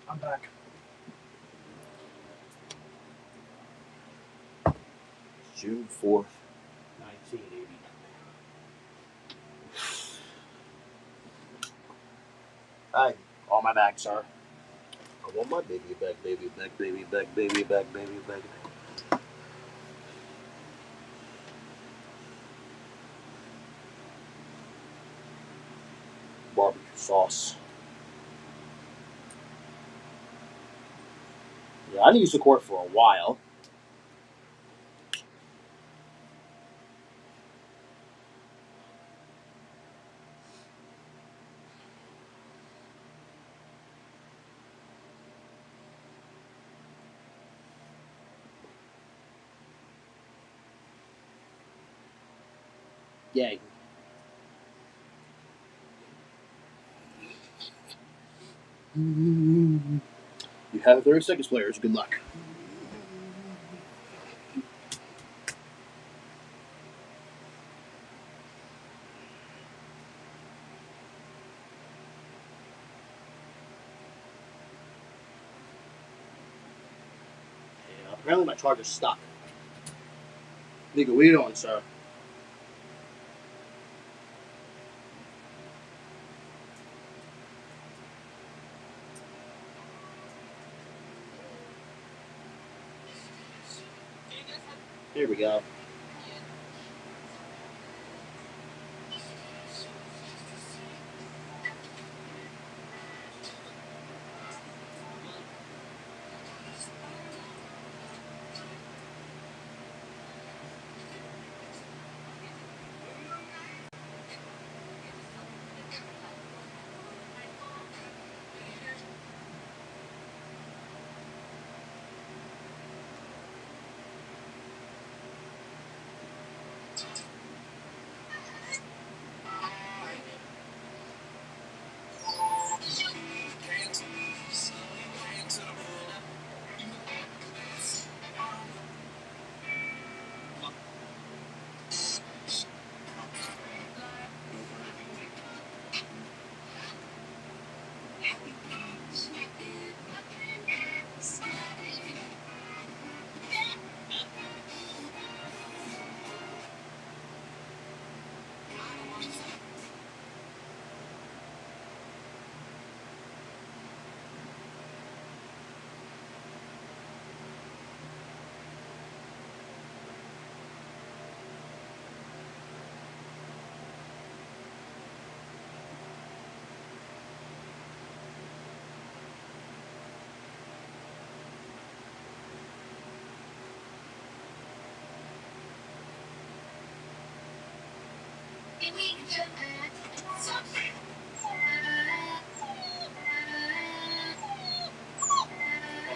I'm back. June 4th, 1980. Hi. On my back, sir. I want my baby back, baby back, baby back, baby back, baby back. Barbecue sauce. Yeah, I didn't use the quart for a while. Yay. You have 30 seconds, players. Good luck. Yeah, apparently my charger's stuck. Nigga, what are you doing, sir? Here we go.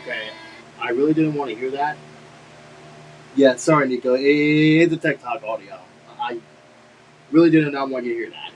Okay, I really didn't want to hear that. Yeah, sorry, Nico. It's a TikTok audio. I really did not want you to hear that.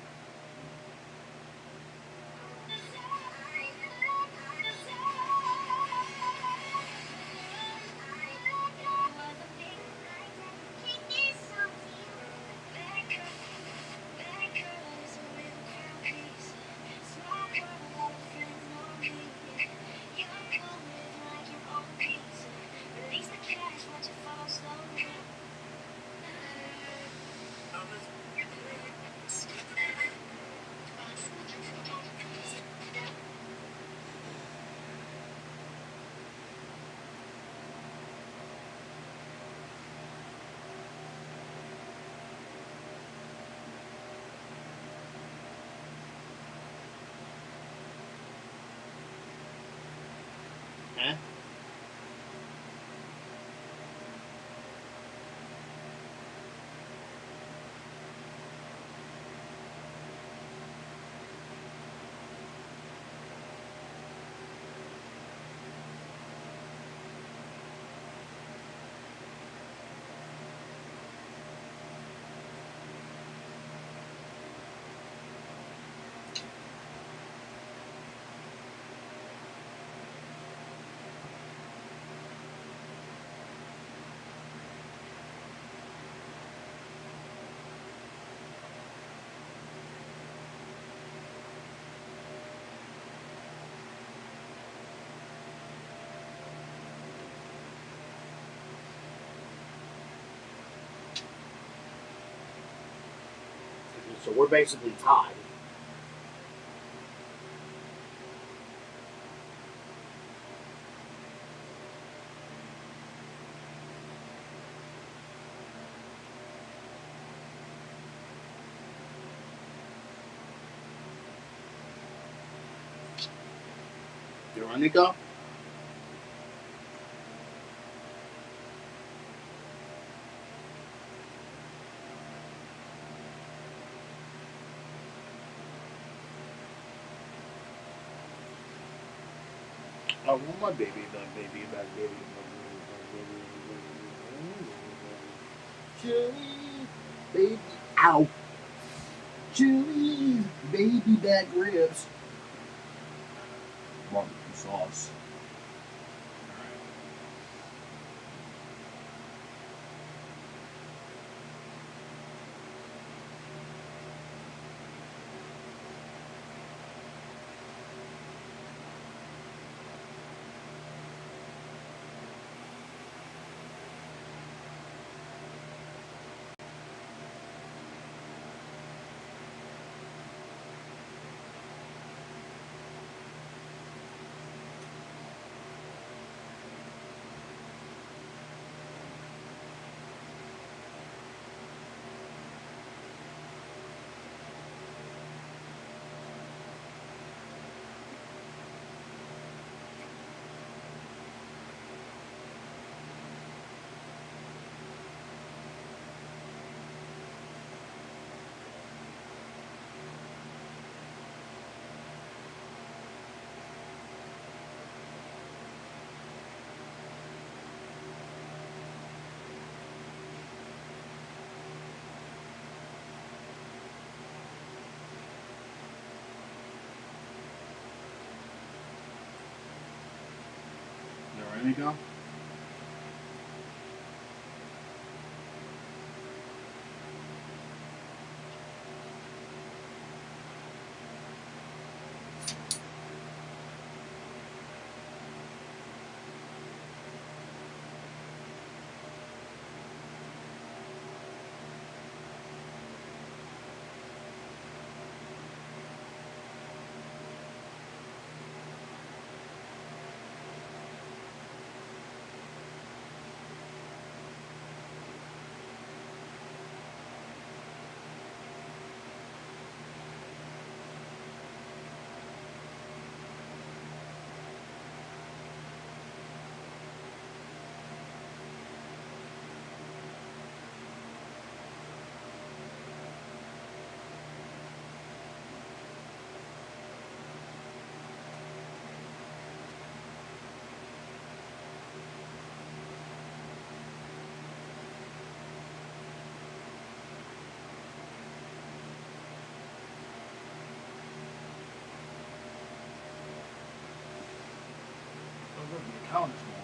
So we're basically tied. Veronica? I want my baby back, baby back, baby back, baby back. Chewy, baby, ow. Chewy, baby back ribs. Barbecue sauce. There we go. The account is more.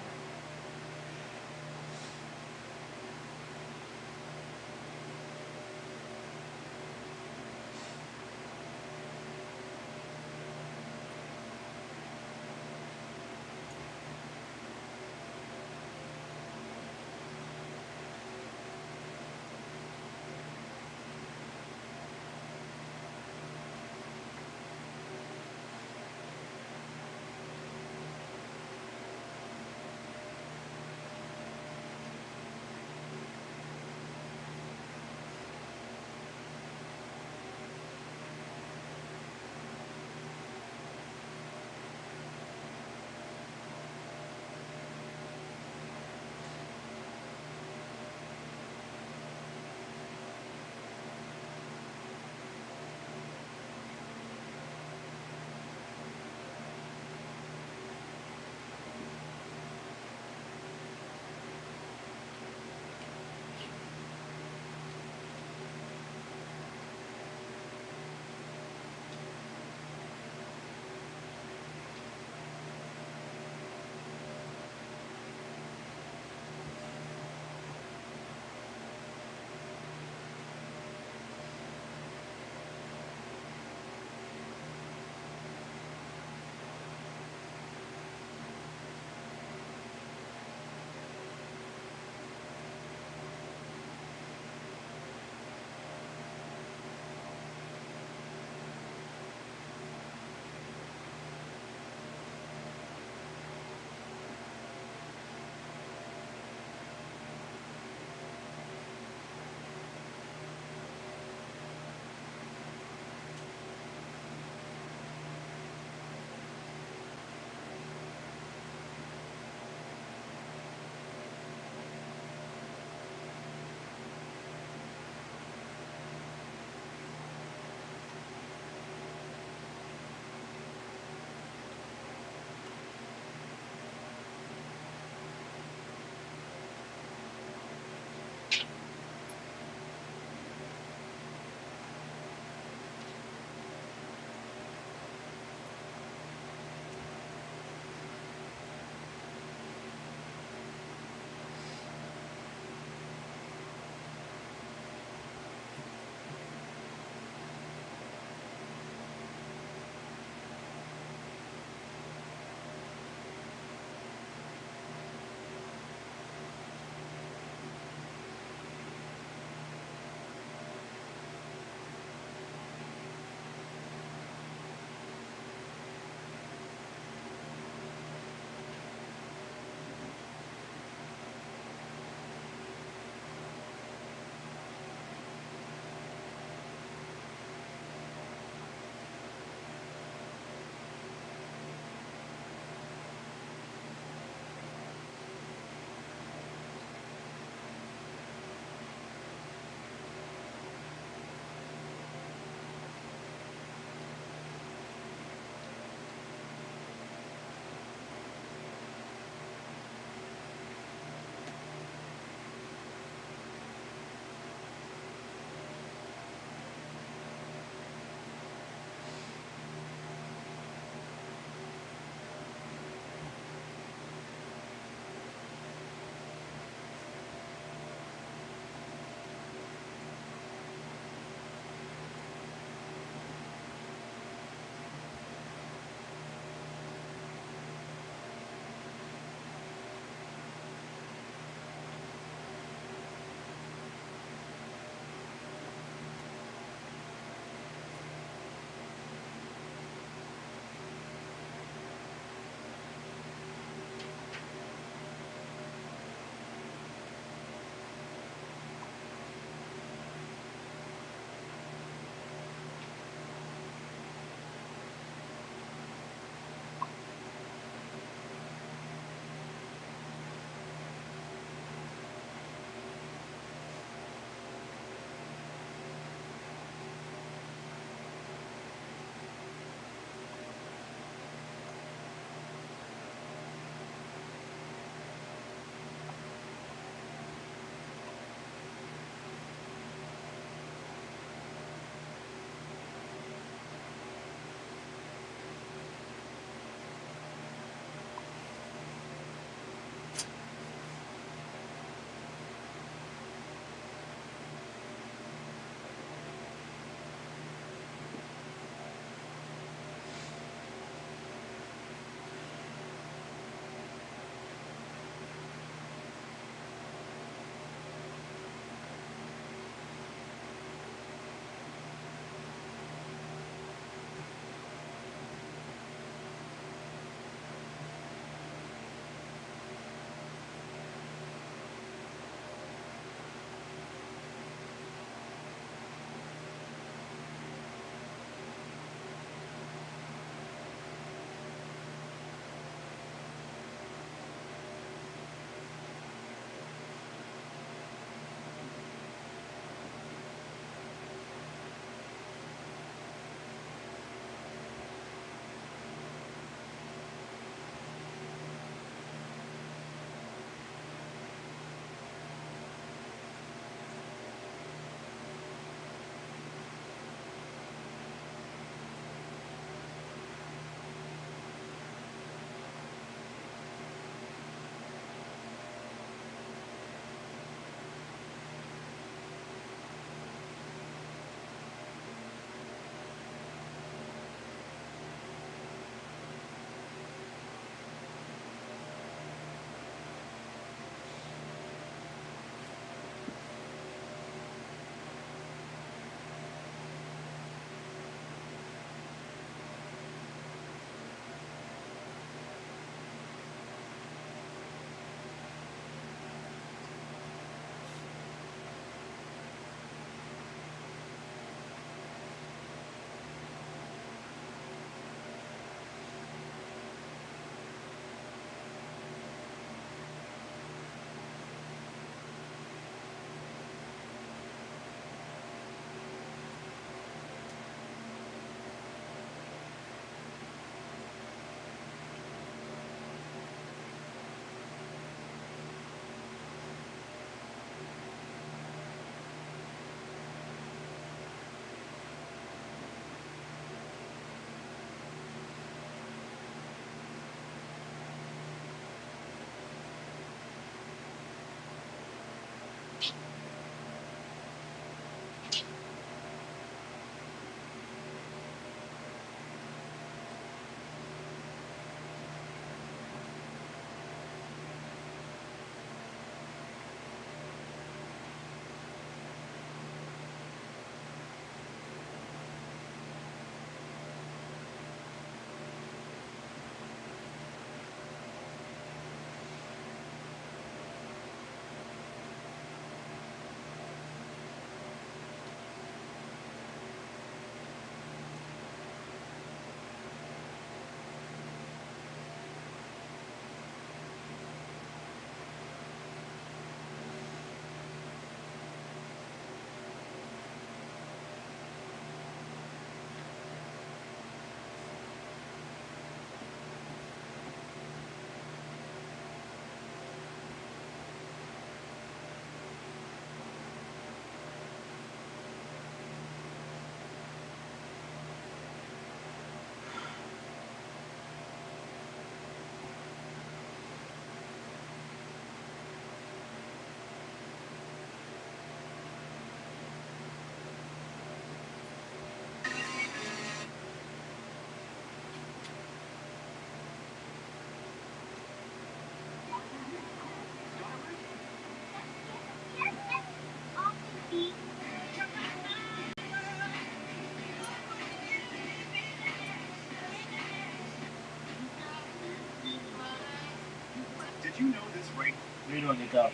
Did you know this right? What are you doing, Nico?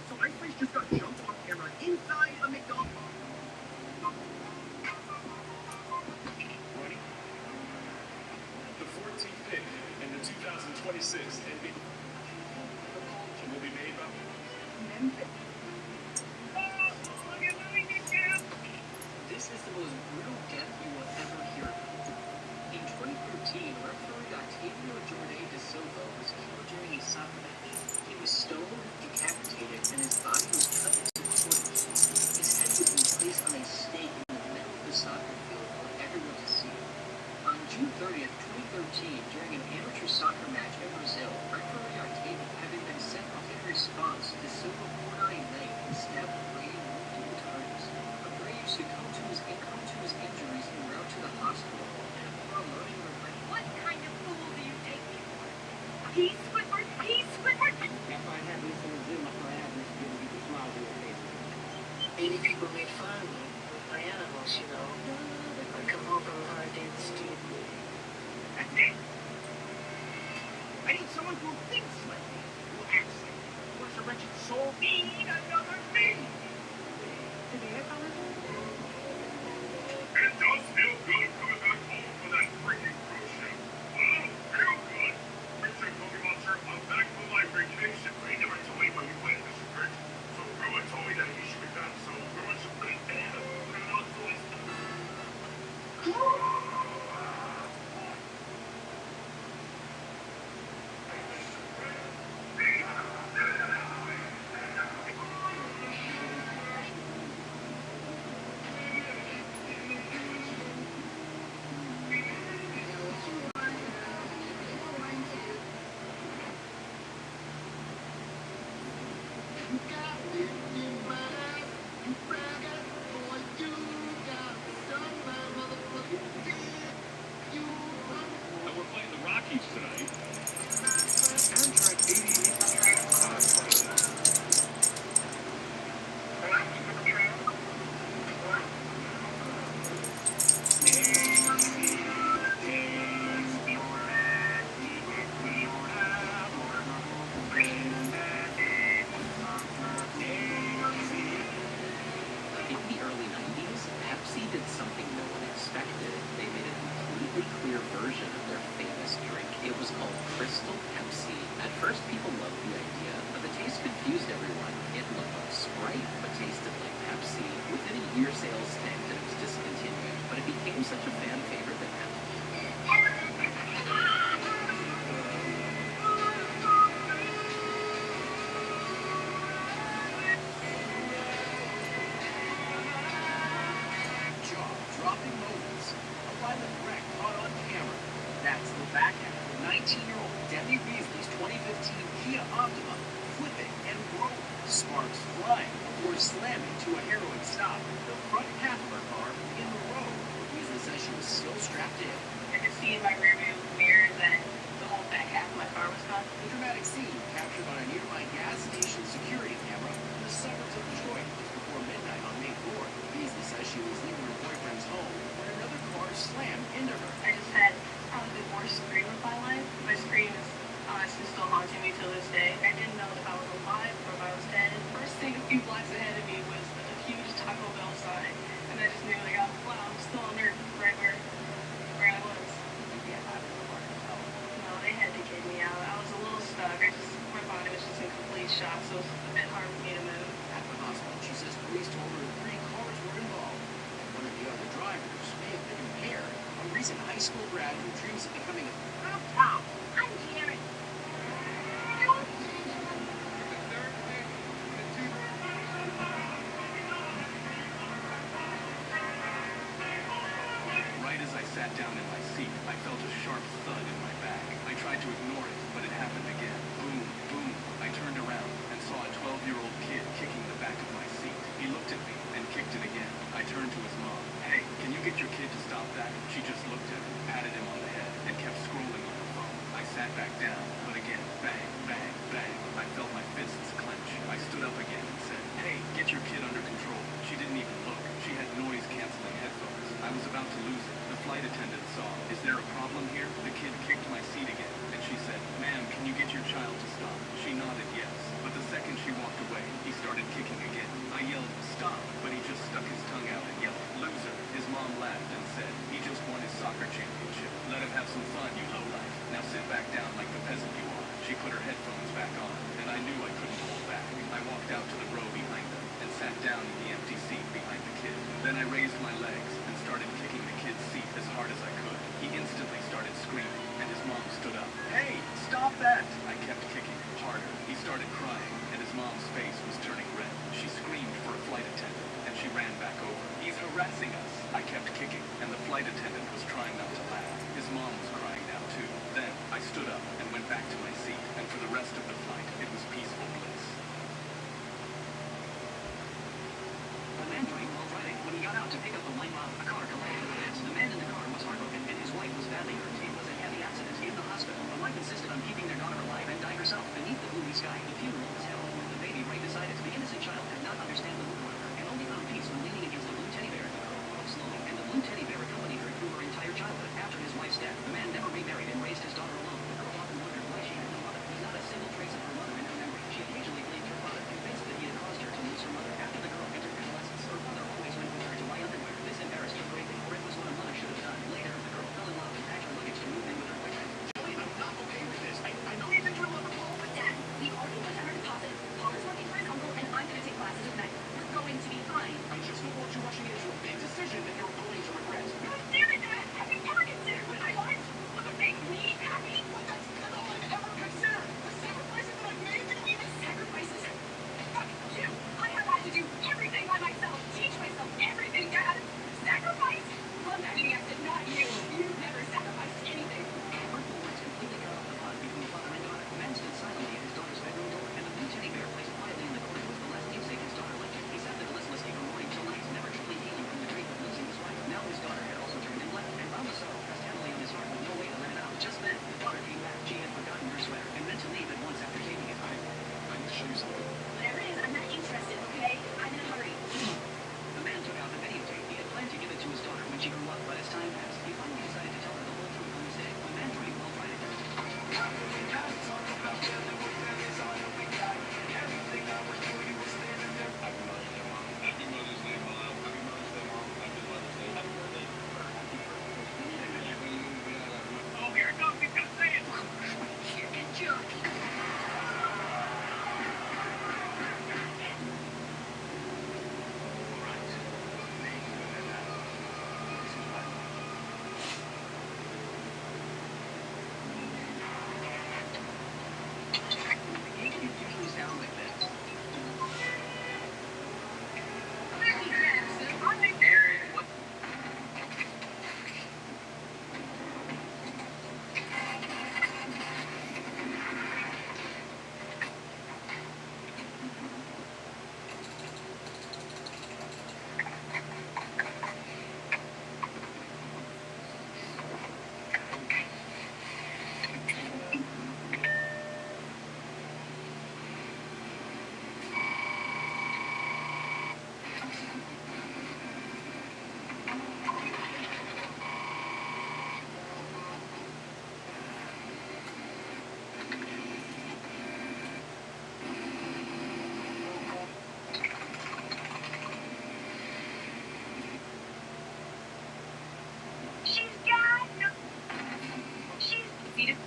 So Ice Freeze just got jumped on camera inside a McDonald's. Ready? The 14th pick in the 2026 NBA will be made by Memphis. This is the most brutal death you will ever hear about. In 2013, referee Octavio Jorge de Silva was killed during a soccer match. He was stoned, decapitated, and his body was cut into quarters. His head was placed on a stake in the middle of the soccer field for everyone to see. On June 30th, 2013, during an amateur soccer match in Brazil, referee Octavio, having been sent off in response, de Silva poured on a knife and stabbed Abreu multiple times. Abreu succumbed to his injuries en route to the hospital. And upon learning the right, What kind of fool do you take me for? He's Squidward! He's Squidward! if I had this in the gym, I might have this people get the smiles on their face. Many people made fun of me with my animals, you know. I come home from a hard day at the studio. That's it. I need someone who thinks like me, who acts like me, who has a wretched soul. Need another me. Did you hear from him? It does feel good coming back home for that freaking cruise ship. Wow, real good. Richard Pokemon sir, I'm back from my vacation. He never told me when we went this trip. So Bruin told me that he should be back. So Bruin should be there. And we're playing the Rockies tonight. In the early 90s, Pepsi did something no one expected. They made a completely clear version of their famous drink. It was called Crystal Pepsi. At first, people loved the idea, but the taste confused everyone. It looked like Sprite, but tasted like Pepsi. Within a year, sales tanked and it was discontinued, but it became such a fan favorite that Jaw-dropping moments. A violent wreck caught on camera. That's the back end of 19-year-old Demi Beasley's 2015 Kia Optima, flipping and rolling, sparks flying before slamming to a harrowing stop. The front half of her car in the road. Beasley says she was still strapped in. I could see in my rearview mirror that the whole back half of my car was gone. The dramatic scene captured on a nearby gas station security camera in the suburbs of Detroit just before midnight on May 4th. Beasley says she was leaving her boyfriend's home when another car slammed into her. I just had probably the worst scream of my life. My scream is honestly still haunting me till this day. I didn't know if I was alive or if I was dead. First thing a few blocks ahead of me was a huge Taco Bell sign. And I just knew, like, oh, wow, I'm still on there right where I was. Yeah. rest of the flight, it was peaceful bliss. The man drink while driving. When he got out to pick up the wine bottle, a car collided with it. The man in the car was heartbroken, and his wife was badly hurt. It was a heavy accident in the hospital. The wife insisted on keeping their daughter alive and died herself beneath the gloomy sky. The funeral was held. The baby right beside it. The innocent child could not understand the mood order, and only found peace when leaning against the blue teddy bear. The girl grew up slowly, and the blue teddy bear accompanied her through her entire childhood. After his wife's death, the man never remarried and raised his daughter alone. The girl often wondered why she had no mother. There was not a single trace of her mother in her memory. She occasionally blamed her father, convinced that he had caused her to lose her mother. After the girl entered adolescence, her father always went with her to buy underwear. This embarrassed her greatly, for it was what a mother should have done. Later, the girl fell in love and packed her luggage to move in with her boyfriend. Joey, I'm not okay with this. I know you think you're in love with Paul, but Dad, we already put down our deposit. Paul is working for his uncle, and I'm going to take classes with Meg. We're going to be fine. I just don't want you rushing into a big decision that you're going to regret. God damn it, Dad! Have you ever considered what I want? What would make me happy? Well, that's all I've ever considered. The sacrifices that I've made to even sacrifices. Fuck you! I have had to do everything by myself. Teach myself everything, Dad. Sacrifice? Love that acted, not you. You've never sacrificed anything. Purple words completely cut off the bond between father and daughter. The man stood silently at his daughter's bedroom door, and the blue teddy bear placed quietly in the corner was the last keepsake his daughter left him. He sat there listlessly from morning till night, never truly healing from the grief of losing his wife. Now his daughter had also turned and left, and bound the sorrow pressed heavily on his heart with no way to let it out. Just then, the daughter came back. She had forgotten her sweater and meant to leave at once after taking it. I need to show you something. Whatever it is, I'm not interested, okay? I'm in a hurry. The man took out the videotape. He had planned to give it to his daughter when she grew up, but as time passed, he finally decided to tell her the whole truth on this day. The man drank while driving. Oh, here it comes. He's gonna say it. Chicken jerky. The game didn't usually sound like this. Aaron, what? She's got no. She's defeated.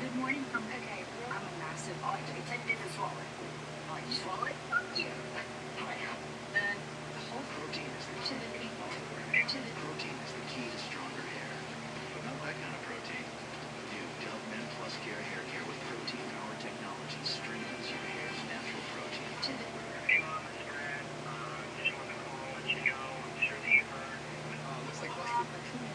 Good morning from okay. I'm a massive. I didn't swallow it. Oh, you swallow it? Yeah. Then The whole protein is the to the people. To the protein is the key to stronger hair. But not that kind of protein. New Dove Men Plus Care Hair Care with protein power technology strengthens your hair's natural protein. to the. Looks like busted control.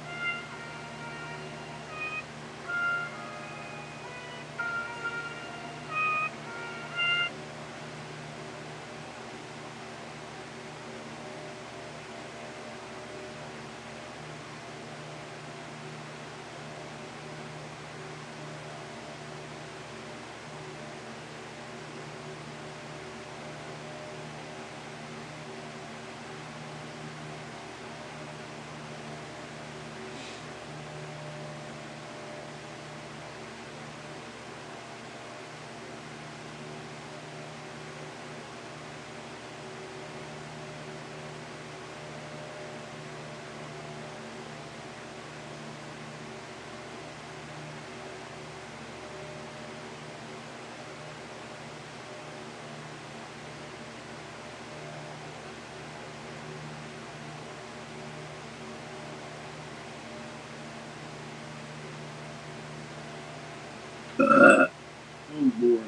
Oh boy.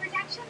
Protection?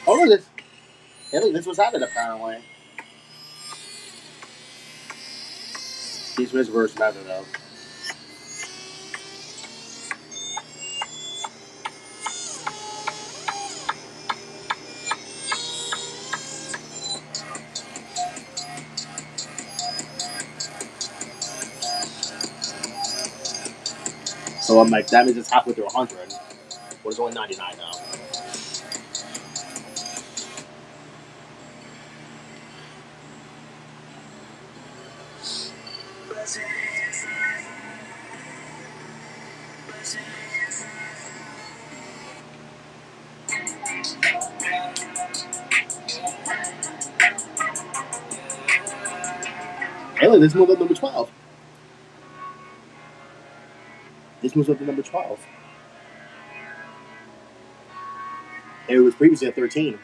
Oh, look, this was added apparently. He's Smith's verse better though. So I'm like, that means it's halfway through 100. But it's only 99 now. Hey, look, this moved up number 12. This moves up to number 12. It was previously at 13.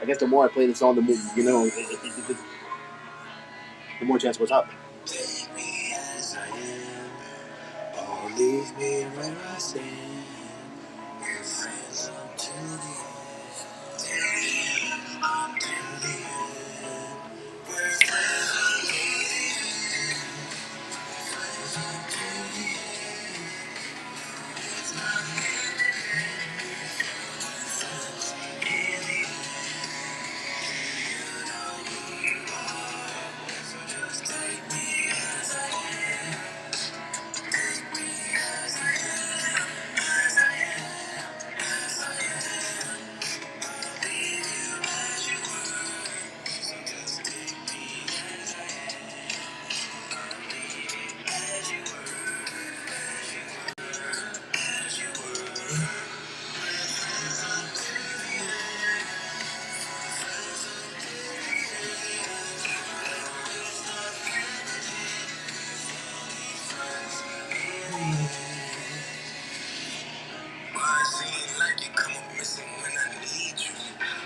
I guess the more I play the song, the more, you know, the more chance goes up. Take me as I am, or leave me where I stand. We're friends unto the end. Unto the end. We're friends unto the end. Friends unto the end. It's not hand in hand. Friends in the end. You know who you are. So just take me as I am. Take me as I am. As I am. As I am. I'll leave you as you were. So just take me as I am. I'll leave you as you were. As you were. As you were. We're friends unto the end. Friends unto the end. It's not hand in hand. Friends in the end. Why it seem like you come up missing when I need you?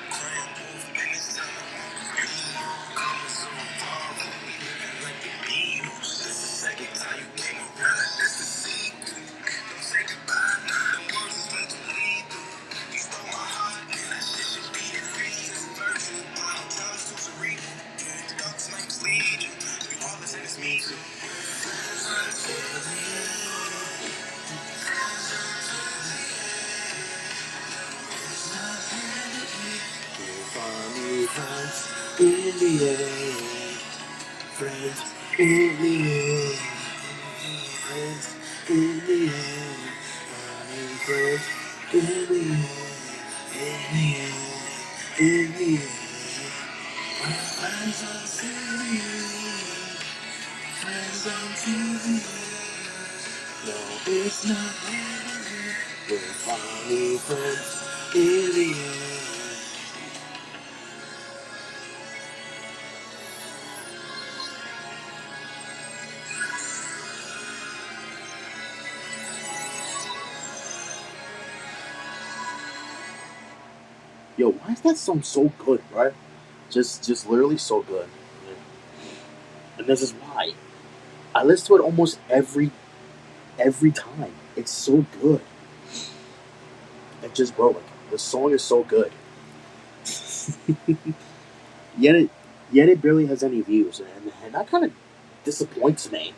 Crying wolf, and it's time I want to be you. Coming so far from me, living like the Beatles. This the second time you came around, and that's the secret. Don't say goodbye now, them words is meant to lead through. You stole my heart, man, that shit should be illegal. First, I'm trying to cerebral. Yeah, the darkest night lead you. We heartless and it's me too. Friends until the end. Friends until the end. It's not hand in hand. We'll find friends in the end. Friends in the end. Friends in the end. Finding friends in the end. In the end. In the end. We're friends until the end. Friends until the end. No, it's not hand in hand. We're finally friends in the end. Yo, why is that song so good, right? Just literally so good. And this is why. I listen to it almost every time. It's so good. It just bro, like, the song is so good. yet it barely has any views, and that kind of disappoints me.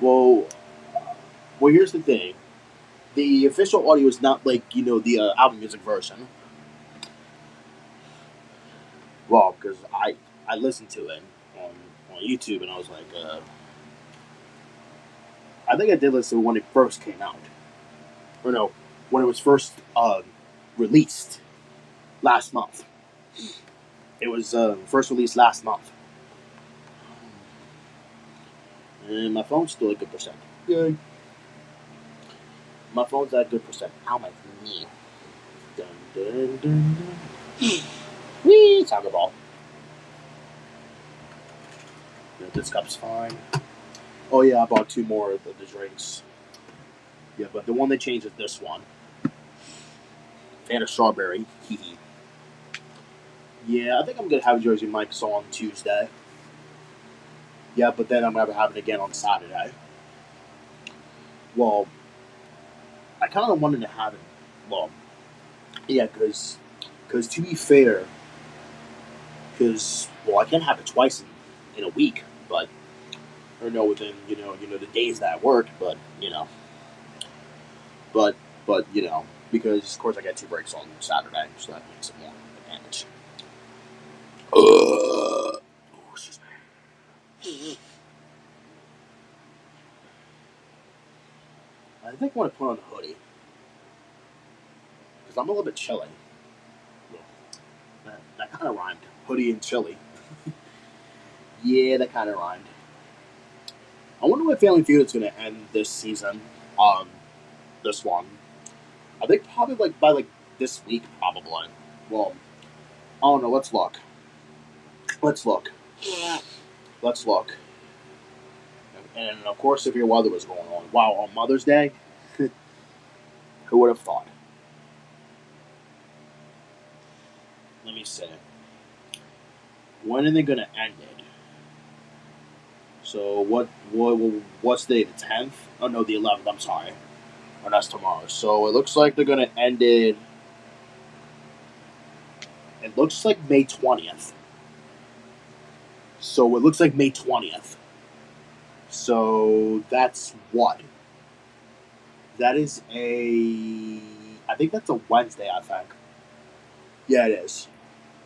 Well, here's the thing. The official audio is not like, you know, the album music version. Well, because I listened to it on YouTube, and I was like, I think I did listen to it when it first came out. Or no, when it was first released last month. It was first released last month. And my phone's still a good percent. Good. My phone's at a good percent. Ow, my knee. Dun, dun, dun, dun. Whee! Soccer ball. Yeah, this cup's fine. Oh yeah, I bought 2 more of the drinks. Yeah, but the one they changed is this one. And a strawberry. Hee hee. Yeah, I think I'm gonna have Jersey Mike's on Tuesday. Yeah, but then I'm gonna have it again on Saturday. Well, I kind of wanted to have it. Well, yeah, because to be fair, I can't have it twice in a week, but or no, within the days that I work, but because of course I get 2 breaks on Saturday, so that makes it more advantage. Oh, excuse me. I think I want to put on a hoodie because I'm a little bit chilly. That kind of rhymed. Hoodie and chilly. Yeah, that kind of rhymed. I wonder when Family Feud is going to end this season. This one. I think probably by this week, probably. Well, I don't know. Let's look. And of course, severe weather was going on. Wow, on Mother's Day? Who would have thought? Let me see. When are they going to end it? So what's the 10th? Oh no, the 11th. I'm sorry. Oh, that's tomorrow. So it looks like they're going to end it. It looks like May 20th. So it looks like May 20th. So that's what? That is I think that's a Wednesday, I think. Yeah, it is.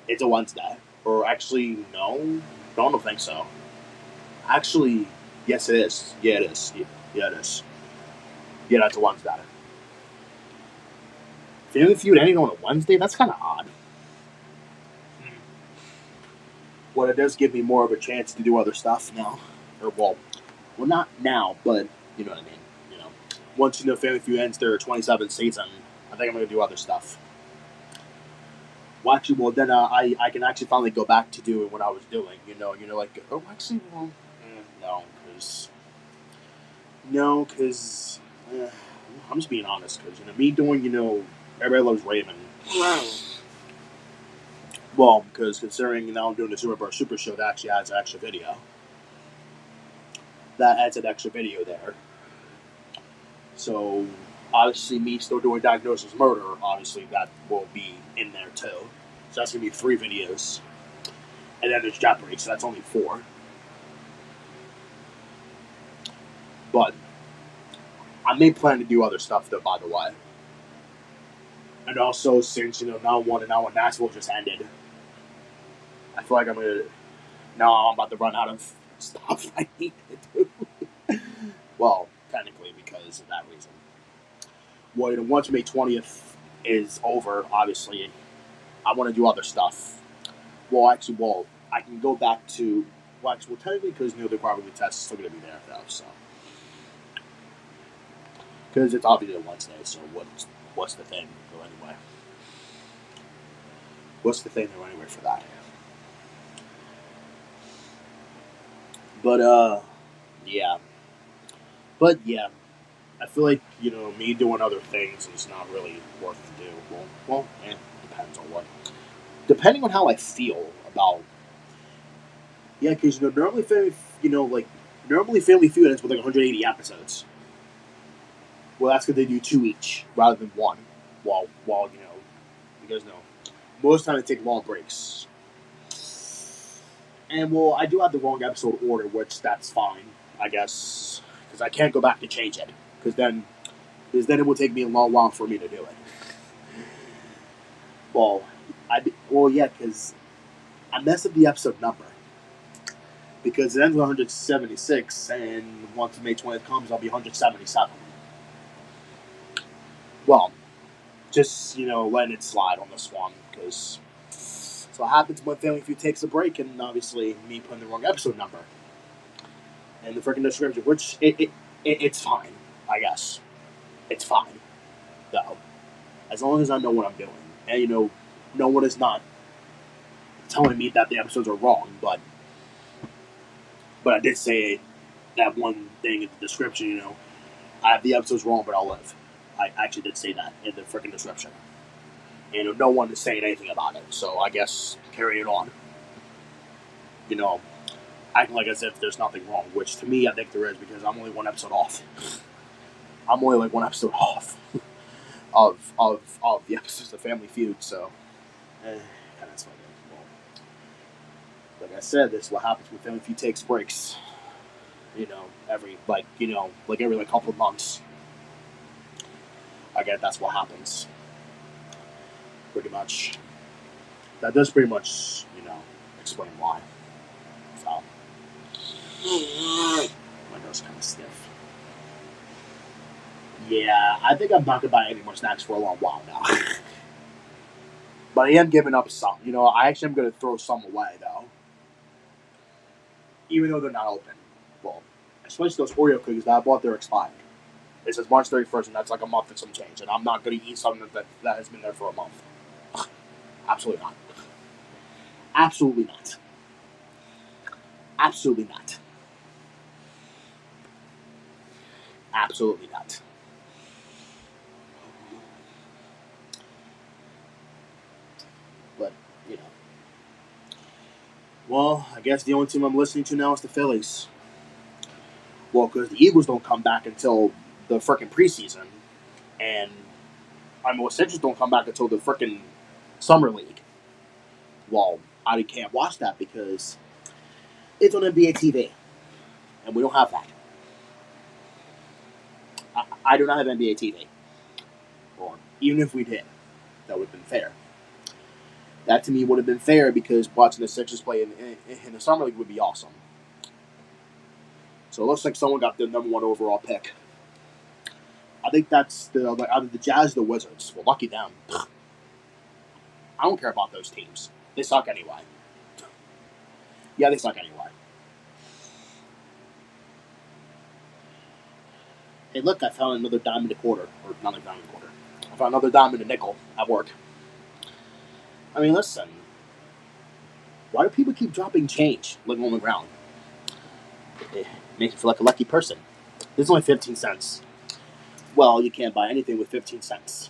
It's a Wednesday. Or actually, no. I don't think so. Actually, yes, it is. Yeah, it is. Yeah, it is. Yeah, that's a Wednesday. Family Feud ending on a Wednesday? That's kind of odd. Well, it does give me more of a chance to do other stuff now. Or, well, not now, but you know what I mean. Once Family Feud ends their 27th season, I think I'm going to do other stuff. Well, actually, then I can actually finally go back to doing what I was doing. Because I'm just being honest. Because me doing Everybody Loves Raymond. Well, because considering now I'm doing the Super Show, that actually adds an extra video. That adds an extra video there. So, obviously, me still doing Diagnosis Murder, obviously, that will be in there too. So, that's going to be 3 videos. And then there's Jeopardy, so that's only 4. But, I may plan to do other stuff, though, by the way. And also, since, now one and Nashville just ended, I feel like I'm about to run out of stuff I need to do. Well, technically, because of that reason. Well, once May 20th is over, obviously, I want to do other stuff. Well, I can go back to... technically, because the Carbon test is still going to be there, though, so... Because it's obviously a Wednesday, so what's the thing, though, anyway? What's the thing, though, anyway, for that? But, yeah. But, yeah. I feel like, me doing other things is not really worth to do. Well, depends on what. Depending on how I feel about. Yeah, because normally Family Feud ends with 180 episodes. Well, that's because they do 2 each rather than 1. While you guys know, most of the time they take long breaks. And I do have the wrong episode order, which that's fine, I guess, because I can't go back to change it. Because then it will take me a long while for me to do it. Because I messed up the episode number. Because it ends with 176, and once May 20th comes, I'll be 177. Well, just, letting it slide on this one, because so what happens when Family Feud takes a break, and obviously me putting the wrong episode number. in the freaking description, which it's fine, I guess. It's fine, though, as long as I know what I'm doing, and no one is not telling me that the episodes are wrong, but I did say that one thing in the description. I have the episodes wrong, but I'll live. I actually did say that in the freaking description, and no one is saying anything about it. So I guess carry it on. Acting like as if there's nothing wrong, which to me I think there is because I'm only one episode off. I'm only like one episode off of the episodes of Family Feud, so that's funny. Well, like I said, this is what happens when Family Feud takes breaks. Every couple of months. I guess that's what happens. Pretty much. That does pretty much, explain why. So my nose kind of stiff. Yeah, I think I'm not gonna buy any more snacks for a long while now. But I am giving up some. I actually am gonna throw some away though. Even though they're not open. Well, especially those Oreo cookies that I bought, they're expired. It says March 31st, and that's like a month and some change. And I'm not going to eat something that has been there for a month. Absolutely not. Absolutely not. Absolutely not. Absolutely not. But, well, I guess the only team I'm listening to now is the Phillies. Well, because the Eagles don't come back until the frickin' preseason. And Citrus don't come back until the frickin' Summer League. Well, I can't watch that because it's on NBA TV. And we don't have that. I do not have NBA TV. Or even if we did, that would have been fair. That to me would have been fair because watching the Sixers play in the Summer League would be awesome. So it looks like someone got the number 1 overall pick. I think that's either the Jazz or the Wizards. Well, lucky them. I don't care about those teams. They suck anyway. Yeah, they suck anyway. Hey, look, I found another dime and a quarter. Or not a dime and a quarter. I found another dime and a nickel at work. I mean, listen. Why do people keep dropping change living on the ground? It makes you feel like a lucky person. This is only 15 cents. Well, you can't buy anything with 15 cents.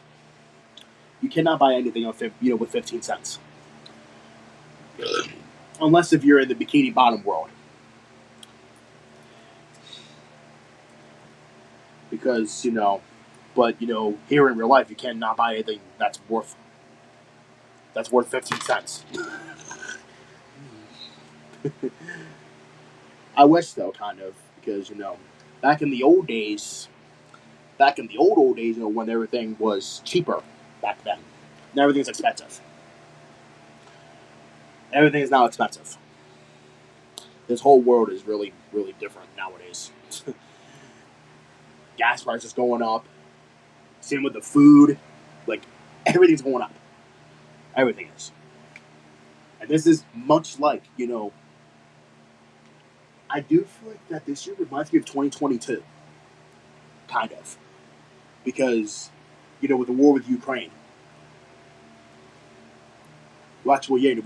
You cannot buy anything with 15 cents. Unless if you're in the Bikini Bottom world. Because, but, here in real life, you cannot buy anything that's worth 15 cents. I wish, though, kind of, because, back in the old days, when everything was cheaper back then. Now everything's expensive. Everything is now expensive. This whole world is really, really different nowadays. Gas prices going up. Same with the food. Like, everything's going up. Everything is. And this is much like, I do feel like that this year reminds me of 2022. Kind of. Because, with the war with Ukraine. Well, actually, yeah, the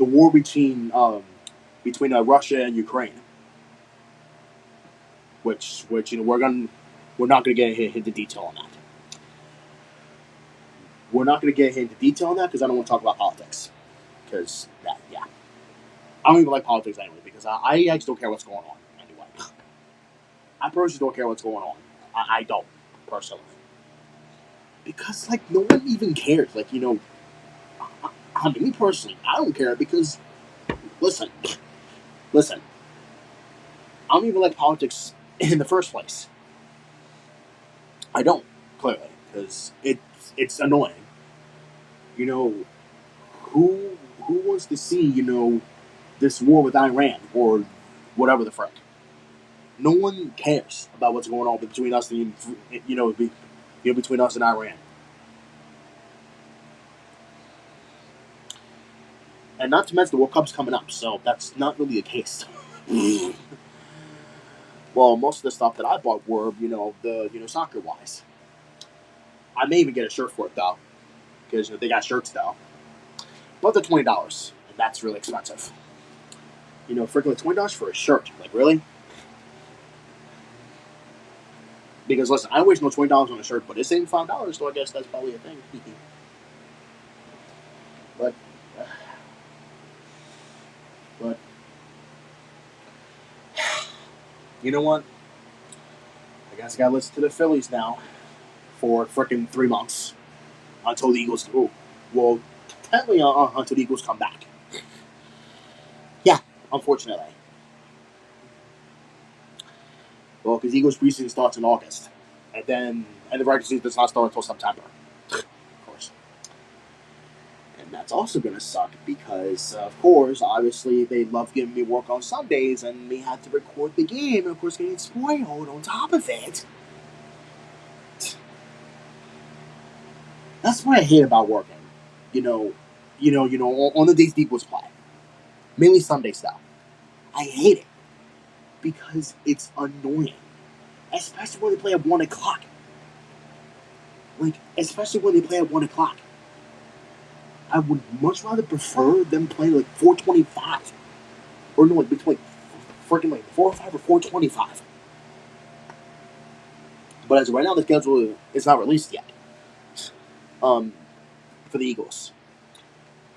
war between Russia and Ukraine. Which we're not gonna get into detail on that. We're not gonna get into detail on that because I don't want to talk about politics. Because I don't even like politics anyway. Because I just don't care what's going on anyway. I personally don't care what's going on. I don't personally. Because no one even cares. Me personally, I don't care because listen. I don't even like politics in the first place. I don't, clearly, because it's annoying. Who wants to see, this war with Iran or whatever the frick? No one cares about what's going on between us and between us and Iran. And not to mention the World Cup's coming up, so that's not really the case. Well, most of the stuff that I bought were, soccer wise. I may even get a shirt for it though, because they got shirts though. But they're $20, and that's really expensive. Freaking $20 for a shirt, like really? Because listen, I waste no $20 on a shirt, but it's $85, so I guess that's probably a thing. but, but, you know what? I guess I gotta listen to the Phillies now for freaking 3 months until the Eagles. Well, technically until the Eagles come back. Yeah, unfortunately. Well, because Eagles preseason starts in August, and the regular season does not start until September, of course. And that's also going to suck because, of course, obviously they love giving me work on Sundays, and we have to record the game, and of course getting spoiled on top of it. That's what I hate about working. On the days the Eagles play, mainly Sundays though. I hate it because it's annoying. Especially when they play at 1 o'clock. Especially when they play at 1 o'clock. I would much rather prefer them playing 4:25. Or no, between freaking 4 or 5 or 4:25. But as of right now, the schedule is not released yet. For the Eagles.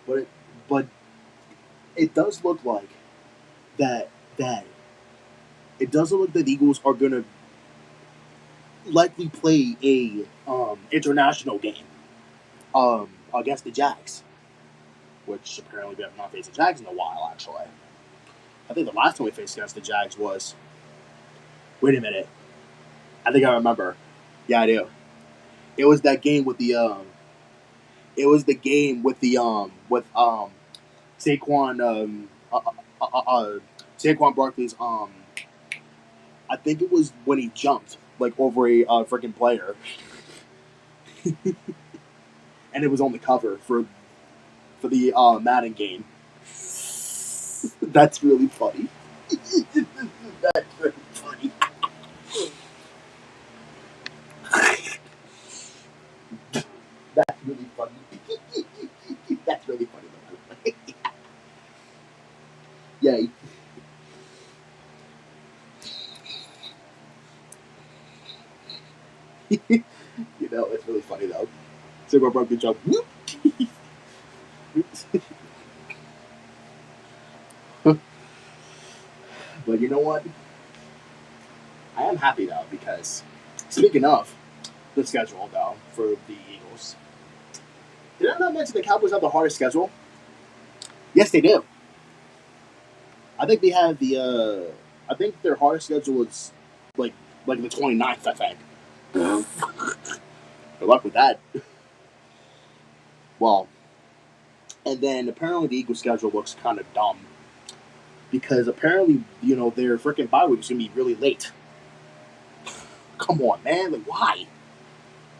But it does look like that it doesn't look that the Eagles are gonna likely play a international game against the Jags, which apparently we have not faced the Jags in a while. Actually, I think the last time we faced against the Jags was. Wait a minute, I think I remember. Yeah, I do. It was that game with the It was the game with the with Saquon Saquon Barkley's I think it was when he jumped over a freaking player. And it was on the cover for the Madden game. That's really funny. That's really funny. That's really funny. That's really funny. Yay. It's really funny though. So I broke the jump. Whoop. But you know what? I am happy though because speaking of the schedule though for the Eagles, did I not mention the Cowboys have the hardest schedule? Yes, they do. I think they have I think their hardest schedule is like the 29th, I think. Good luck with that. Well, and then apparently the Eagles schedule looks kind of dumb because apparently their freaking bye week is gonna be really late. Come on, man! Why?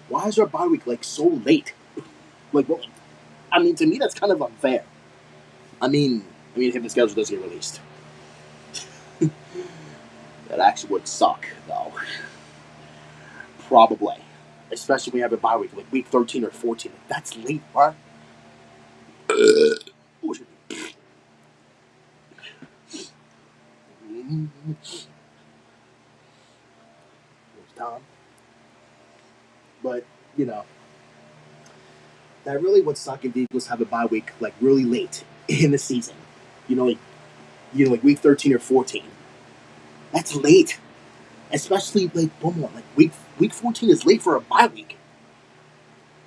Why is our bye week so late? I mean, to me that's kind of unfair. I mean, if the schedule does get released, that actually would suck, though. Probably, especially when we have a bye week, week 13 or 14. That's late, bro. Tom. But that really would suck if the Eagles have a bye week really late in the season. Week 13 or 14. That's late. Especially week 14 is late for a bye week.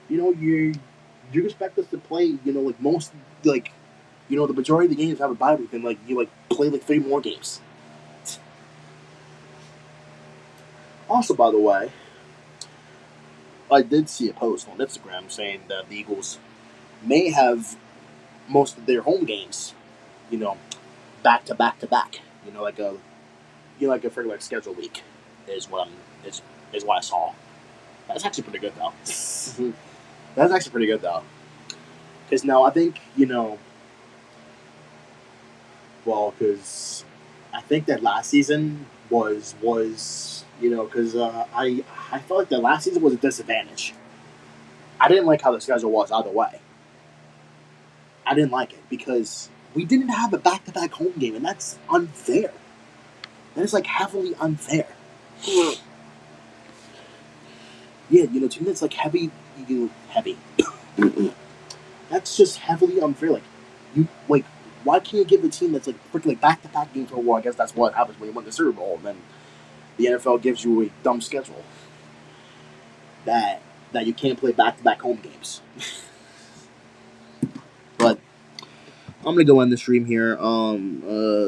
You expect us to play, most the majority of the games have a bye week and you play 3 more games. Also, by the way, I did see a post on Instagram saying that the Eagles may have most of their home games, back to back to back. Like a freaking schedule week is what I saw. That's actually pretty good though. That's actually pretty good though. Because now I think because I think that last season was because I felt like the last season was a disadvantage. I didn't like how the schedule was either way. I didn't like it because we didn't have a back-to-back home game, and that's unfair. That is like heavily unfair. Yeah, to me it's like heavy. That's just heavily unfair. Why can't you give a team that's like freaking like back-to-back games for a while? I guess that's what happens when you win the Super Bowl, and then the NFL gives you a dumb schedule that you can't play back-to-back home games. But I'm gonna go end the stream here.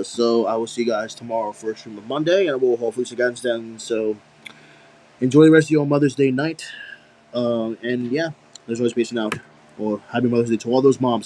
So I will see you guys tomorrow for a stream of Monday, and we'll hopefully see you guys then. So enjoy the rest of your Mother's Day night. And yeah, there's always peace out. Or happy Mother's Day to all those moms.